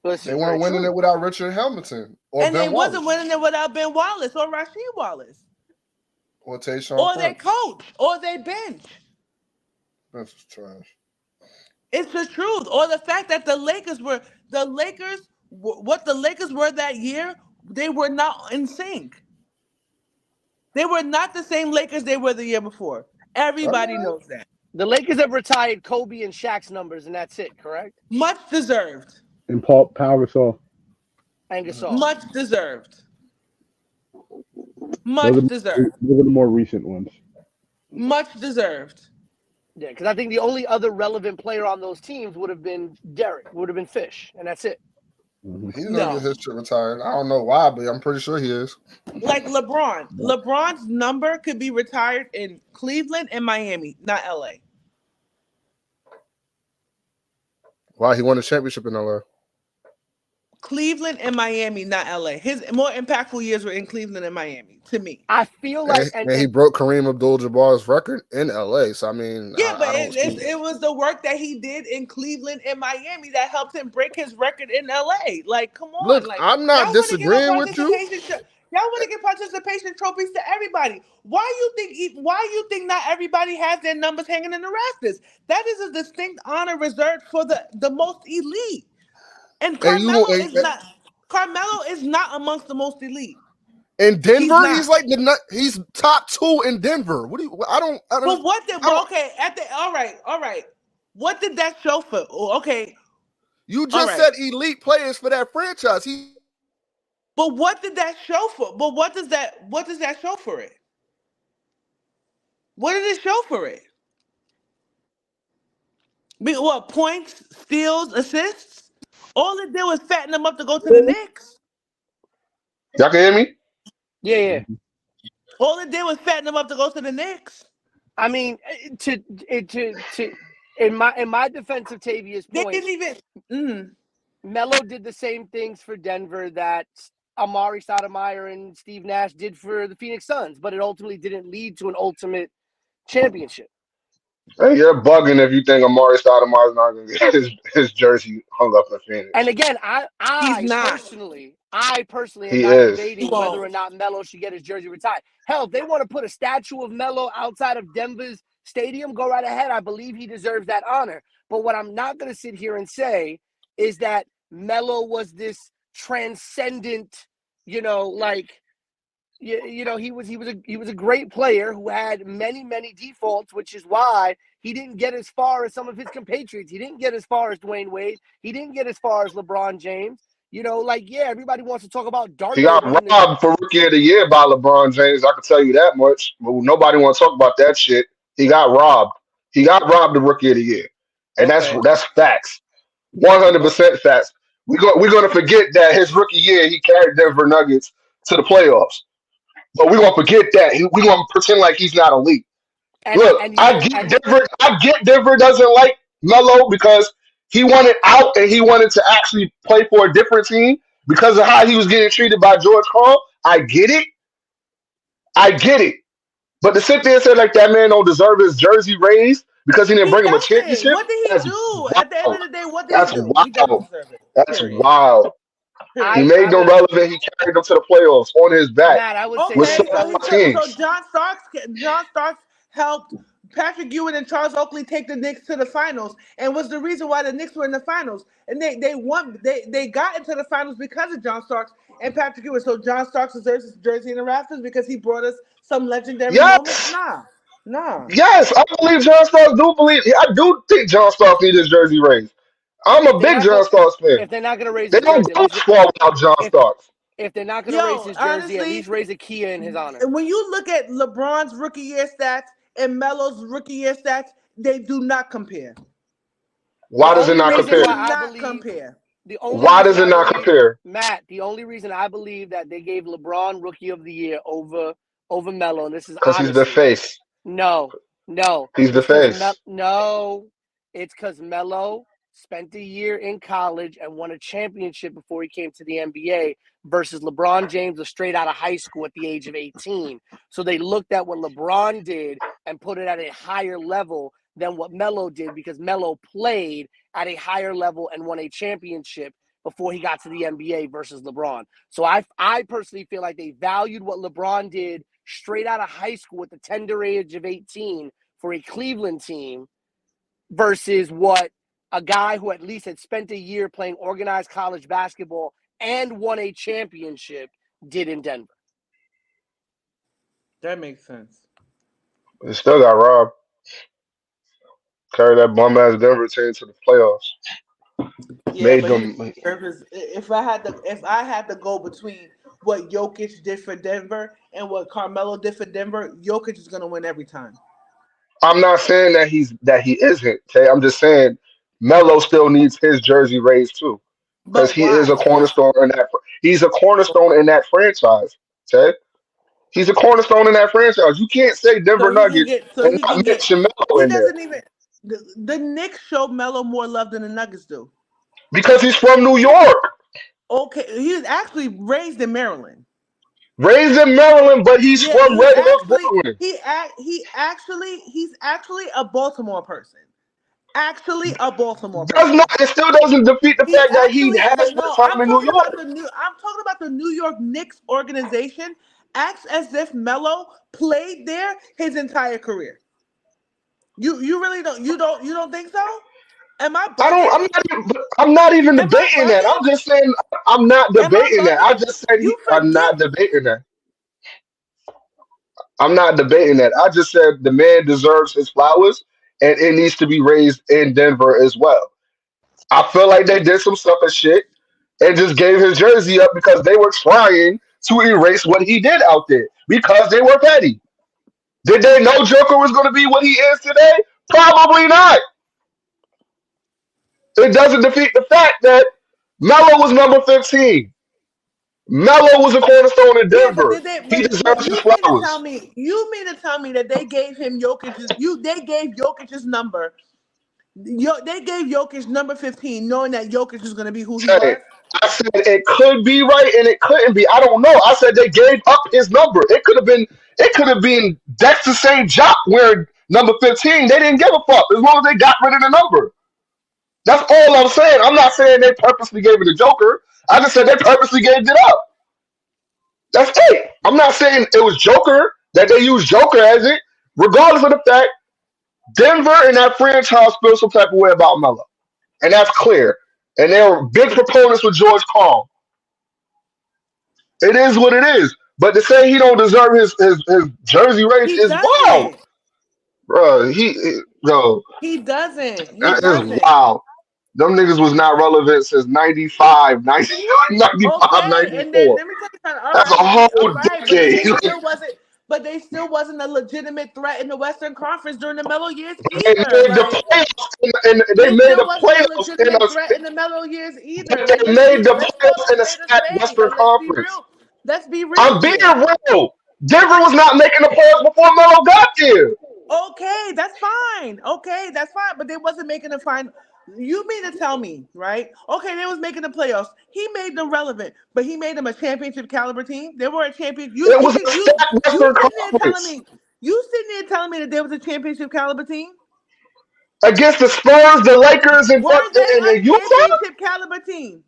this They is very weren't winning true. it without Richard Hamilton or and they Ben wasn't Wallace winning it without Ben Wallace or Rasheed Wallace or Tayshaun or their Prince. coach or their bench. Prince was trash. It's the truth. Or the fact that the Lakers, what the Lakers were that year, they were not in sync. They were not the same Lakers they were the year before. Everybody All right. knows that. The Lakers have retired Kobe and Shaq's numbers, and that's it, correct? Much deserved. And Paul Gasol. And Gasol. Much deserved. Those Much are, deserved. those are the more recent ones. Much deserved. Yeah, because I think the only other relevant player on those teams would have been Derek, would have been Fish, and that's it. He's gonna No. get his shit retired. I don't know why, but I'm pretty sure he is. Like LeBron. LeBron's number could be retired in Cleveland and Miami, not LA. Why he won a championship in LA? Cleveland and Miami, not LA. His more impactful years were in Cleveland and Miami, to me. I feel like, And he broke Kareem Abdul-Jabbar's record in LA. So I mean, Yeah, but I don't see it was the work that he did in Cleveland and Miami that helped him break his record in LA. Like, come on. Look, Like, I'm not y'all wanna give a disagreeing with you. Y'all want to give participation trophies to everybody. Why you think not everybody has their numbers hanging in the rafters? That is a distinct honor reserved for the most elite. And Carmelo is not amongst the most elite. In Denver, He's he's top 2 in Denver. What do you? I don't. But what did? Okay, all right. What did that show for? Okay, you just said elite players for that franchise. But what did that show for? But what does that show for it? What did it show for it? What points, steals, assists? All it did was fatten them up to go to the Knicks. Y'all can hear me? yeah. All it did was fatten them up to go to the Knicks. I mean, in my defense of Tavia's They point, didn't even. Melo did the same things for Denver that Amari Stoudemire and Steve Nash did for the Phoenix Suns, but it ultimately didn't lead to an ultimate championship. Hey, you're bugging if you think Amari Stoudemire is not going to get his jersey hung up in Phoenix. And again, I personally am not debating whether or not Melo should get his jersey retired. Hell, if they want to put a statue of Melo outside of Denver's stadium, go right ahead. I believe he deserves that honor. But what I'm not going to sit here and say is that Melo was this transcendent, he was a great player who had many defaults, which is why he didn't get as far as some of his compatriots. He didn't get as far as Dwayne Wade. He didn't get as far as LeBron James. Everybody wants to talk about Darko. He got robbed for Rookie of the Year by LeBron James. I can tell you that much. But nobody wants to talk about that shit. He got robbed. He got robbed the Rookie of the Year, and that's facts. 100% facts. We're going to forget that his rookie year he carried Denver Nuggets to the playoffs. But we're going to forget that. We're going to pretend like he's not elite. I get Denver doesn't like Melo because he wanted out and he wanted to actually play for a different team because of how he was getting treated by George Karl. I get it. But to sit there and say like that man don't deserve his jersey raised because he didn't bring him a championship. What did he do? At the end of the day, what did he do? Wild. He doesn't deserve it. That's wild. He made them relevant. He carried them to the playoffs on his back. Matt, I would Okay, say so John Starks helped Patrick Ewing and Charles Oakley take the Knicks to the finals, and was the reason why the Knicks were in the finals. And they won. They got into the finals because of John Starks and Patrick Ewing. So John Starks deserves his jersey in the rafters because he brought us some legendary moments. Nah. Yes, I believe John Starks. I do think John Starks needs his jersey raised. I'm a big John Starks fan. If they're not going to raise they his jersey, don't go far without John Starks. If they're not going to raise his jersey, at least raise a Kia in his honor. And when you look at LeBron's rookie year stats and Melo's rookie year stats, they do not compare. Why does it not compare? Why does it not compare? Matt, the only reason I believe that they gave LeBron Rookie of the Year over Melo, and this is because he's the face. No. He's the face. No, it's because Melo spent a year in college and won a championship before he came to the NBA versus LeBron James was straight out of high school at the age of 18. So they looked at what LeBron did and put it at a higher level than what Melo did because Melo played at a higher level and won a championship before he got to the NBA versus LeBron. So I personally feel like they valued what LeBron did straight out of high school at the tender age of 18 for a Cleveland team versus what a guy who at least had spent a year playing organized college basketball and won a championship did in Denver. That makes sense. They still got robbed. Carry that bum ass Denver team to the playoffs. Yeah, Made but them. if I had to go between what Jokic did for Denver and what Carmelo did for Denver, Jokic is gonna win every time. I'm not saying that he isn't. Okay, I'm just saying Melo still needs his jersey raised too because But he is why? a cornerstone in that. He's a cornerstone in that franchise. Okay, he's a cornerstone in that franchise. You can't say Denver So he can Nuggets get. So and he not can get. mention Melo He in there doesn't even. The Knicks show Melo more love than the Nuggets do. because he's from New York, Okay, he was actually raised in Maryland. raised in Maryland, but he's Yeah, from Red Hook, Brooklyn. he's actually a Baltimore person. Actually, a Baltimore Does person. not. It still doesn't defeat the He fact that he actually, has but spent no, time in New York. I'm talking about the New York Knicks organization. Acts as if Melo played there his entire career. You really don't think so? Am I I don't. bugging? I'm not even Am I debating that. I'm bugging? just saying I'm not Am I debating that. I bugging? just said You I'm forget. not debating that. I'm not debating that. I just said the man deserves his flowers, and it needs to be raised in Denver as well. I feel like they did some sucker shit and just gave his jersey up because they were trying to erase what he did out there because they were petty. Did they know Joker was going to be what he is today? Probably not. It doesn't defeat the fact that Melo was number 15. Melo was a cornerstone in Yeah, but Denver. did they? He But deserves his you mean to tell flowers. me? You mean to tell me that they gave him Jokic's? They gave Jokic's number. They gave Jokic number 15, knowing that Jokic was going to be who he Hey, was. I said it could be right and it couldn't be. I don't know. I said they gave up his number. It could have been. It could have been Dexter St. Jock wearing number 15. They didn't give a fuck as long as they got rid of the number. That's all I'm saying. I'm not saying they purposely gave it to Joker. I just said they purposely gave it up. That's it. I'm not saying it was Joker that they used Joker as it. Regardless of the fact, Denver and that franchise feel some type of way about Melo, and that's clear. And they were big proponents with George Karl. It is what it is. But to say he don't deserve his jersey race He is wild, doesn't. bro. No, He doesn't. He that is doesn't. wild. Them niggas was not relevant since 95, 95, Okay, and then 94. let me tell you something. All That's a right, all whole right, but decade. they still wasn't. But they still wasn't a legitimate threat in the Western Conference during the Melo years They either. made the Like playoffs, and they they made still the wasn't a playoffs in legitimate threat in a. the Melo years either. Like They made the let's call playoffs a in a spade a stacked spade. Western Let's be Conference. real. Let's be real I'm being here. real. Denver was not making the playoffs before Melo got there. Okay, that's fine. Okay, that's fine. But they wasn't making the final. You mean to tell me, right? Okay, they was making the playoffs. He made them relevant, but he made them a championship caliber team. They were a champion. It was a stacked You Western sitting there telling Conference me you sitting there telling me that there was a championship caliber team? against the Spurs, the Lakers, and Were they a and Utah. championship caliber team?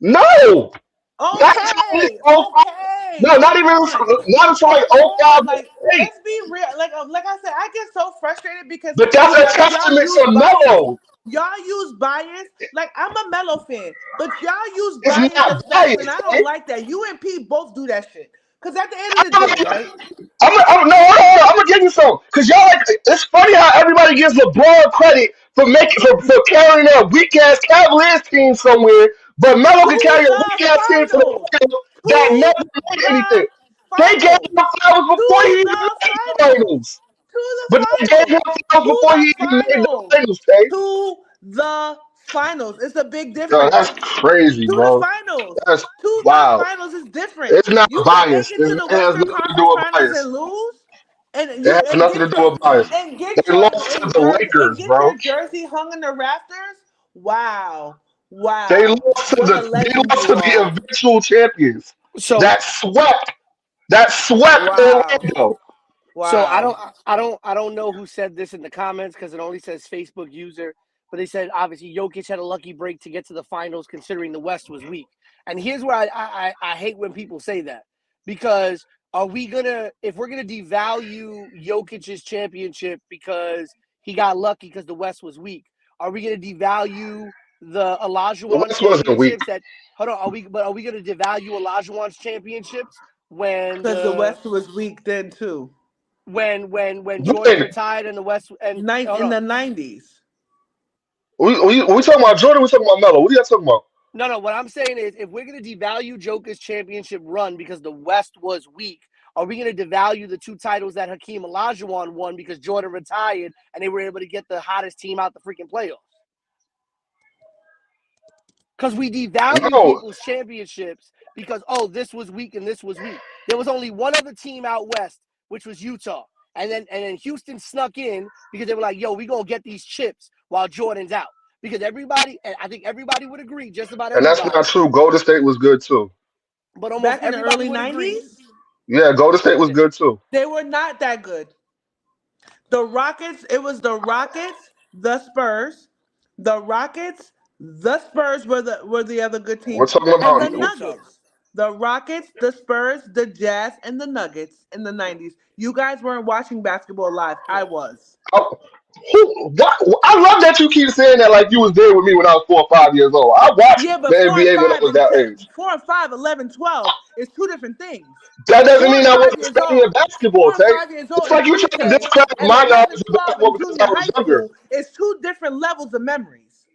No, not until Okay, 05. okay. No, not Hold even on. not until like Hold on. 05, Like, 08. let's be real. Like I said, I get so frustrated because But that's a y'all testament use to bias. Melo. Y'all use bias. Like I'm a Mellow fan, but y'all use It's bias not as facts, and biased. I don't like that. You and P both do that shit. Cause at the end of the I'm, day, right? no, hold on. I'm gonna give you some because y'all like. It's funny how everybody gives LeBron credit for for carrying a weak ass Cavaliers team somewhere, but Melo can To carry a the weak ass team to the finals. finals that To never made anything. the They gave finals. him the flowers before he To even the made the finals. finals. To the But they gave finals. him flowers To before the he even made the finals. finals. Tay. To the finals. It's a big Yo, difference. that's crazy, To the bro. finals. That's To the wow. finals is different. It's not You can make biased. it to the It has Western nothing to do Conference with Finals bias. and lose, and It has nothing to do with bias. They lost to the Lakers, get bro. your jersey hung in the rafters Wow. They Wow. lost to What a the legend you are. eventual champions. So That swept Wow. Orlando. So Wow. I don't know who said this in the comments because it only says Facebook user, but they said obviously Jokic had a lucky break to get to the finals considering the West was weak. And here's where I hate when people say that, because if we're gonna devalue Jokic's championship because he got lucky because the West was weak, are we gonna devalue the The Olajuwon West wasn't weak. championships that hold on, are we gonna devalue Olajuwon's championships when Because the West was weak then too. when Jordan When? retired and the West and hold In on. the 90s. We talking about Jordan? We talking about Melo? What are you talking about? No, what I'm saying is if we're gonna devalue Joker's championship run because the West was weak, are we gonna devalue the 2 titles that Hakeem Olajuwon won because Jordan retired and they were able to get the hottest team out the freaking playoffs? Because we devalue No, people's championships because this was weak and this was weak. There was only one other team out west, which was Utah. And then Houston snuck in because they were like, yo, we gonna get these chips while Jordan's out. Because everybody, and I think everybody would agree, just about and that's not everybody, true. Golden State was good too. but almost Back in the everybody early would agree. 90s, Yeah, Golden State was good too. they were not that good. The Rockets, it was the Rockets, the Spurs. The Rockets, the Spurs were the other good We're team. talking And the about Nuggets. The Rockets, the Spurs, the Jazz, and the Nuggets in the 90s. You guys weren't watching basketball live. I was. oh, what? I love that you keep saying that like you was there with me when I was 4 or 5 years old. I watched Yeah, the but NBA when I was that age. 4 and 5, 11, 12 is 2 different things. That doesn't 4 mean and I 5 wasn't years studying old. basketball, 4 and Tay. 5 years It's old like in you trying to preschool discredit and my 11, knowledge of 12 basketball in because junior I was high younger. school is 2 different levels of memories.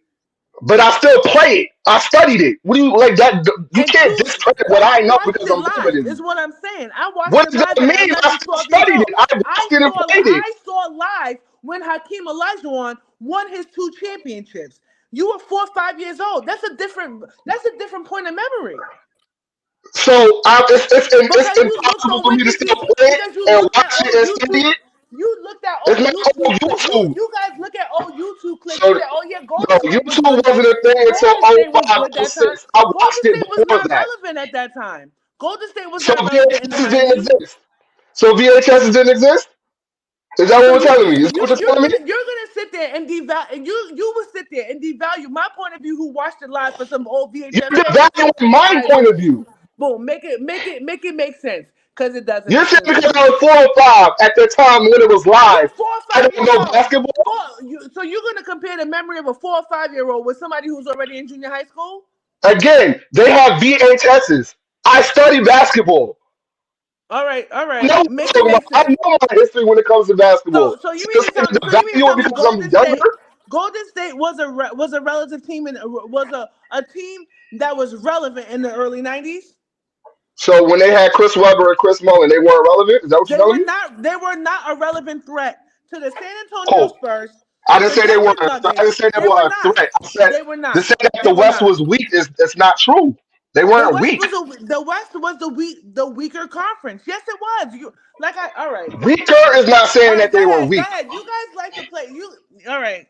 But I still play it. I studied it. What do you like that? You And can't 2, discredit but what I I know watched because it I'm younger live, than is you. what I'm saying. I watched What it does live that at mean? 11, 12 years studied it. old. I watched it and played it. I saw live when Hakeem Olajuwon won his 2 championships. You were 4 or 5 years old. That's a different point of memory. So it's Because you looked impossible on for me to still Wikipedia, play it because you and looked at watch it old and study YouTube, it. you looked at It's old not YouTube on clips. YouTube. You guys look at old YouTube clips So and say, "Oh yeah, no, Golden State was YouTube good then." wasn't a thing until Golden State was 05, good that time. 06. I Golden watched it State was before not that. relevant at that time. Golden State was So not relevant in the VHS didn't 90s. exist. So VHS didn't exist? Is that what So we're telling me? Is that what you're telling me? you're gonna sit there and devalue, and you will sit there and devalue my point of view, who watched it live for some old You're VHS tapes. devaluing All my right, point of boom, view. boom, make it make sense, because it doesn't You're make saying sense to because me. I was 4 or 5 at the time when it was You're live, 4 or I 5 don't years know old. basketball? So you're gonna compare the memory of a 4 or 5 year old with somebody who's already in junior high school? Again, they have VHSs. I study basketball. All right, I know what I'm make it talking about. make I sense. know my history when it comes to basketball. So you So mean you're to saying tell me? to value it because I'm younger? Golden State was a relative team and was a team that was relevant in the early 90s? So when they had Chris Webber and Chris Mullin, they weren't relevant? Is that what you're telling me? They were not a relevant threat to the San Antonio Cool. Spurs, I to didn't the say they Denver weren't. I Nuggets. didn't say they They were were a not. threat. I said They were to not. say that They the were West not. was weak is it's not true. They The weren't West weak. was the weaker conference. Yes, it was. All right. Weaker is not All saying right, that go they were ahead. Go weak. ahead. You guys like to play. All right.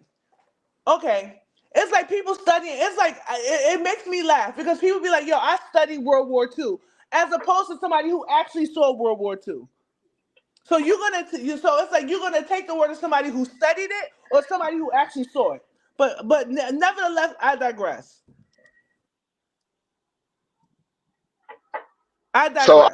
Okay. It's like people studying. It's like it makes me laugh because people be like, "Yo, I studied World War II," as opposed to somebody who actually saw World War II. So so it's like you're gonna take the word of somebody who studied it or somebody who actually saw it. But nevertheless, I digress. I So digress.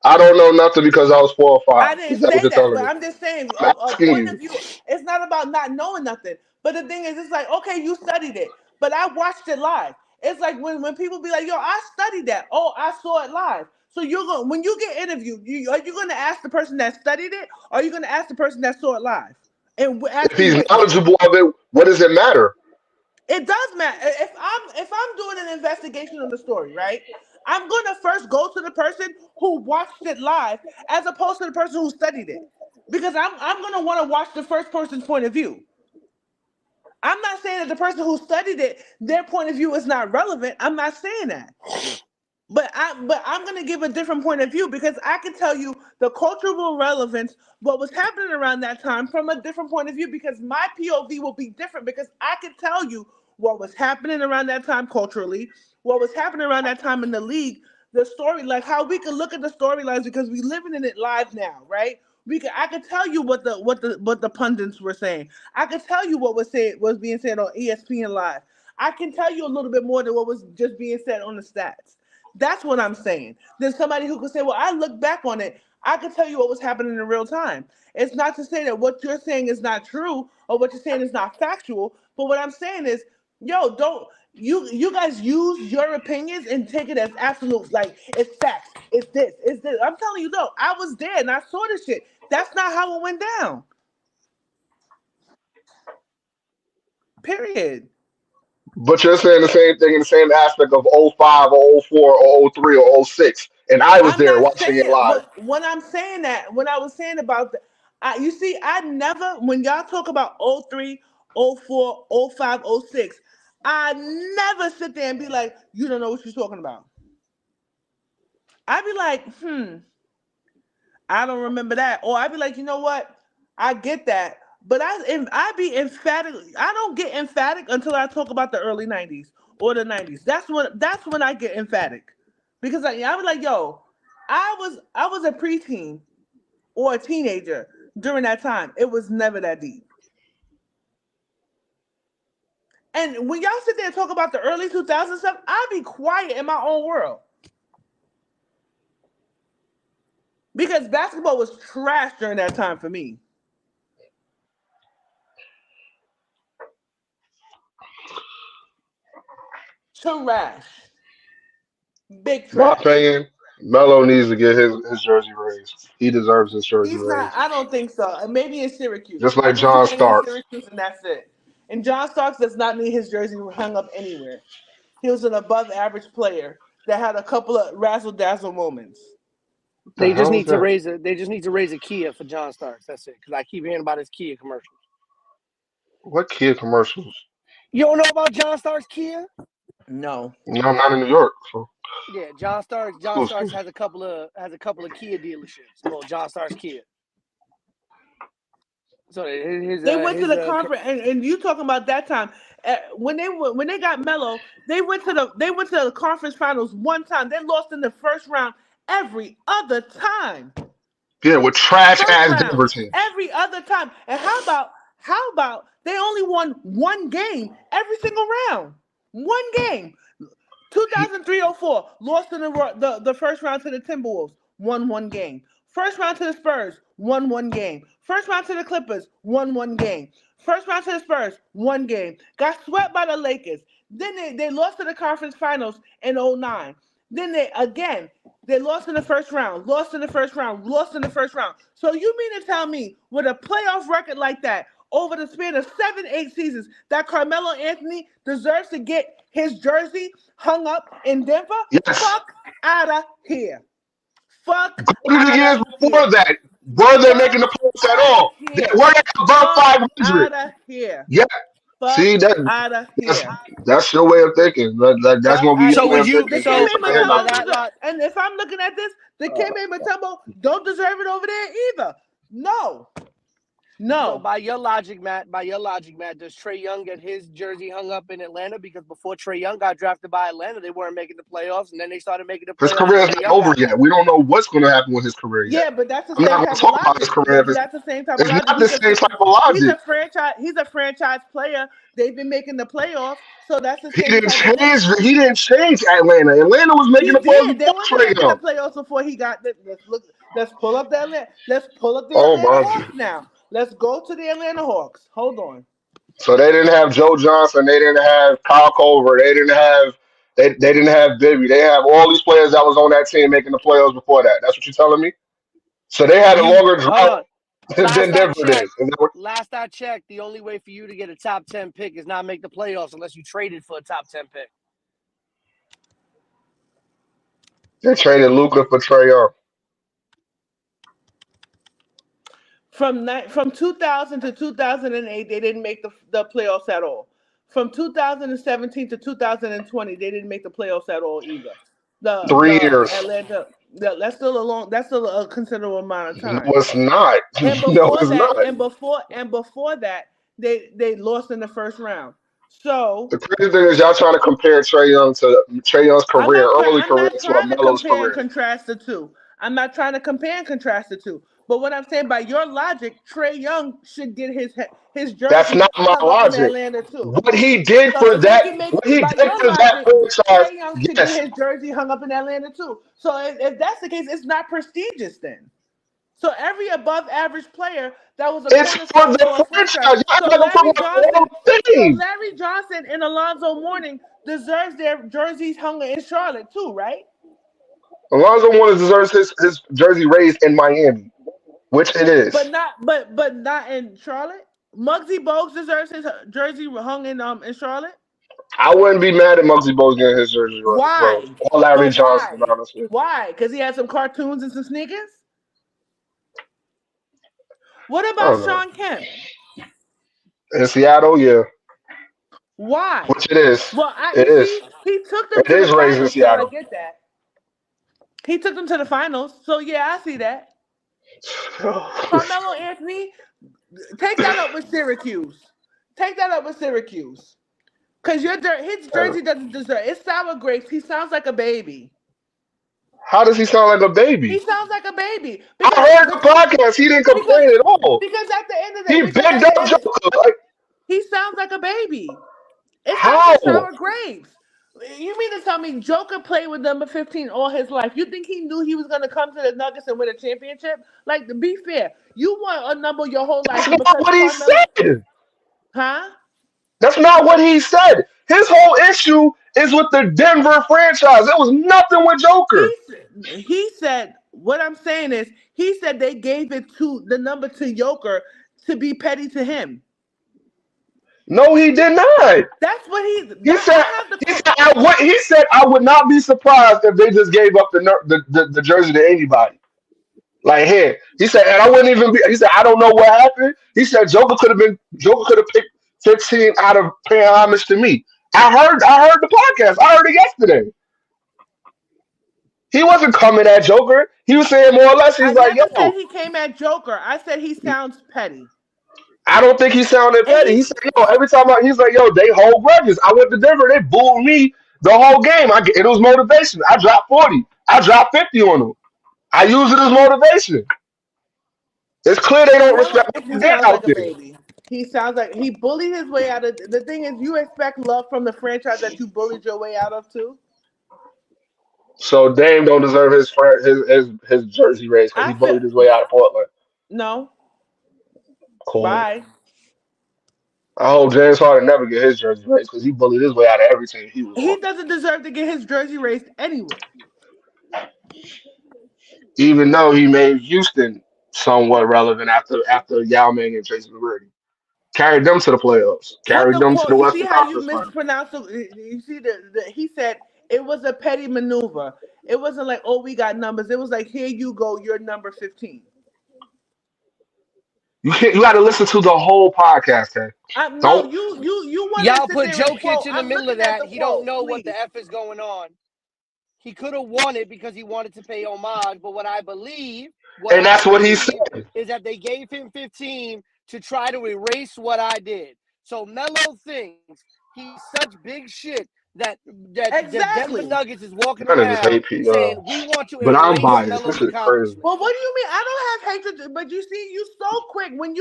I don't know nothing because I was 4 or 5. I Is didn't that what say you're that, telling but me? I'm just saying I'm a asking point of you. view. It's not about not knowing nothing. But the thing is, it's like, okay, you studied it, but I watched it live. It's like when people be like, yo, I studied that. Oh, I saw it live. So when you get interviewed, are you gonna ask the person that studied it, or are you gonna ask the person that saw it live and If actually he's witnessed it? knowledgeable of it, what does it matter? It does matter. If I'm doing an investigation on the story, right? I'm gonna first go to the person who watched it live as opposed to the person who studied it. Because I'm gonna want to watch the first person's point of view. I'm not saying that the person who studied it, their point of view is not relevant. I'm not saying that. But I'm gonna give a different point of view because I can tell you the cultural relevance, what was happening around that time from a different point of view, because my POV will be different because I can tell you what was happening around that time culturally, what was happening around that time in the league, the story, like how we can look at the storylines because we living in it live now, right? I could tell you what the pundits were saying. I could tell you what was being said on ESPN Live. I can tell you a little bit more than what was just being said on the stats. That's what I'm saying. There's somebody who could say, well, I look back on it. I could tell you what was happening in real time. It's not to say that what you're saying is not true or what you're saying is not factual. But what I'm saying is, yo, don't you guys use your opinions and take it as absolute, like it's facts, it's this, it's this. I'm telling you, no, I was there and I saw this shit. That's not how it went down. Period. But you're saying the same thing in the same aspect of '05 or '04 or '03 or '06, and I was I'm there not watching it saying live. when I'm saying that, when I was saying about you see, I never, when y'all talk about '03, '04, '05, '06, I never sit there and be like, you don't know what you're talking about. I'd be like, I don't remember that. Or I'd be like, you know what? I get that. But I be emphatic. I don't get emphatic until I talk about the early 90s or the 90s. That's when I get emphatic. Because I was like, yo, I was a preteen or a teenager during that time. It was never that deep. And when y'all sit there and talk about the early 2000s stuff, I'll be quiet in my own world. Because basketball was trash during that time for me. Trash. Big My trash. opinion, Melo needs to get his jersey raised. He deserves his jersey He's not. raised. I don't think so. Maybe in Syracuse. Just I like think he's John getting in Starks. Syracuse, and that's it. And John Starks does not need his jersey hung up anywhere. He was an above-average player that had a couple of razzle-dazzle moments. The They just hell is need to that? raise it. They just need to raise a Kia for John Starks. That's it. Because I keep hearing about his Kia commercials. What kid commercials? You don't know about John Starks Kia? No. No, I'm not in New York. So Yeah, John Starks. John cool, Starks cool. has a couple of Kia dealerships. Little John Starks Kia. So They went to the conference, and you talking about that time when they got Melo. They went to the conference finals one time. They lost in the first round every other time. Yeah, with trash First ass round Denver team. every other time. And how about they only won one game every single round? One game. 2003-04 lost in the first round to the Timberwolves, won one game. First round to the Spurs, won one game. First round to the Clippers, won one game. First round to the Spurs, one game. Got swept by the Lakers. Then they lost to the conference finals in 2009. Then they lost in the first round, lost in the first round, lost in the first round. So you mean to tell me with a playoff record like that, over the span of 7-8 seasons, that Carmelo Anthony deserves to get his jersey hung up in Denver? Yes. Fuck out of here. Fuck Go to the out years of before here. that. Were they Fuck making the playoffs at out of all? They here. were above Fuck 500. out of here. Yeah. Fuck See out of that's here. that's your way of thinking. That's Fuck gonna be out your of So way here. would of you? thinking. The If you don't Keme So put your hand by on Mutombo it. that lot, and if I'm looking at this, the Keme Mutombo don't deserve it over there either. No. So No. by your logic, Matt, does Trae Young get his jersey hung up in Atlanta? Because before Trae Young got drafted by Atlanta, they weren't making the playoffs, and then they started making the His playoffs. career is Trae not Young over got there. yet. We don't know what's going to happen with his career yet. Yeah, but that's the I'm same not going type to of talk about his logic. career. That's the same type of It's logic. not the same type of logic. He's a franchise player. They've been making the playoffs, so that's the He same didn't type of thing. change. He didn't change Atlanta. Atlanta was making He the playoffs did. They before weren't Trae making the Young. playoffs before he got there. Let's look. Let's pull up the Atlanta. Let's pull up the Oh Atlanta my! Hawks now. Let's go to the Atlanta Hawks. Hold on. So they didn't have Joe Johnson. They didn't have Kyle Culver. They didn't have Bibby. They have all these players that was on that team making the playoffs before that. That's what you're telling me. So they had a You longer hold drought on. than Denver did. Is that what Last I checked, the only way for you to get a top 10 pick is not make the playoffs unless you traded for a top 10 pick. they traded Luca for Trae Young? From 2000 to 2008, they didn't make the playoffs at all. From 2017 to 2020, they didn't make the playoffs at all either. Three The years. Atlanta that's still a considerable amount of No, time. it's not. And No, before it's that, not. and before that, they lost in the first round. So The crazy thing is y'all trying to compare Trey Young's career, early I'm career, not to a trying to Melo's compare and career. contrast the two. I'm not trying to compare and contrast the two. But what I'm saying, by your logic, Trey Young should get his That's jersey not my hung up in logic. Atlanta too. What he did So for if we that, can make, what he by did your for that logic, franchise, Trey Young should get yes, his jersey hung up in Atlanta too. So if that's the case, it's not prestigious then. So every above average player that was a it's for cornerstone for a the franchise. franchise. Y'all So not gonna talk Larry about the Johnson, whole so thing. Larry Johnson and Alonzo Mourning deserves their jerseys hung in Charlotte too, right? Alonzo Mourning deserves his jersey raised in Miami, which it But is. not in Charlotte. Muggsy Bogues deserves his jersey hung in Charlotte. I wouldn't be mad at Muggsy Bogues getting his jersey Why? raised, or Larry But Johnson, why? honestly. Why? Because he had some cartoons and some sneakers. What I about don't know. Sean Kemp? In Seattle, yeah, Why? which it is. Well, It you is. see, he took them It to the is raised in finals, so I Seattle. get that. He took them to the finals, so yeah, I see that. Carmelo Anthony, take that up with Syracuse. Take that up with Syracuse. Because his jersey doesn't deserve it's sour grapes. He sounds like a baby. How does he sound like a He baby? sounds like a baby. I heard the podcast. He didn't Because complain at all. because at the end of He the because bigged at the up end Joker. Like, he sounds like a baby. It sounds how? like sour grapes. You mean to tell me Joker played with number 15 all his life? You think he knew he was going to come to the Nuggets and win a championship? Like, to be fair, you want a number your whole life, That's and not because what he Carmelo, said. huh? That's not what he said. His whole issue is with the Denver franchise. It was nothing with Joker. He said, what I'm saying is, he said they gave it to the number to Joker to be petty to him. No, he did not. That's what He said I have he the said he said I would not be surprised if they just gave up the jersey to anybody. Like here, he said, and I wouldn't even be. He said, I don't know what happened. He said Joker could have picked 15 out of paying homage to me. I heard the podcast. I heard it yesterday. He wasn't coming at Joker. He was saying more or less. He's I like, never said yo, he came at Joker. I said he sounds petty. I don't think he sounded And petty. He said, yo, every time he's like, yo, they hold grudges. I went to Denver, they booed me the whole game. It was motivation. I dropped 40. I dropped 50 on them. I use it as motivation. It's clear they don't Carmelo respect Anthony what they did sounds out like a there. baby. He sounds like he bullied his way out of. The thing is, you expect love from the franchise that you bullied your way out of too. So Dame don't deserve his jersey raised because he I feel bullied his way out of Portland. no. Cool. Bye. I hope James Harden never get his jersey raised because he bullied his way out of every team he was He on. doesn't deserve to get his jersey raised anywhere. Even though he made Houston somewhat relevant after Yao Ming and Tracy McGrady. Carried them to the playoffs. What Carried the them to quote? the You see Western how you Conference Finals. mispronounce it? You see he said it was a petty maneuver. It wasn't like, oh, we got numbers. It was like, here you go, you're number 15. You got to listen to the whole podcast, Ken. No, Don't. you want to Y'all sit put there and Jokic quote. in the I'm middle of looking at that. the He don't quote, know what please. the F is going on. He could have won it because he wanted to pay homage, but what I believe And that's what he said. is that they gave him 15 to try to erase what I did. So Melo thinks he's such big shit that the Exactly. Denver Nuggets is walking Kind of just around hate people. saying we want to But I'm erase biased. Melo's This is crazy. accomplishment. Well, what do you mean? I don't have hatred, but you see, you so quick when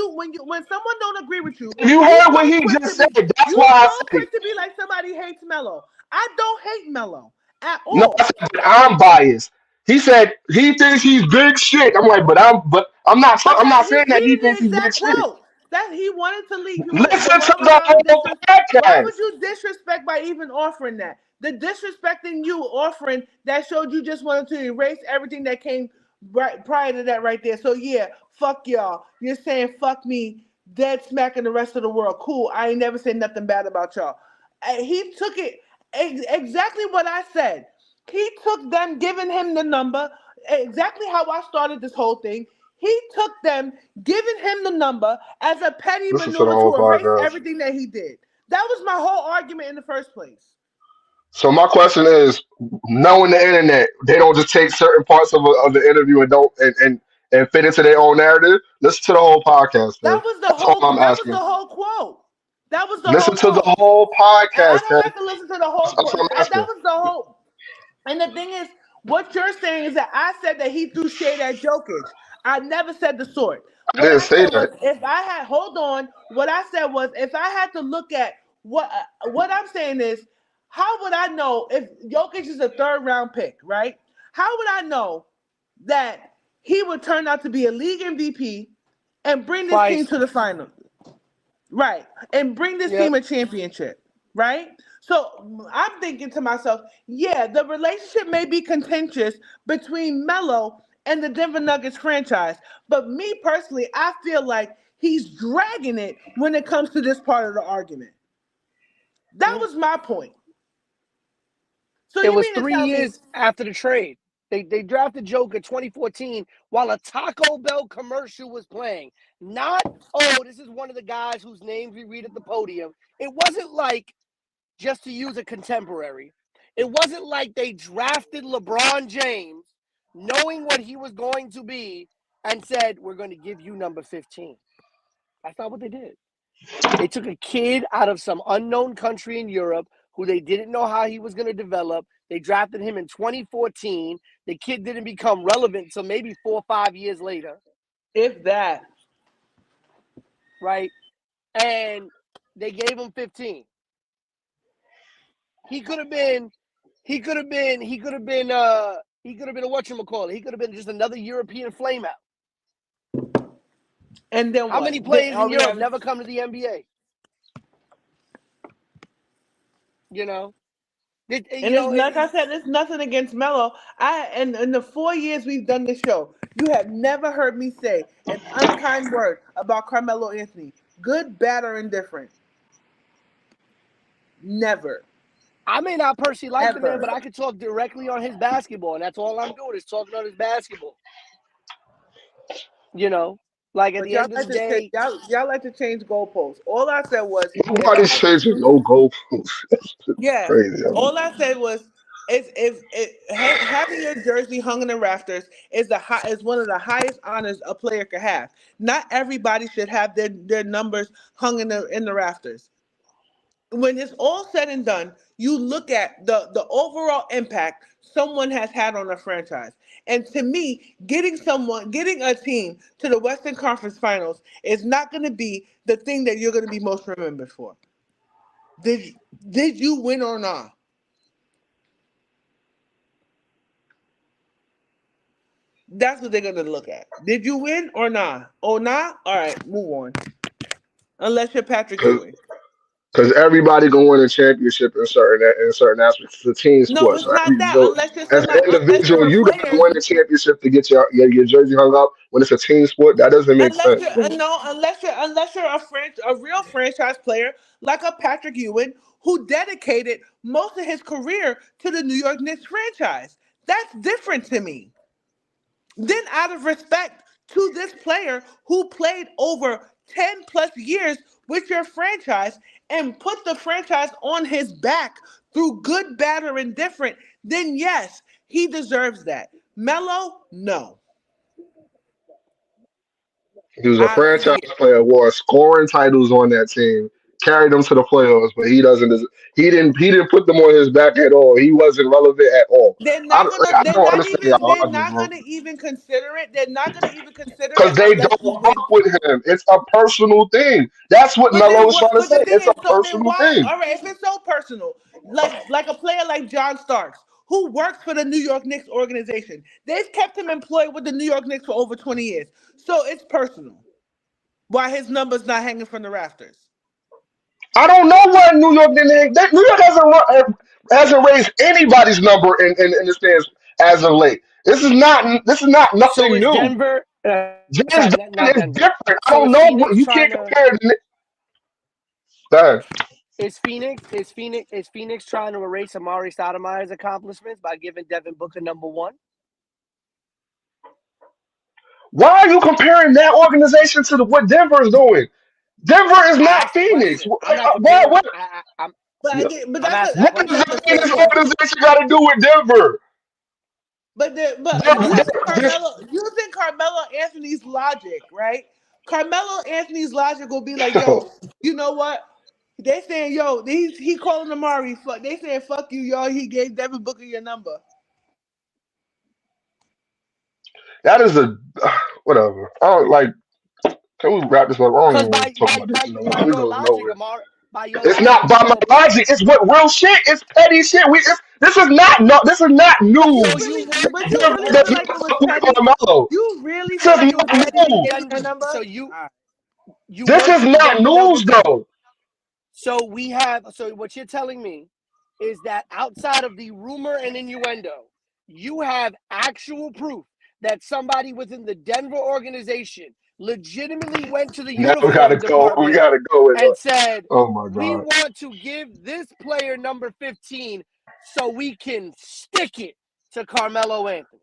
someone don't agree with you. You heard what he just said. That's why I said quick it. to be like somebody hates Melo. I don't hate Melo at No, all. I said, but I'm biased. He said he thinks he's big shit. I'm like, but I'm not saying that he Reading thinks the he's big exact shit. quote that he wanted to leave. Listen to Why the whole why would podcast. you disrespect by even offering that? The disrespecting you offering that showed you just wanted to erase everything that came right prior to that right there. So yeah, fuck y'all. You're saying fuck me, dead smacking the rest of the world. Cool. I ain't never said nothing bad about y'all. He took it exactly what I said. He took them giving him the number, exactly how I started this whole thing. He took them giving him the number as a petty Listen to the maneuver whole to erase podcast. everything that he did. That was my whole argument in the first place. So my question is, knowing the internet, they don't just take certain parts of the interview and don't and fit into their own narrative. Listen to the whole podcast, man. That was the That's all whole. I'm That was asking. the whole quote. That was the Listen whole to the point. whole And I podcast, don't Ken. have to listen to the whole That's what point. I'm asking. That was the whole. And the thing is, what you're saying is that I said that he threw shade at Jokic. I never said the sort. I What didn't I say said was, that. if I had, hold on, what I said was, if I had to look at what I'm saying is, how would I know if Jokic is a third round pick, right? How would I know that he would turn out to be a league MVP and bring this team Twice. to the final? Right. And bring this Yep. team a championship. Right? So I'm thinking to myself, yeah, the relationship may be contentious between Melo and the Denver Nuggets franchise. But me personally, I feel like he's dragging it when it comes to this part of the argument. That Yeah. was my point. So It you was mean to 3 tell me, years after the trade. They drafted Joker 2014 while a Taco Bell commercial was playing. Not, oh, this is one of the guys whose names we read at the podium. It wasn't like, just to use a contemporary, it wasn't like they drafted LeBron James knowing what he was going to be and said, we're going to give you number 15. That's not what they did. They took a kid out of some unknown country in Europe who they didn't know how he was going to develop. They drafted him in 2014. The kid didn't become relevant until maybe 4 or 5 years later, if that, right? And they gave him 15. He could have been a whatchamacallit. He could have been just another European flameout. and then How what? many players Are in we Europe having, never come to the NBA? You know? and it's like I said, it's nothing against Melo. And in the 4 years we've done this show, you have never heard me say an unkind word about Carmelo Anthony, good, bad, or indifferent. Never, I may not personally like the man, ever. but I could talk directly on his basketball, and that's all I'm doing is talking on his basketball. You know? Like at But the end of the day, y'all like to change goalposts. All I said was, if I Nobody's had to changing choose, no goalposts. yeah, Crazy. all I said was, having your jersey hung in the rafters is one of the highest honors a player could have. Not everybody should have their numbers hung in the rafters. When it's all said and done, you look at the overall impact someone has had on a franchise. And to me, getting a team to the Western Conference Finals is not going to be the thing that you're going to be most remembered for. Did did you win or not? That's what they're going to look at. Did you win or not? Oh, not? All right, move on. Unless you're Patrick Ewing. Because everybody gonna win a championship in certain aspects. It's a team No, sport, it's so not that. so Unless you're as an somebody, unless individual, you're a you gotta player. win the championship to get your jersey hung up. When it's a team sport, that doesn't make Unless sense. you're no, unless you're a real franchise player like a Patrick Ewing who dedicated most of his career to the New York Knicks franchise. That's different to me. Then, out of respect to this player who played over 10 plus years with your franchise and put the franchise on his back through good, bad, or indifferent, then yes, he deserves that. Melo, no. He was a Out of franchise here. player, wore scoring titles on that team, carried them to the playoffs, but he didn't put them on his back at all. He wasn't relevant at all. They're I, not gonna. I don't understand y'all They're logic, not bro. gonna even consider it. They're not gonna even consider it Because they unless don't you fuck win. with him. It's a personal thing. That's what But Melo then was trying what? to But say. the thing It's a is, so then personal why? thing. All right, if it's so personal, like a player like John Starks, who works for the New York Knicks organization, they've kept him employed with the New York Knicks for over 20 years. So it's personal. Why his number's not hanging from the rafters? I don't know why New York didn't. New York hasn't raised anybody's number in the stands as of late. This is not so nothing is new. Denver, James sorry, Dolan not is Denver. different. I So don't is know what Phoenix you trying can't to compare. Go ahead. is Phoenix trying to erase Amari Stoudemire's accomplishments by giving Devin Booker number one? Why are you comparing that organization to what Denver is doing? Denver is I not asked the Phoenix. question. I'm not Why, comparing. what, I'm But yeah. again, but I'm that's asking that What but does question. that's the a fair Phoenix question. organization got to do with Denver? But I'm asking the question. using Carmelo Anthony's logic, right? Carmelo Anthony's logic will be like, yo, you know what? They saying, yo, he calling Amari. Fuck. They saying, fuck you, y'all. He gave Devin Booker your number. That is a whatever. I don't like. Can we wrap this up? I don't Because even want to talk about this no by more. We your go logic, nowhere. Amar, by your It's logic, not by my logic. It's what real shit. It's petty shit. This is not no. This is not But news. you so you really, want but so you you really That feel want you like it was fuck with petty. Carmelo. You really This feel is like it was you not want petty to to give give news. you your Denver number. so you This want is to give not Denver number news 50. though. So what you're telling me is that outside of the rumor and innuendo, you have actual proof that somebody within the Denver organization legitimately went to the Now we gotta uniform go. We department gotta go with and said, oh my we god. want to give this player number 15 so we can stick it to Carmelo Anthony.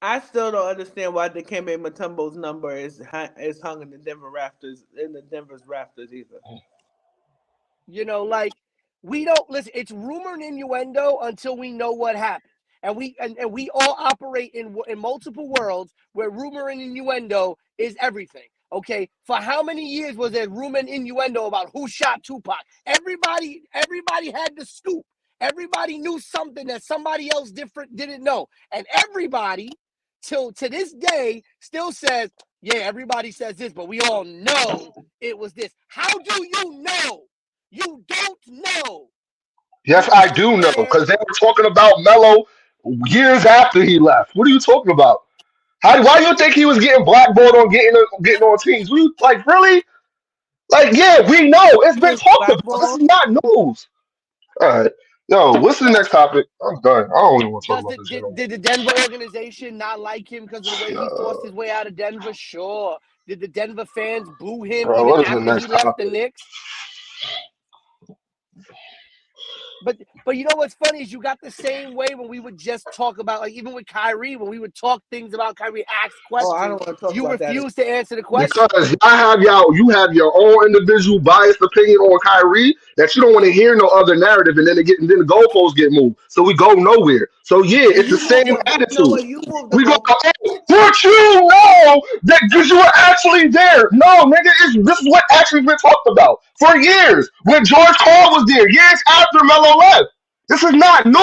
I still don't understand why Dikembe Mutombo's number is hung in the Denver's rafters either. Like we don't listen. It's rumor and innuendo until we know what happened, and we all operate in multiple worlds where rumor and innuendo is everything. Okay, for how many years was there rumor and innuendo about who shot Tupac? Everybody had the scoop. Everybody knew something that somebody else different didn't know, and everybody till to this day still says, "Yeah, everybody says this, but we all know it was this." How do you know? You don't know. Yes, You I just do know heard. because they were talking about Melo years after he left. What are you talking about? Why do you think he was getting blackballed on getting on teams? We like really? Like, yeah, we know. It's He been was talked about. This is blackballed. not news. All right. Yo, what's the next topic? I'm done. I don't even want to talk Does about the this shit no did the Denver organization not like him because of the way he forced his way out of Denver? Sure. Did the Denver fans boo him more. even What is the after he next left the topic? Knicks? But you know what's funny is you got the same way when we would just talk about, like, even with Kyrie, when we would talk things about Kyrie, ask Oh, I questions, don't want to talk you about that. refuse to answer the question. Because you have your own individual biased opinion on Kyrie that you don't want to hear no other narrative, and then the goalposts get moved, so we go nowhere. So yeah, And it's the you move same the you know attitude. what? You move the We go, goal. oh, but you know that because you were actually there. No, nigga, this is what actually been talked about for years when George Karl was there, years after Melo left. This is not new.